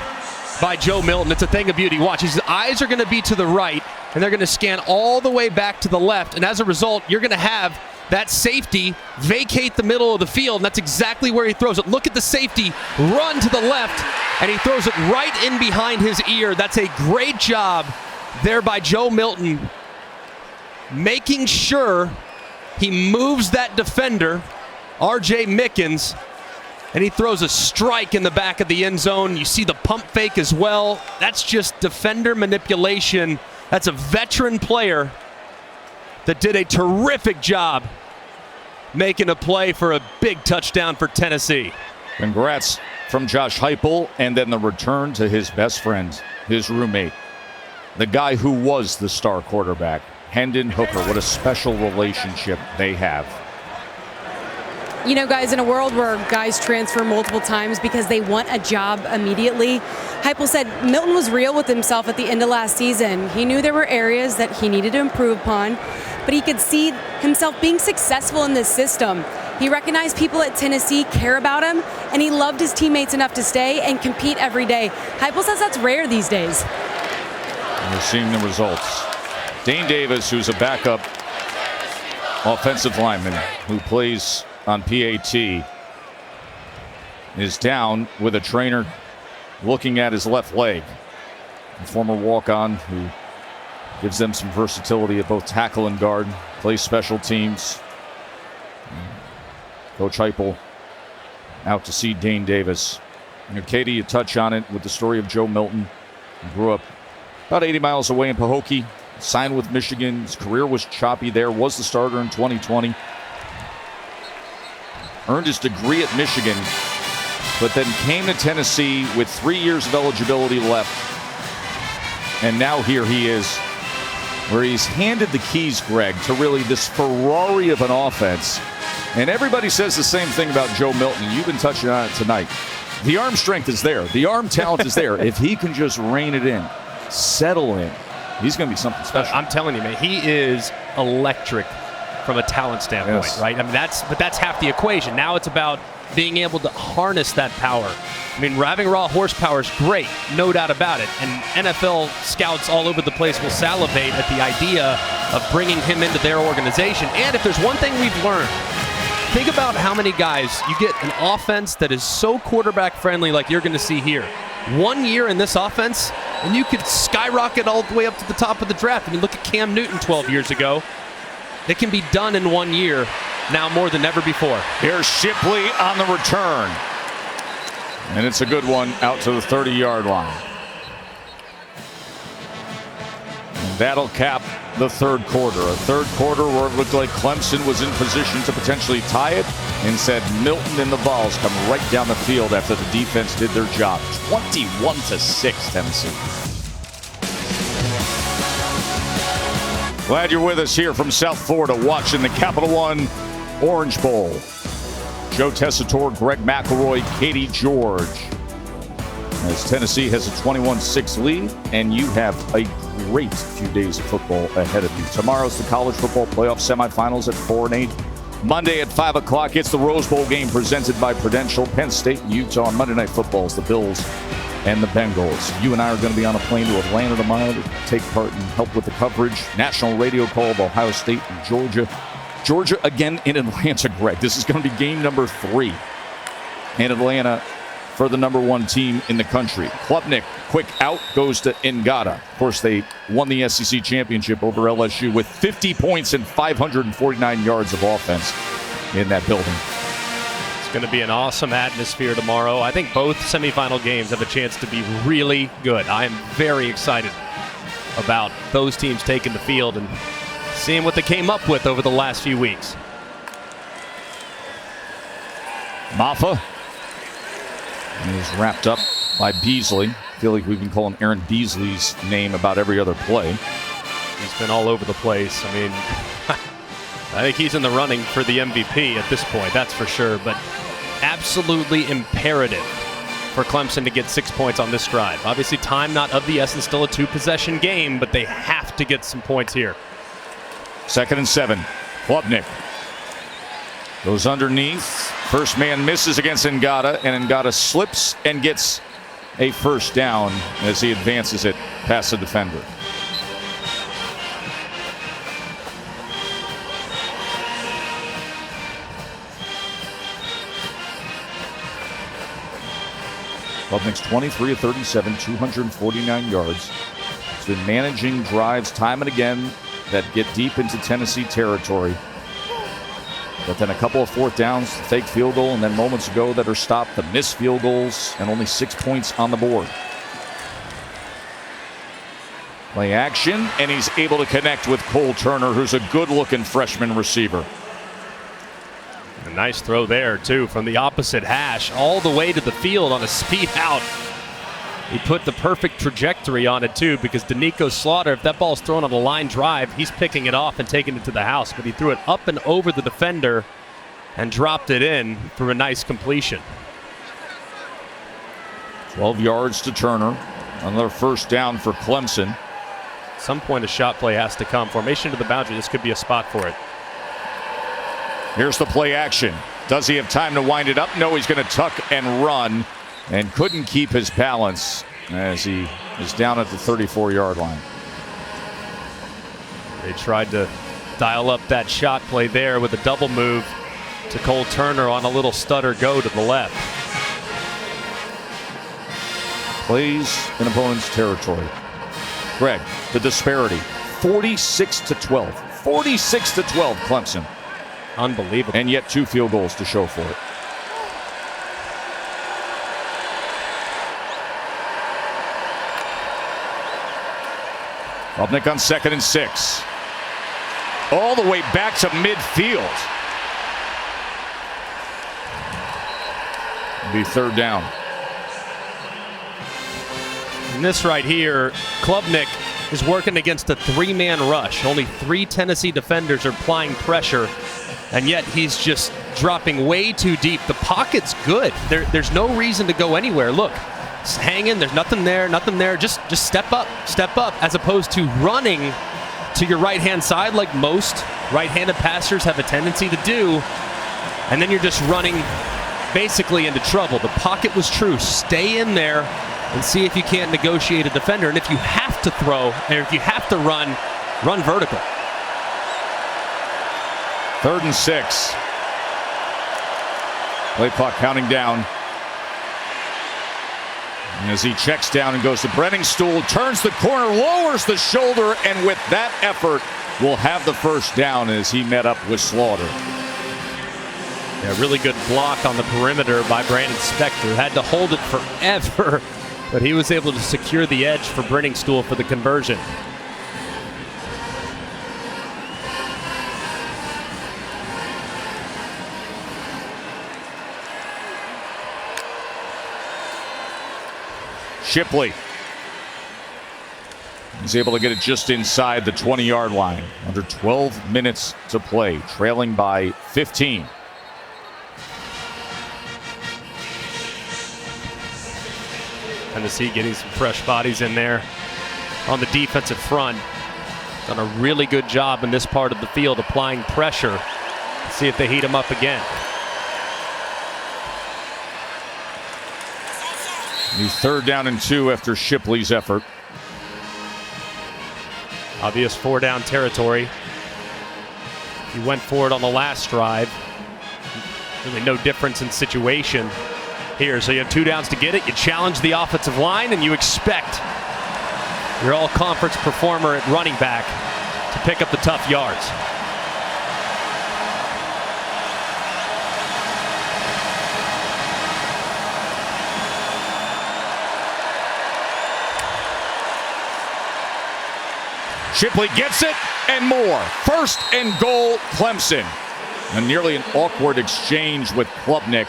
by Joe Milton. It's a thing of beauty. Watch, his eyes are going to be to the right, and they're going to scan all the way back to the left. And as a result, you're going to have that safety vacate the middle of the field, and that's exactly where he throws it. Look at the safety run to the left, and he throws it right in behind his ear. That's a great job there by Joe Milton, making sure he moves that defender, R.J. Mickens, and he throws a strike in the back of the end zone. You see the pump fake as well. That's just defender manipulation. That's a veteran player that did a terrific job making a play for a big touchdown for Tennessee. Congrats from Josh Heupel, and then the return to his best friend, his roommate, the guy who was the star quarterback, Hendon Hooker. What a special relationship they have. You know, guys, in a world where guys transfer multiple times because they want a job immediately, Heupel said Milton was real with himself at the end of last season. He knew there were areas that he needed to improve upon, but he could see himself being successful in this system. He recognized people at Tennessee care about him, and he loved his teammates enough to stay and compete every day. Heupel says that's rare these days. And we're seeing the results. Dane Davis, who's a backup offensive lineman who plays on PAT, is down with a trainer looking at his left leg. A former walk-on who gives them some versatility at both tackle and guard, plays special teams. Coach Heupel out to see Dane Davis. Katie, you touch on it with the story of Joe Milton. He grew up about 80 miles away in Pahokee, signed with Michigan. His career was choppy there, was the starter in 2020. Earned his degree at Michigan, but then came to Tennessee with 3 years of eligibility left. And now here he is, where he's handed the keys, Greg, to really this Ferrari of an offense. And everybody says the same thing about Joe Milton. You've been touching on it tonight. The arm strength is there. The arm talent is there. If he can just rein it in, settle in, he's going to be something special. I'm telling you, man, he is electric from a talent standpoint, yes. right? I mean, that's half the equation. Now it's about being able to harness that power. I mean, having raw horsepower is great, no doubt about it. And NFL scouts all over the place will salivate at the idea of bringing him into their organization. And if there's one thing we've learned, think about how many guys you get an offense that is so quarterback friendly like you're going to see here. 1 year in this offense, and you could skyrocket all the way up to the top of the draft. I mean, look at Cam Newton 12 years ago. It can be done in 1 year now more than ever before. Here's Shipley on the return. And it's a good one out to the 30-yard line. And that'll cap the third quarter. A third quarter where it looked like Clemson was in position to potentially tie it. Instead, Milton and the Vols come right down the field after the defense did their job. 21-6, Tennessee. Glad you're with us here from South Florida watching the Capital One Orange Bowl. Joe Tessitore, Greg McElroy, Katie George. As Tennessee has a 21-6 lead, and you have a great few days of football ahead of you. Tomorrow's the college football playoff semifinals at 4 and 8. Monday at 5 o'clock, it's the Rose Bowl game presented by Prudential. Penn State and Utah. On Monday Night Football is the Bills and the Bengals. You and I are going to be on a plane to Atlanta tomorrow to take part and help with the coverage. National radio call of Ohio State and Georgia. Georgia again in Atlanta, Greg. This is going to be game number 3 in Atlanta for the number 1 team in the country. Klubnik, quick out, goes to Ngata. Of course, they won the SEC championship over LSU with 50 points and 549 yards of offense in that building. It's going to be an awesome atmosphere tomorrow. I think both semifinal games have a chance to be really good. I am very excited about those teams taking the field and seeing what they came up with over the last few weeks. Maffa is wrapped up by Beasley. I feel like we've been calling Aaron Beasley's name about every other play. He's been all over the place. I mean, I think he's in the running for the MVP at this point, that's for sure. But absolutely imperative for Clemson to get 6 points on this drive. Obviously, time not of the essence, still a 2-possession game, but they have to get some points here. 2nd and 7. Klubnik goes underneath. First man misses against Ngata, and Ngata slips and gets a first down as he advances it past the defender. Klubnik's 23 of 37, 249 yards. He's been managing drives time and again that get deep into Tennessee territory. But then a couple of fourth downs, the fake field goal, and then moments ago that are stopped, the missed field goals, and only 6 points on the board. Play action, and he's able to connect with Cole Turner, who's a good-looking freshman receiver. A nice throw there, too, from the opposite hash all the way to the field on a speed out. He put the perfect trajectory on it, too, because Danico Slaughter, if that ball's thrown on a line drive, he's picking it off and taking it to the house. But he threw it up and over the defender and dropped it in for a nice completion. 12 yards to Turner. Another first down for Clemson. At some point, a shot play has to come. Formation to the boundary. This could be a spot for it. Here's the play action. Does he have time to wind it up? No, he's going to tuck and run. And couldn't keep his balance as he is down at the 34-yard line. They tried to dial up that shot play there with a double move to Cole Turner on a little stutter go to the left. plays in opponent's territory. Greg, the disparity, 46-12. 46-12, Clemson. Unbelievable. And yet 2 field goals to show for it. Klubnik on 2nd and 6. All the way back to midfield. It'll be 3rd down. And this right here, Klubnik is working against a 3-man rush. Only 3 Tennessee defenders are applying pressure, and yet he's just dropping way too deep. The pocket's good. There's no reason to go anywhere. Look, it's hanging. There's nothing there, nothing there. Just step up, as opposed to running to your right-hand side like most right-handed passers have a tendency to do, and then you're just running basically into trouble. The pocket was true. Stay in there and see if you can't negotiate a defender. And if you have to throw, or if you have to run vertical. 3rd and 6. Play clock counting down. And as he checks down and goes to Brenningstool, turns the corner, lowers the shoulder, and with that effort will have the 1st down as he met up with Slaughter. Yeah, really good block on the perimeter by Brandon Spector. Had to hold it forever, but he was able to secure the edge for Brenningstool for the conversion. Shipley. He's able to get it just inside the 20-yard line. Under 12 minutes to play, trailing by 15. Tennessee getting some fresh bodies in there on the defensive front. Done a really good job in this part of the field applying pressure. See if they heat him up again. New 3rd down and 2 after Shipley's effort. Obvious 4-down territory. He went for it on the last drive. Really no difference in situation here. So you have 2 downs to get it. You challenge the offensive line, and you expect your all-conference performer at running back to pick up the tough yards. Shipley gets it and more. 1st and goal, Clemson. And nearly an awkward exchange with Klubnik.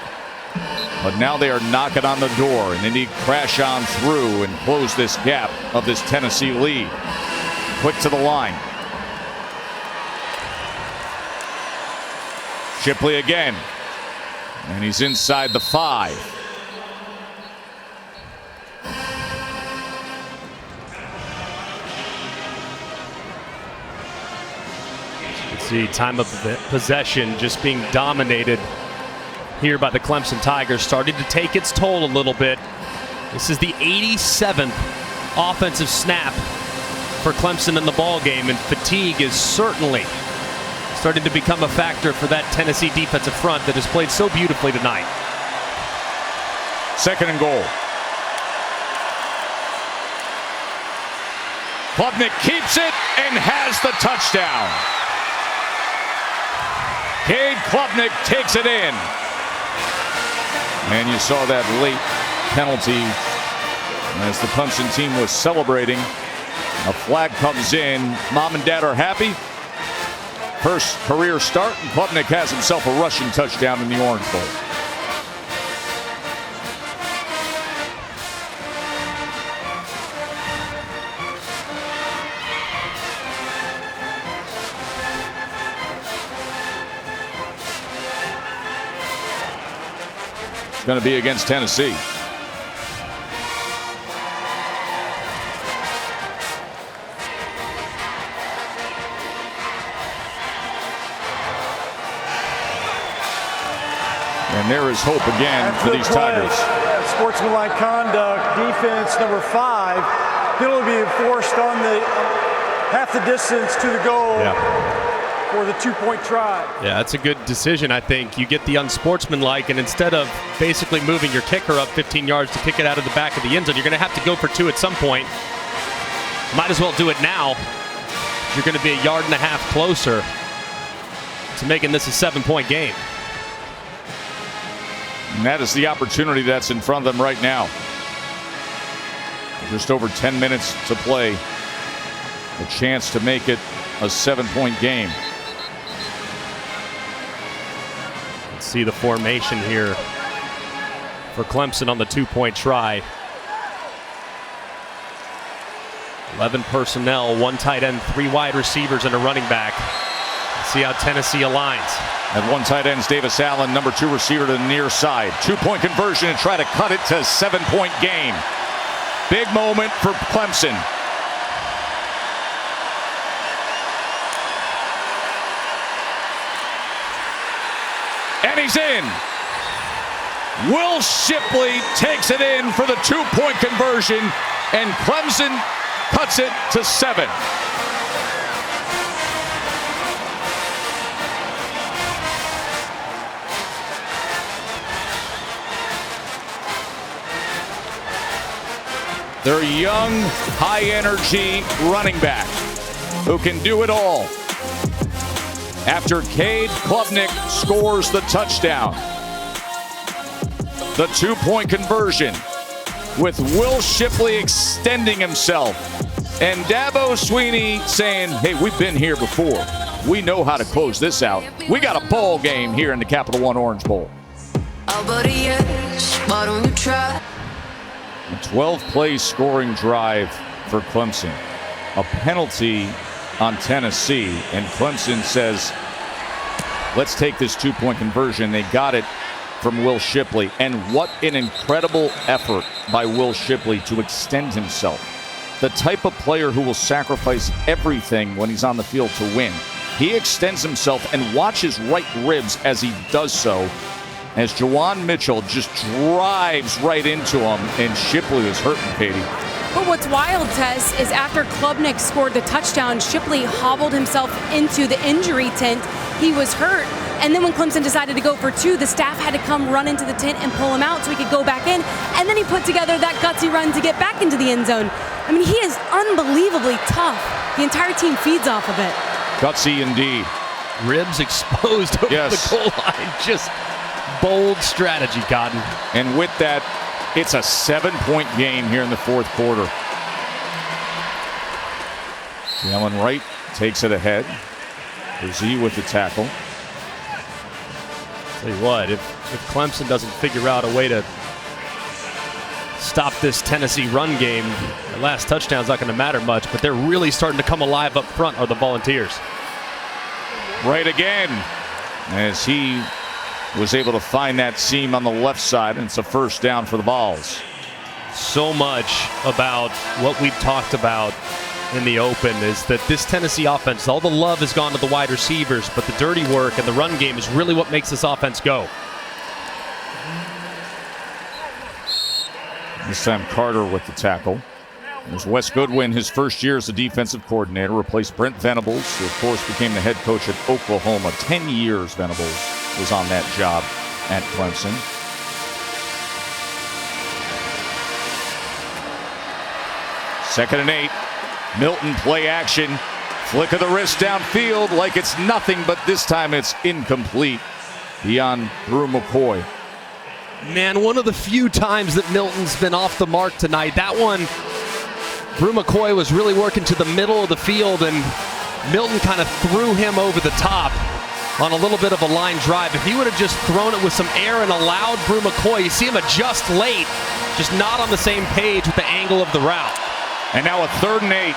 But now they are knocking on the door, and they need to crash on through and close this gap of this Tennessee lead. Quick to the line. Shipley again. And he's inside the 5. The time of possession just being dominated here by the Clemson Tigers, starting to take its toll a little bit. This is the 87th offensive snap for Clemson in the ball game, and fatigue is certainly starting to become a factor for that Tennessee defensive front that has played so beautifully tonight. 2nd and goal. Klubnik keeps it and has the touchdown. Cade Klubnik takes it in. And you saw that late penalty as the Clemson team was celebrating. A flag comes in. Mom and Dad are happy. 1st career start, and Klubnik has himself a rushing touchdown in the Orange Bowl. Going to be against Tennessee. And there is hope again for these Tigers. Sportsmanlike conduct, defense number 5. Penalty being forced on the half the distance to the goal. Yeah. for the two-point try. Yeah, that's a good decision, I think. You get the unsportsmanlike, and instead of basically moving your kicker up 15 yards to kick it out of the back of the end zone, you're going to have to go for two at some point. Might as well do it now. You're going to be a yard and a half closer to making this a 7-point game. And that is the opportunity that's in front of them right now. Just over 10 minutes to play. A chance to make it a 7-point game. Let's see the formation here for Clemson on the 2-point try. 11 personnel, 1 tight end, 3 wide receivers, and a running back. Let's see how Tennessee aligns. At 1 tight end is Davis Allen, number 2 receiver to the near side. 2-point conversion and try to cut it to a 7-point game. Big moment for Clemson. And he's in. Will Shipley takes it in for the 2-point conversion, and Clemson cuts it to 7. Their young, high-energy running back who can do it all. After Cade Klubnik scores the touchdown. The 2-point conversion with Will Shipley extending himself. And Dabo Swinney saying, hey, we've been here before. We know how to close this out. We got a ball game here in the Capital One Orange Bowl. A 12-play scoring drive for Clemson. A penalty on Tennessee, and Clemson says, let's take this 2-point conversion. They got it from Will Shipley, and what an incredible effort by Will Shipley to extend himself. The type of player who will sacrifice everything when he's on the field to win. He extends himself, and watch his right ribs as he does so, as Juwan Mitchell just drives right into him, and Shipley is hurting, Katie. But what's wild, Tess, is after Klubnik scored the touchdown, Shipley hobbled himself into the injury tent. He was hurt. And then when Clemson decided to go for 2, the staff had to come run into the tent and pull him out so he could go back in. And then he put together that gutsy run to get back into the end zone. I mean, he is unbelievably tough. The entire team feeds off of it. Gutsy indeed. Ribs exposed over the goal line. Just bold strategy, Cotton. And with that, it's a 7-point game here in the 4th quarter. Jalen Wright takes it ahead. Z with the tackle. Tell you what, if Clemson doesn't figure out a way to stop this Tennessee run game, the last touchdown's not going to matter much, but they're really starting to come alive up front are the Volunteers. Right again, as he was able to find that seam on the left side, and it's a first down for the Vols. So much about what we've talked about in the open is that this Tennessee offense, all the love has gone to the wide receivers, but the dirty work and the run game is really what makes this offense go. This time Carter with the tackle. There's Wes Goodwin, his first year as a defensive coordinator, replaced Brent Venables, who of course became the head coach at Oklahoma. 10 years Venables was on that job at Clemson. Second and 8. Milton play action. Flick of the wrist downfield like it's nothing, but this time it's incomplete beyond Brew McCoy. Man, one of the few times that Milton's been off the mark tonight. That one, Brew McCoy was really working to the middle of the field, and Milton kind of threw him over the top on a little bit of a line drive. If he would have just thrown it with some air and allowed Brew McCoy, you see him adjust late, just not on the same page with the angle of the route. And now a 3rd and 8.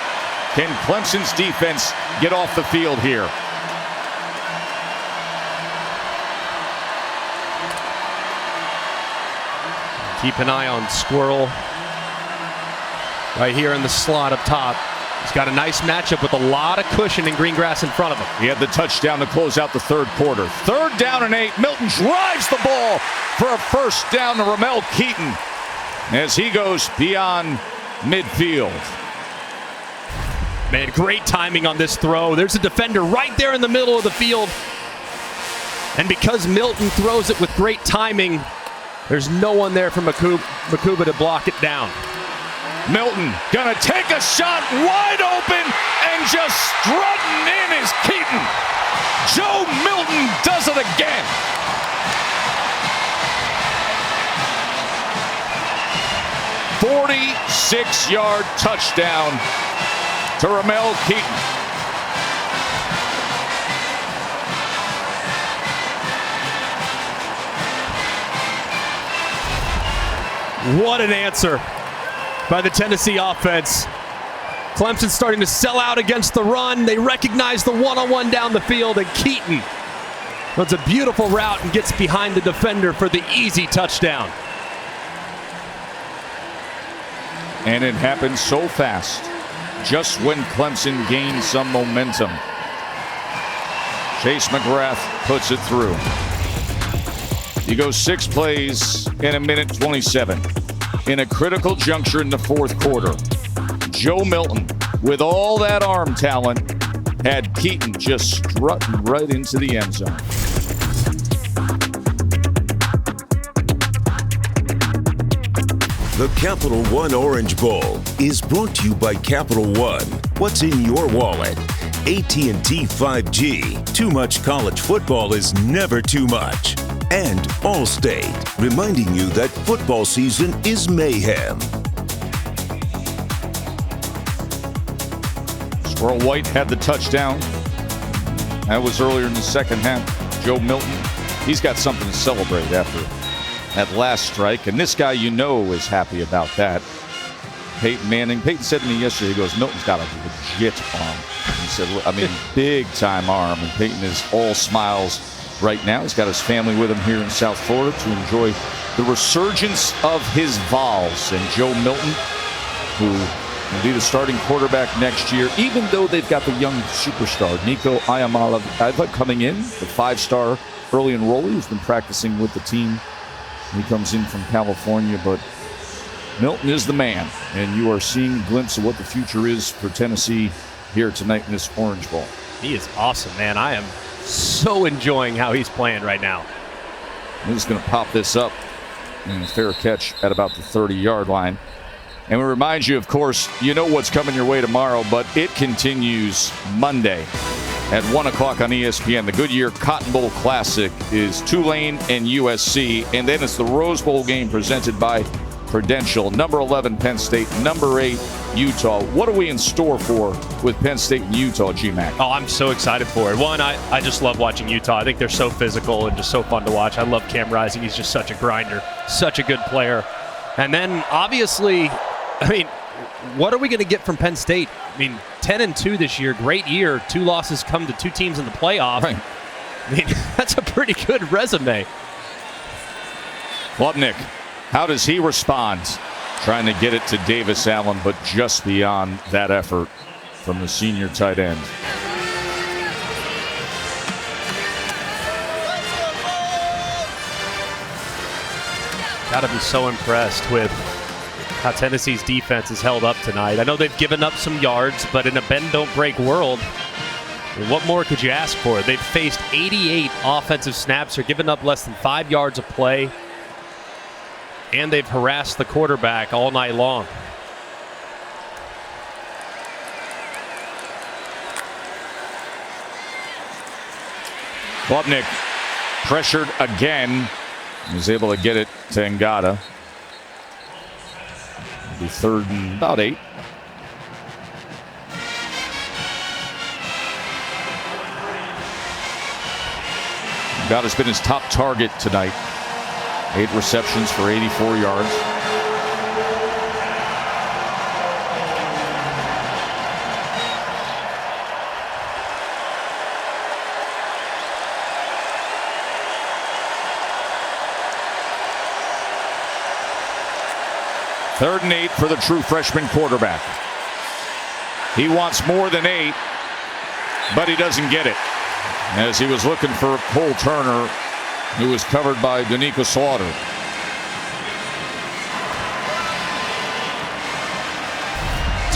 Can Clemson's defense get off the field here? Keep an eye on Squirrel right here in the slot up top. He's got a nice matchup with a lot of cushion and green grass in front of him. He had the touchdown to close out the 3rd quarter. 3rd down and 8. Milton drives the ball for a first down to Ramel Keaton as he goes beyond midfield. Man, great timing on this throw. There's a defender right there in the middle of the field. And because Milton throws it with great timing, there's no one there for Makuba to block it down. Milton gonna take a shot wide open, and just strutting in is Keaton. Joe Milton does it again. "46-yard touchdown to Ramel Keaton." What an answer by the Tennessee offense. Clemson starting to sell out against the run. They recognize the one-on-one down the field, and Keaton runs a beautiful route and gets behind the defender for the easy touchdown. And it happened so fast, just when Clemson gained some momentum. Chase McGrath puts it through. He goes 6 plays in a minute 27. In a critical juncture in the fourth quarter, Joe Milton, with all that arm talent, had Keaton just strutting right into the end zone. The Capital One Orange Bowl is brought to you by Capital One. What's in your wallet? AT&T 5G. Too much college football is never too much. And Allstate, reminding you that football season is mayhem. Squirrel White had the touchdown. That was earlier in the second half. Joe Milton, he's got something to celebrate after that last strike. And this guy, you know, is happy about that. Peyton Manning. Peyton said to me yesterday, he goes, "Milton's got a legit arm." He said, I mean, big time arm. And Peyton is all smiles right now. He's got his family with him here in South Florida to enjoy the resurgence of his Vols. And Joe Milton, who will be the starting quarterback next year, even though they've got the young superstar, Nico Iamaleava, coming in, the 5-star early enrollee who's been practicing with the team. He comes in from California, but Milton is the man, and you are seeing a glimpse of what the future is for Tennessee here tonight in this Orange Bowl. He is awesome, man. I am so enjoying how he's playing right now. He's going to pop this up and a fair catch at about the 30-yard line. And we remind you, of course, you know what's coming your way tomorrow, but it continues Monday at 1 o'clock on ESPN. The Goodyear Cotton Bowl Classic is Tulane and USC, and then it's the Rose Bowl game presented by Prudential. Number 11, Penn State. Number 8, Utah. What are we in store for with Penn State and Utah, G-Mac? Oh, I'm so excited for it. One, I just love watching Utah. I think they're so physical and just so fun to watch. I love Cam Rising. He's just such a grinder, such a good player. And then, obviously, I mean, what are we going to get from Penn State? I mean, 10-2 this year, great year. 2 losses come to 2 teams in the playoff. Right. I mean, that's a pretty good resume. Klubnik, how does he respond? Trying to get it to Davis Allen, but just beyond that effort from the senior tight end. Got to be so impressed with how Tennessee's defense is held up tonight. I know they've given up some yards, but in a bend-don't-break world, what more could you ask for? They've faced 88 offensive snaps. They're giving up less than 5 yards of play, and they've harassed the quarterback all night long. Klubnik pressured again. He was able to get it to Ngata. It'll be 3rd and about 8. Ngata's been his top target tonight. 8 receptions for 84 yards. Third and 8 for the true freshman quarterback. He wants more than 8, but he doesn't get it, as he was looking for Cole Turner, who was covered by Danico Slaughter.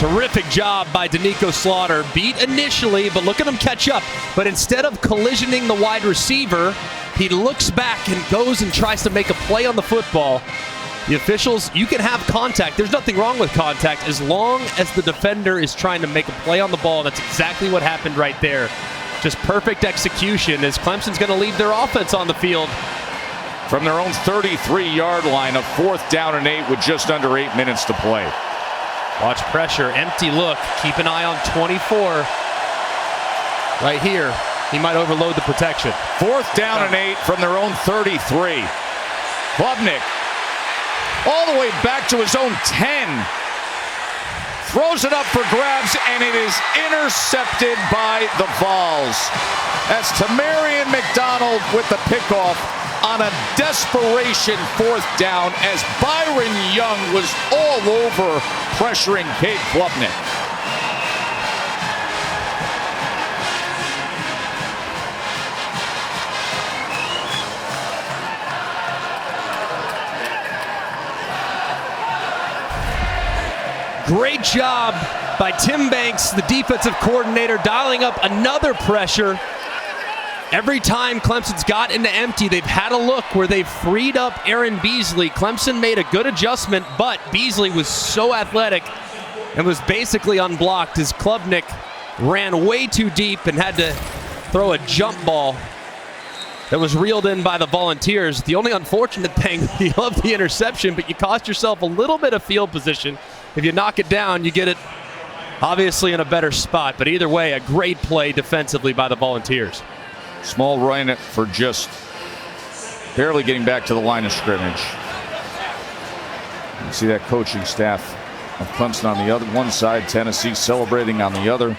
Terrific job by Danico Slaughter. Beat initially, but look at him catch up. But instead of collisioning the wide receiver, he looks back and goes and tries to make a play on the football. The officials, you can have contact. There's nothing wrong with contact as long as the defender is trying to make a play on the ball. That's exactly what happened right there. Just perfect execution as Clemson's going to leave their offense on the field. From their own 33-yard line, a 4th down and 8 with just under 8 minutes to play. Watch pressure, empty look. Keep an eye on 24. Right here, he might overload the protection. 4th down and 8 from their own 33. Klubnik all the way back to his own 10. Throws it up for grabs, and it is intercepted by the Vols. That's Tamarian McDonald with the pickoff on a desperation 4th down as Byron Young was all over pressuring Cade Klubnik. Great job by Tim Banks, the defensive coordinator, dialing up another pressure. Every time Clemson's got into empty, they've had a look where they've freed up Aaron Beasley. Clemson made a good adjustment, but Beasley was so athletic and was basically unblocked as Klubnik ran way too deep and had to throw a jump ball that was reeled in by the Volunteers. The only unfortunate thing, you love the interception, but you cost yourself a little bit of field position. If you knock it down, you get it obviously in a better spot. But either way, a great play defensively by the Volunteers. Small run for just barely getting back to the line of scrimmage. You see that coaching staff of Clemson on the other one side, Tennessee celebrating on the other.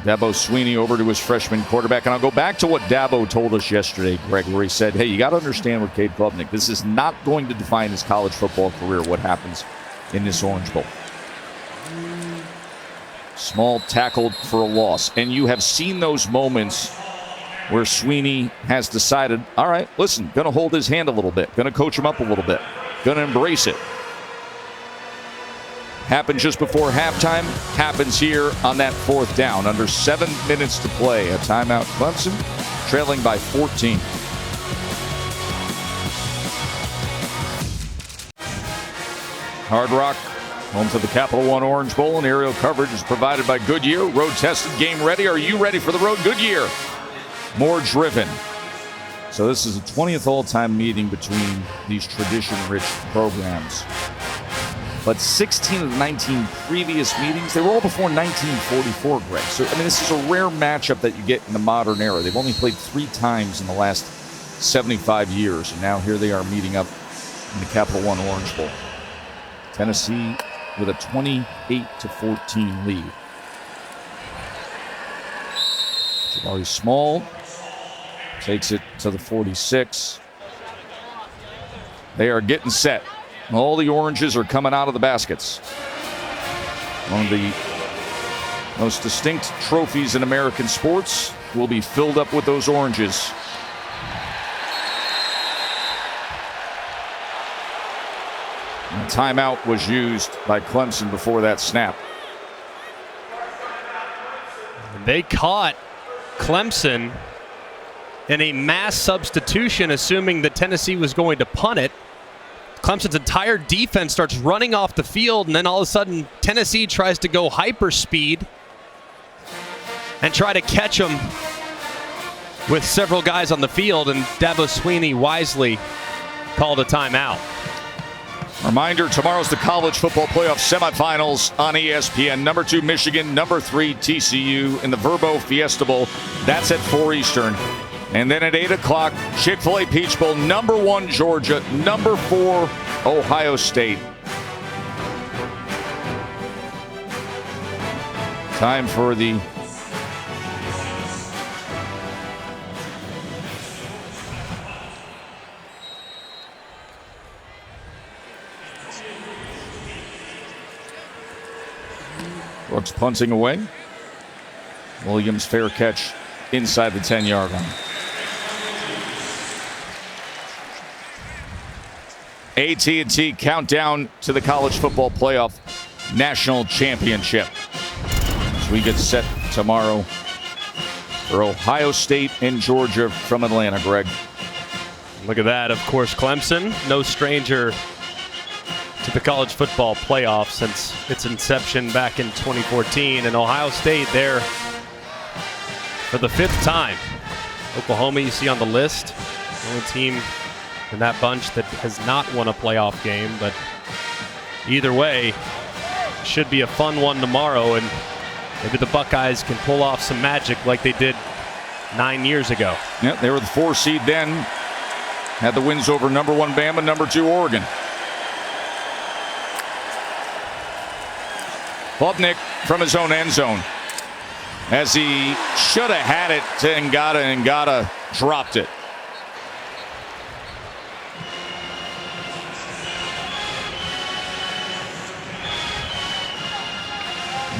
Dabo Sweeney over to his freshman quarterback. And I'll go back to what Dabo told us yesterday, Greg, where he said, hey, you got to understand with Cade Klubnik, this is not going to define his college football career, what happens in this Orange Bowl. Small tackled for a loss. And you have seen those moments where Sweeney has decided, all right, listen, going to hold his hand a little bit, going to coach him up a little bit, going to embrace it. Happened just before halftime, happens here on that 4th down. Under 7 minutes to play. A timeout, Clemson, trailing by 14. Hard Rock, home to the Capital One Orange Bowl, and aerial coverage is provided by Goodyear. Road tested, game ready. Are you ready for the road? Goodyear. More driven. So this is the 20th all-time meeting between these tradition-rich programs. But 16 of the 19 previous meetings, they were all before 1944, Greg. So, I mean, this is a rare matchup that you get in the modern era. They've only played 3 times in the last 75 years, and now here they are meeting up in the Capital One Orange Bowl. Tennessee with a 28-14 lead. Jabari Small takes it to the 46. They are getting set. All the oranges are coming out of the baskets. One of the most distinct trophies in American sports will be filled up with those oranges. And a timeout was used by Clemson before that snap. They caught Clemson in a mass substitution, assuming that Tennessee was going to punt it. Clemson's entire defense starts running off the field, and then all of a sudden Tennessee tries to go hyperspeed and try to catch them with several guys on the field, and Dabo Sweeney wisely called a timeout. Reminder, tomorrow's the college football playoff semifinals on ESPN. Number 2 Michigan, number 3 TCU in the Verbo Fiesta Bowl. That's at 4 Eastern. And then at 8 o'clock, Chick-fil-A Peach Bowl, number 1 Georgia, number 4 Ohio State. Time for the Brooks punting away. Williams fair catch inside the 10-yard line. AT&T countdown to the college football playoff. national championship. So we get set tomorrow for Ohio State and Georgia from Atlanta, Greg. Look at that. Of course, Clemson, no stranger to the college football playoff since its inception back in 2014. And Ohio State there for the 5th time. Oklahoma, you see on the list, the only team in that bunch that has not won a playoff game. But either way, should be a fun one tomorrow. And maybe the Buckeyes can pull off some magic like they did 9 years ago. Yeah, they were the 4 seed then. Had the wins over number 1 Bama, number 2 Oregon. Klubnik from his own end zone. As he should have had it to Ngata, and Ngata dropped it.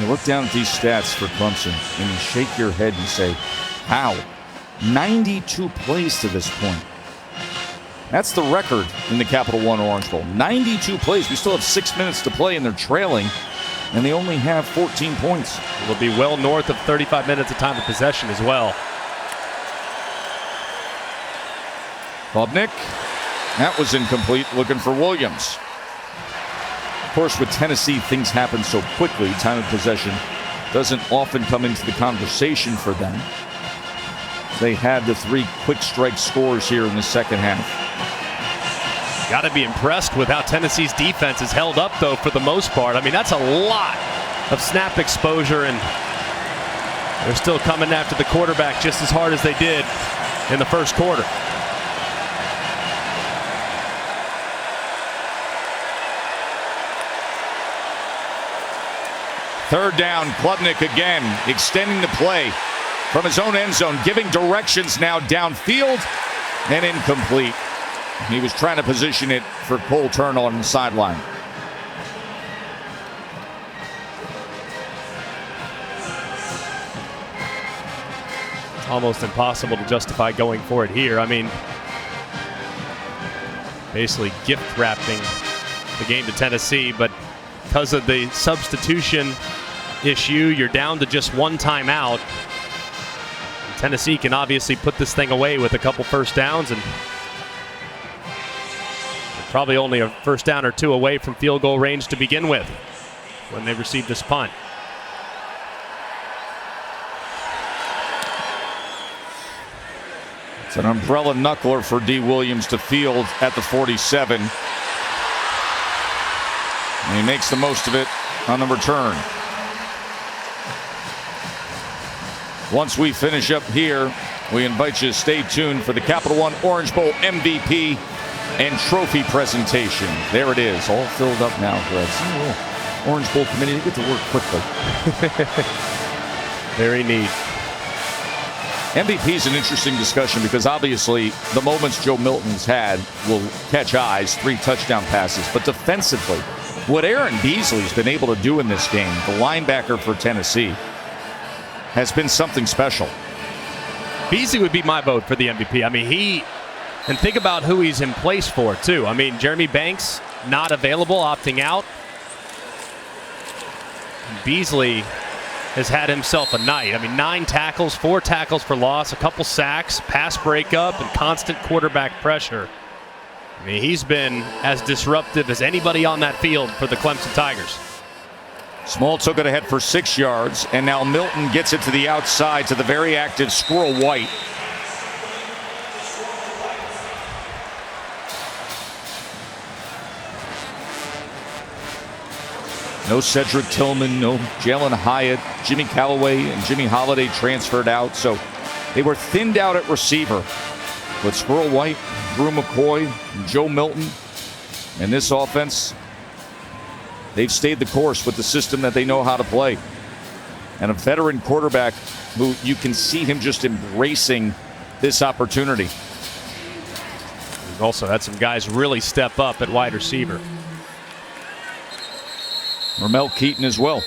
You look down at these stats for Clemson and you shake your head and say, how? 92 plays to this point. That's the record in the Capital One Orange Bowl. 92 plays. We still have 6 minutes to play and they're trailing, and they only have 14 points. It'll be well north of 35 minutes of time of possession as well. Klubnik, that was incomplete, looking for Williams. Of course, with Tennessee, things happen so quickly. Time of possession doesn't often come into the conversation for them. They had the 3 quick strike scores here in the second half. Got to be impressed with how Tennessee's defense is held up, though, for the most part. I mean, that's a lot of snap exposure, and they're still coming after the quarterback just as hard as they did in the first quarter. Third down, Klubnik again, extending the play from his own end zone, giving directions now downfield and incomplete. He was trying to position it for Cole Turner on the sideline. It's almost impossible to justify going for it here. I mean, basically gift wrapping the game to Tennessee, but because of the substitution issue, you're down to just 1 timeout. Tennessee can obviously put this thing away with a couple first downs, and probably only a first down or 2 away from field goal range to begin with when they receive this punt. It's an umbrella knuckler for D. Williams to field at the 47. And he makes the most of it on the return. Once we finish up here, we invite you to stay tuned for the Capital One Orange Bowl MVP and trophy presentation. There it is, all filled up now, Greg. Orange Bowl committee, they get to work quickly. Very neat. MVP is an interesting discussion because obviously the moments Joe Milton's had will catch eyes, 3 touchdown passes, but defensively, what Aaron Beasley's been able to do in this game, the linebacker for Tennessee, has been something special. Beasley would be my vote for the MVP. I mean, and think about who he's in place for, too. I mean, Jeremy Banks not available, opting out. Beasley has had himself a night. I mean, 9 tackles, 4 tackles for loss, a couple sacks, pass breakup, and constant quarterback pressure. I mean, he's been as disruptive as anybody on that field for the Clemson Tigers. Small took it ahead for 6 yards, and now Milton gets it to the outside to the very active Squirrel White. No Cedric Tillman, no Jalen Hyatt, Jimmy Callaway and Jimmy Holiday transferred out, so they were thinned out at receiver. But Squirrel White, Drew McCoy, and Joe Milton, and this offense, they've stayed the course with the system that they know how to play. And a veteran quarterback who you can see him just embracing this opportunity. We've also had some guys really step up at wide receiver. Ramel Keaton as well.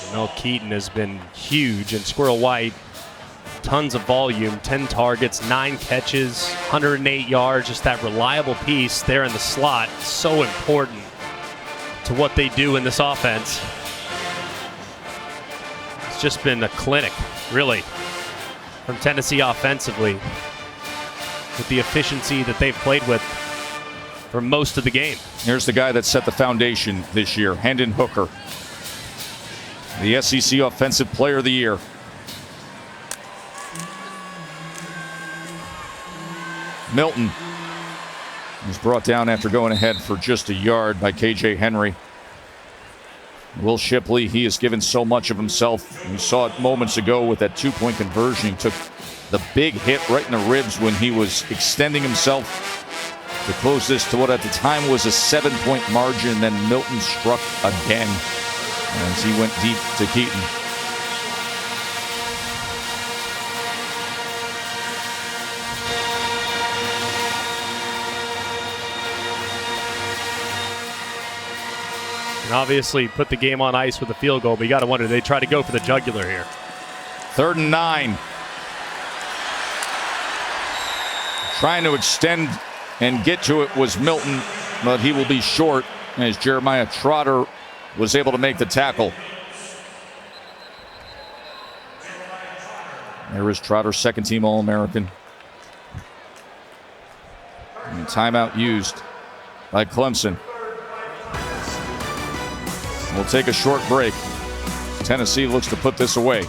Ramel Keaton has been huge, and Squirrel White, tons of volume, 10 targets, 9 catches, 108 yards, just that reliable piece there in the slot, so important to what they do in this offense. It's just been a clinic, really, from Tennessee offensively, with the efficiency that they've played with for most of the game. Here's the guy that set the foundation this year, Hendon Hooker, the SEC Offensive Player of the Year. Milton was brought down after going ahead for just a yard by KJ Henry. Will Shipley, he has given so much of himself. We saw it moments ago with that two-point conversion. He took the big hit right in the ribs when he was extending himself to close this to what at the time was a 7-point margin. Then Milton struck again as he went deep to Keaton. And obviously put the game on ice with a field goal, but you got to wonder, they try to go for the jugular here. 3rd and 9. Trying to extend and get to it was Milton, but he will be short as Jeremiah Trotter was able to make the tackle. There is Trotter, second-team All-American. And timeout used by Clemson. We'll take a short break. Tennessee looks to put this away.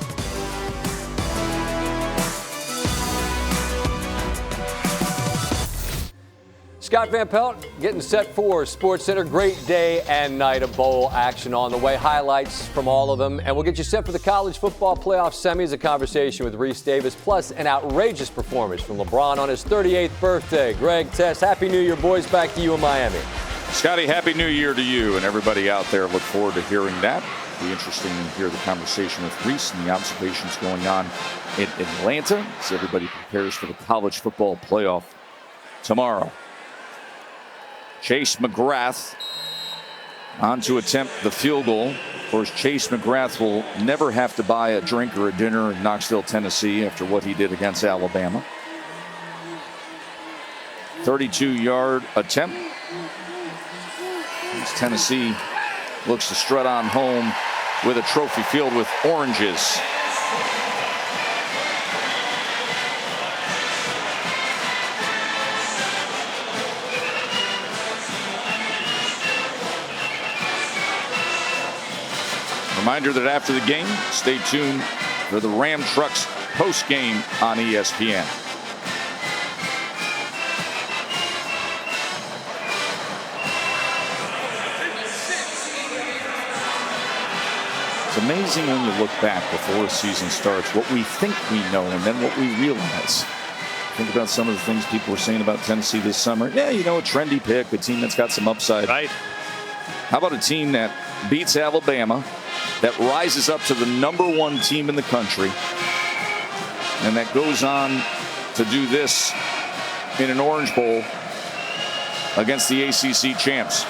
Scott Van Pelt getting set for SportsCenter. Great day and night of bowl action on the way. Highlights from all of them. And we'll get you set for the college football playoff semis. A conversation with Reese Davis, plus an outrageous performance from LeBron on his 38th birthday. Greg, Tess, Happy New Year, boys. Back to you in Miami. Scotty, Happy New Year to you and everybody out there. Look forward to hearing that. It'll be interesting to hear the conversation with Reese and the observations going on in Atlanta as everybody prepares for the college football playoff tomorrow. Chase McGrath on to attempt the field goal. Of course, Chase McGrath will never have to buy a drink or a dinner in Knoxville, Tennessee after what he did against Alabama. 32-yard attempt. As Tennessee looks to strut on home with a trophy filled with oranges. Reminder that after the game, stay tuned for the Ram Trucks post-game on ESPN. It's amazing when you look back before a season starts, what we think we know and then what we realize. Think about some of the things people were saying about Tennessee this summer. Yeah, you know, a trendy pick, a team that's got some upside. Right. How about a team that beats Alabama, that rises up to the #1 team in the country, and that goes on to do this in an Orange Bowl against the ACC champs?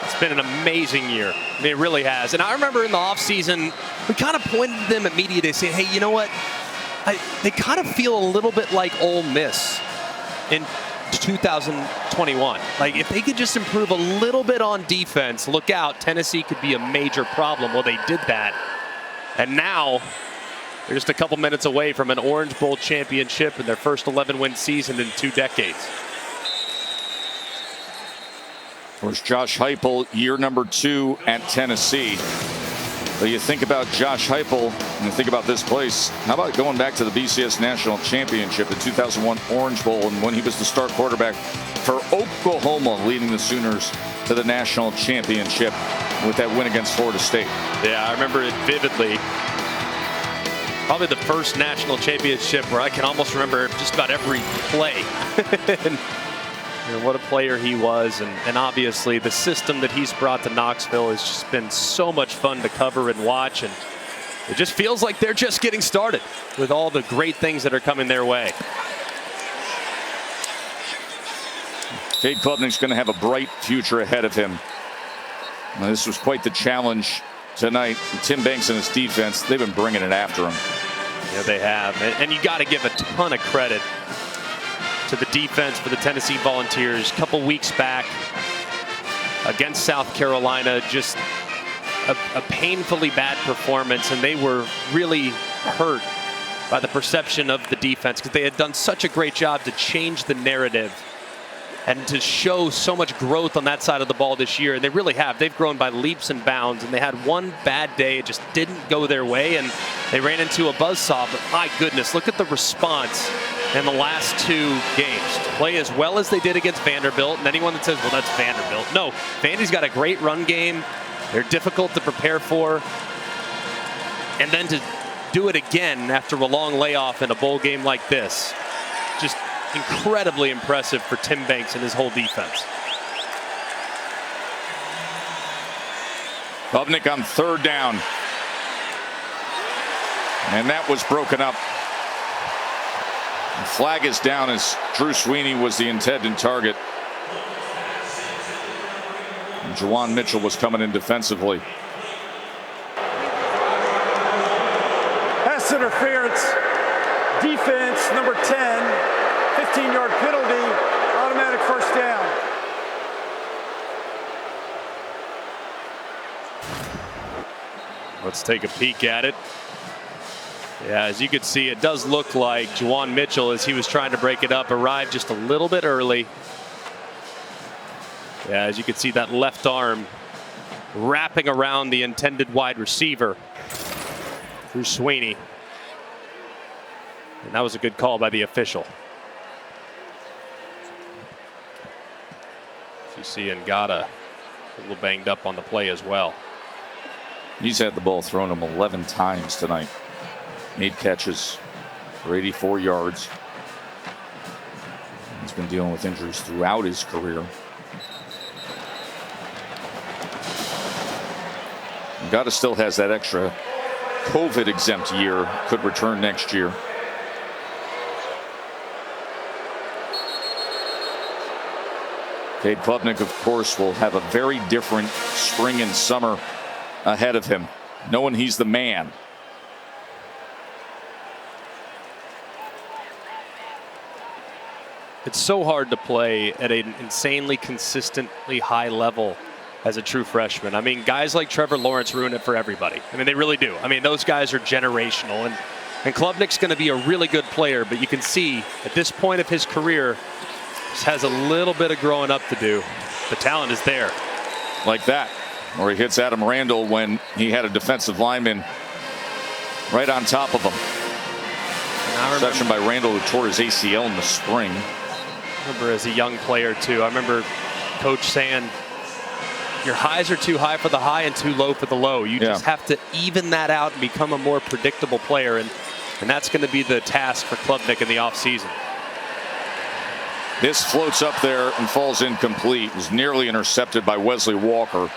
It's been an amazing year. I mean, it really has. And I remember in the offseason, we kind of pointed to them at media day saying, hey, you know what? They kind of feel a little bit like Ole Miss in 2021. Like, if they could just improve a little bit on defense, look out, Tennessee could be a major problem. Well, they did that. And now they're just a couple minutes away from an Orange Bowl championship in their first 11-win season in 2 decades. Of course, Josh Heupel, year #2 at Tennessee. But you think about Josh Heupel and you think about this place. How about going back to the BCS National Championship, the 2001 Orange Bowl, and when he was the start quarterback for Oklahoma, leading the Sooners to the national championship with that win against Florida State. Yeah, I remember it vividly. Probably the first national championship where I can almost remember just about every play. And, you know, what a player he was, and obviously the system that he's brought to Knoxville has just been so much fun to cover and watch, and it just feels like they're just getting started with all the great things that are coming their way. Cade Klubnik's going to have a bright future ahead of him. Now, this was quite the challenge tonight. Tim Banks and his defense, they've been bringing it after him. Yeah, they have, and you got to give a ton of credit to the defense for the Tennessee Volunteers. A couple weeks back against South Carolina. Just a painfully bad performance, and they were really hurt by the perception of the defense because they had done such a great job to change the narrative and to show so much growth on that side of the ball this year. And they really have. They've grown by leaps and bounds, and they had one bad day. It just didn't go their way, and they ran into a buzzsaw. But my goodness, look at the response in the last 2 games. To play as well as they did against Vanderbilt, and anyone that says, well, that's Vanderbilt. No, Vandy's got a great run game. They're difficult to prepare for. And then to do it again after a long layoff in a bowl game like this, just incredibly impressive for Tim Banks and his whole defense. Klubnik on 3rd down. And that was broken up. The flag is down as Drew Sweeney was the intended target. And Juwan Mitchell was coming in defensively. Pass interference. Defense, number 10. 15-yard penalty. Automatic first down. Let's take a peek at it. Yeah, as you can see, it does look like Juwan Mitchell, as he was trying to break it up, arrived just a little bit early. Yeah, as you can see, that left arm wrapping around the intended wide receiver through Sweeney. And that was a good call by the official. You see Ngata a little banged up on the play as well. He's had the ball thrown him 11 times tonight. 8 catches for 84 yards. He's been dealing with injuries throughout his career. Ngata still has that extra COVID exempt year, could return next year. Cade Klubnik, of course, will have a very different spring and summer ahead of him, knowing he's the man. It's so hard to play at an insanely consistently high level as a true freshman. I mean, guys like Trevor Lawrence ruin it for everybody. I mean, they really do. I mean, those guys are generational, and Klubnik's going to be a really good player, but you can see at this point of his career, he has a little bit of growing up to do. The talent is there. Like that, where he hits Adam Randall when he had a defensive lineman right on top of him. Reception by Randall, who tore his ACL in the spring. I remember as a young player, too, I remember Coach saying, your highs are too high for the high and too low for the low. You just have to even that out and become a more predictable player, and that's going to be the task for Klubnik in the offseason. This floats up there and falls incomplete. It was nearly intercepted by Wesley Walker.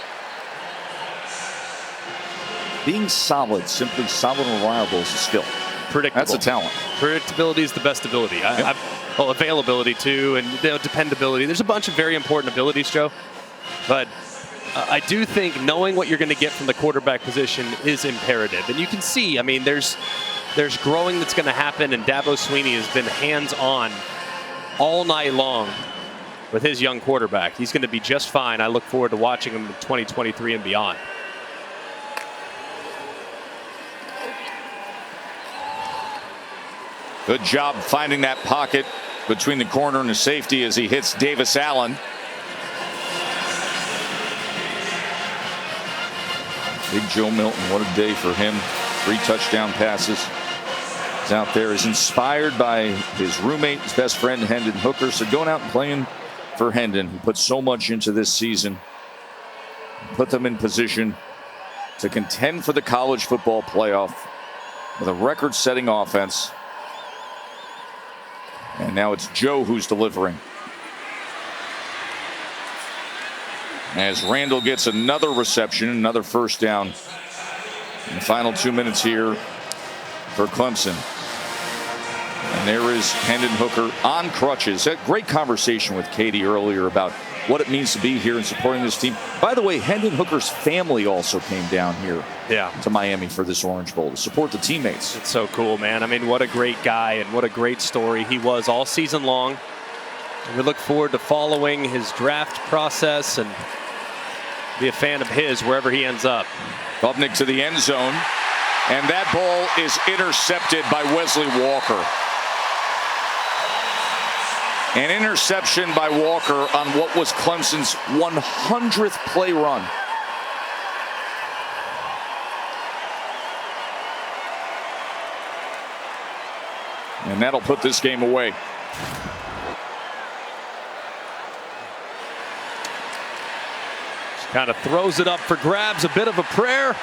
Being solid, simply solid and reliable is a skill. Predictable. That's a talent. Predictability is the best ability. Well, availability too, and dependability. There's a bunch of very important abilities, Joe. But I do think knowing what you're going to get from the quarterback position is imperative. And you can see, I mean, there's growing that's going to happen, and Dabo Sweeney has been hands-on all night long with his young quarterback. He's going to be just fine. I look forward to watching him in 2023 and beyond. Good job finding that pocket between the corner and the safety as he hits Davis Allen. Big Joe Milton, what a day for him. 3 touchdown passes. He's out there, is inspired by his roommate, his best friend, Hendon Hooker. So going out and playing for Hendon, who put so much into this season, put them in position to contend for the college football playoff with a record-setting offense. And now it's Joe who's delivering. As Randall gets another reception, another first down in the final 2 minutes here for Clemson. And there is Hendon Hooker on crutches. A great conversation with Katie earlier about what it means to be here and supporting this team. By the way, Hendon Hooker's family also came down here to Miami for this Orange Bowl to support the teammates. It's so cool, man. I mean, what a great guy and what a great story he was all season long. And we look forward to following his draft process and Be a fan of his wherever he ends up. Bubnick to the end zone. And that ball is intercepted by Wesley Walker. An interception by Walker on what was Clemson's 100th play run. And that'll put this game away. Just kind of throws it up for grabs, a bit of a prayer.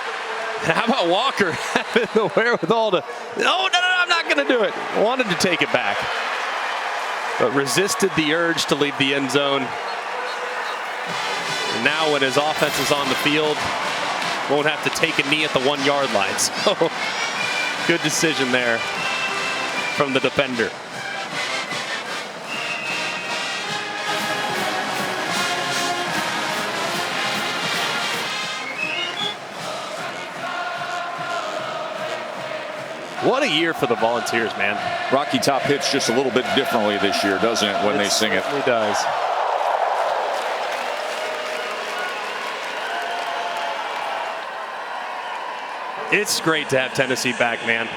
And how about Walker having the wherewithal to, no, I'm not going to do it. Wanted to take it back, but resisted the urge to leave the end zone. And now when his offense is on the field, won't have to take a knee at the 1 yard line. So good decision there from the defender. What a year for the Volunteers, man. Rocky Top hits just a little bit differently this year, doesn't it, when they sing it? It does. It's great to have Tennessee back, man.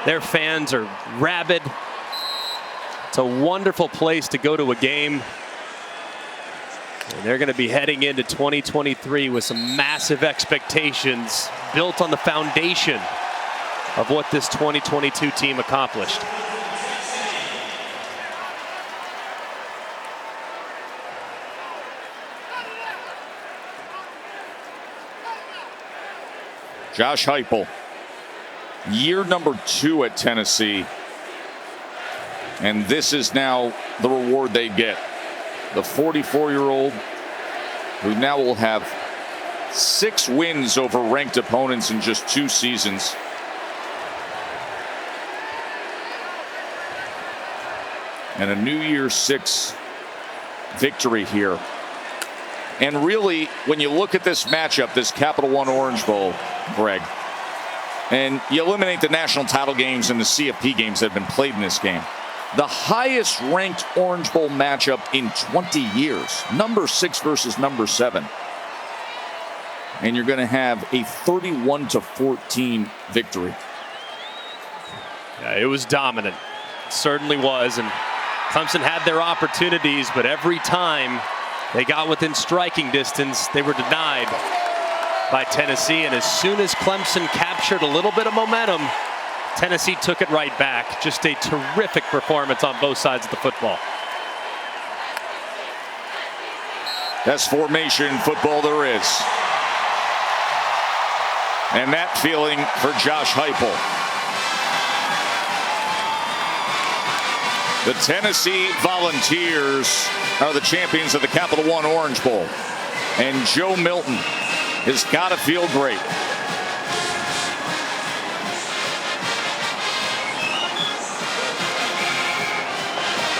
Their fans are rabid. It's a wonderful place to go to a game. And they're going to be heading into 2023 with some massive expectations built on the foundation of what this 2022 team accomplished. Josh Heupel, year number 2 at Tennessee. And this is now the reward they get. The 44-year-old who now will have 6 wins over ranked opponents in just 2 seasons. And a New Year's 6 victory here. And really, when you look at this matchup, this Capital One Orange Bowl, Greg, and you eliminate the national title games and the CFP games that have been played in this game, the highest ranked Orange Bowl matchup in 20 years, number 6 versus number 7. And you're going to have a 31-14 victory. Yeah, it was dominant. It certainly was. And Clemson had their opportunities, but every time they got within striking distance, they were denied by Tennessee. And as soon as Clemson captured a little bit of momentum, Tennessee took it right back. Just a terrific performance on both sides of the football. Best formation football there is. And that feeling for Josh Heupel. The Tennessee Volunteers are the champions of the Capital One Orange Bowl. And Joe Milton has got to feel great.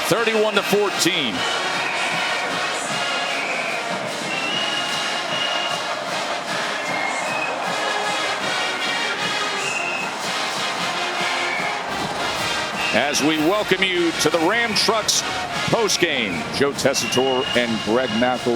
(31-14). As we welcome you to the Ram Trucks postgame, Joe Tessitore and Greg Mackel.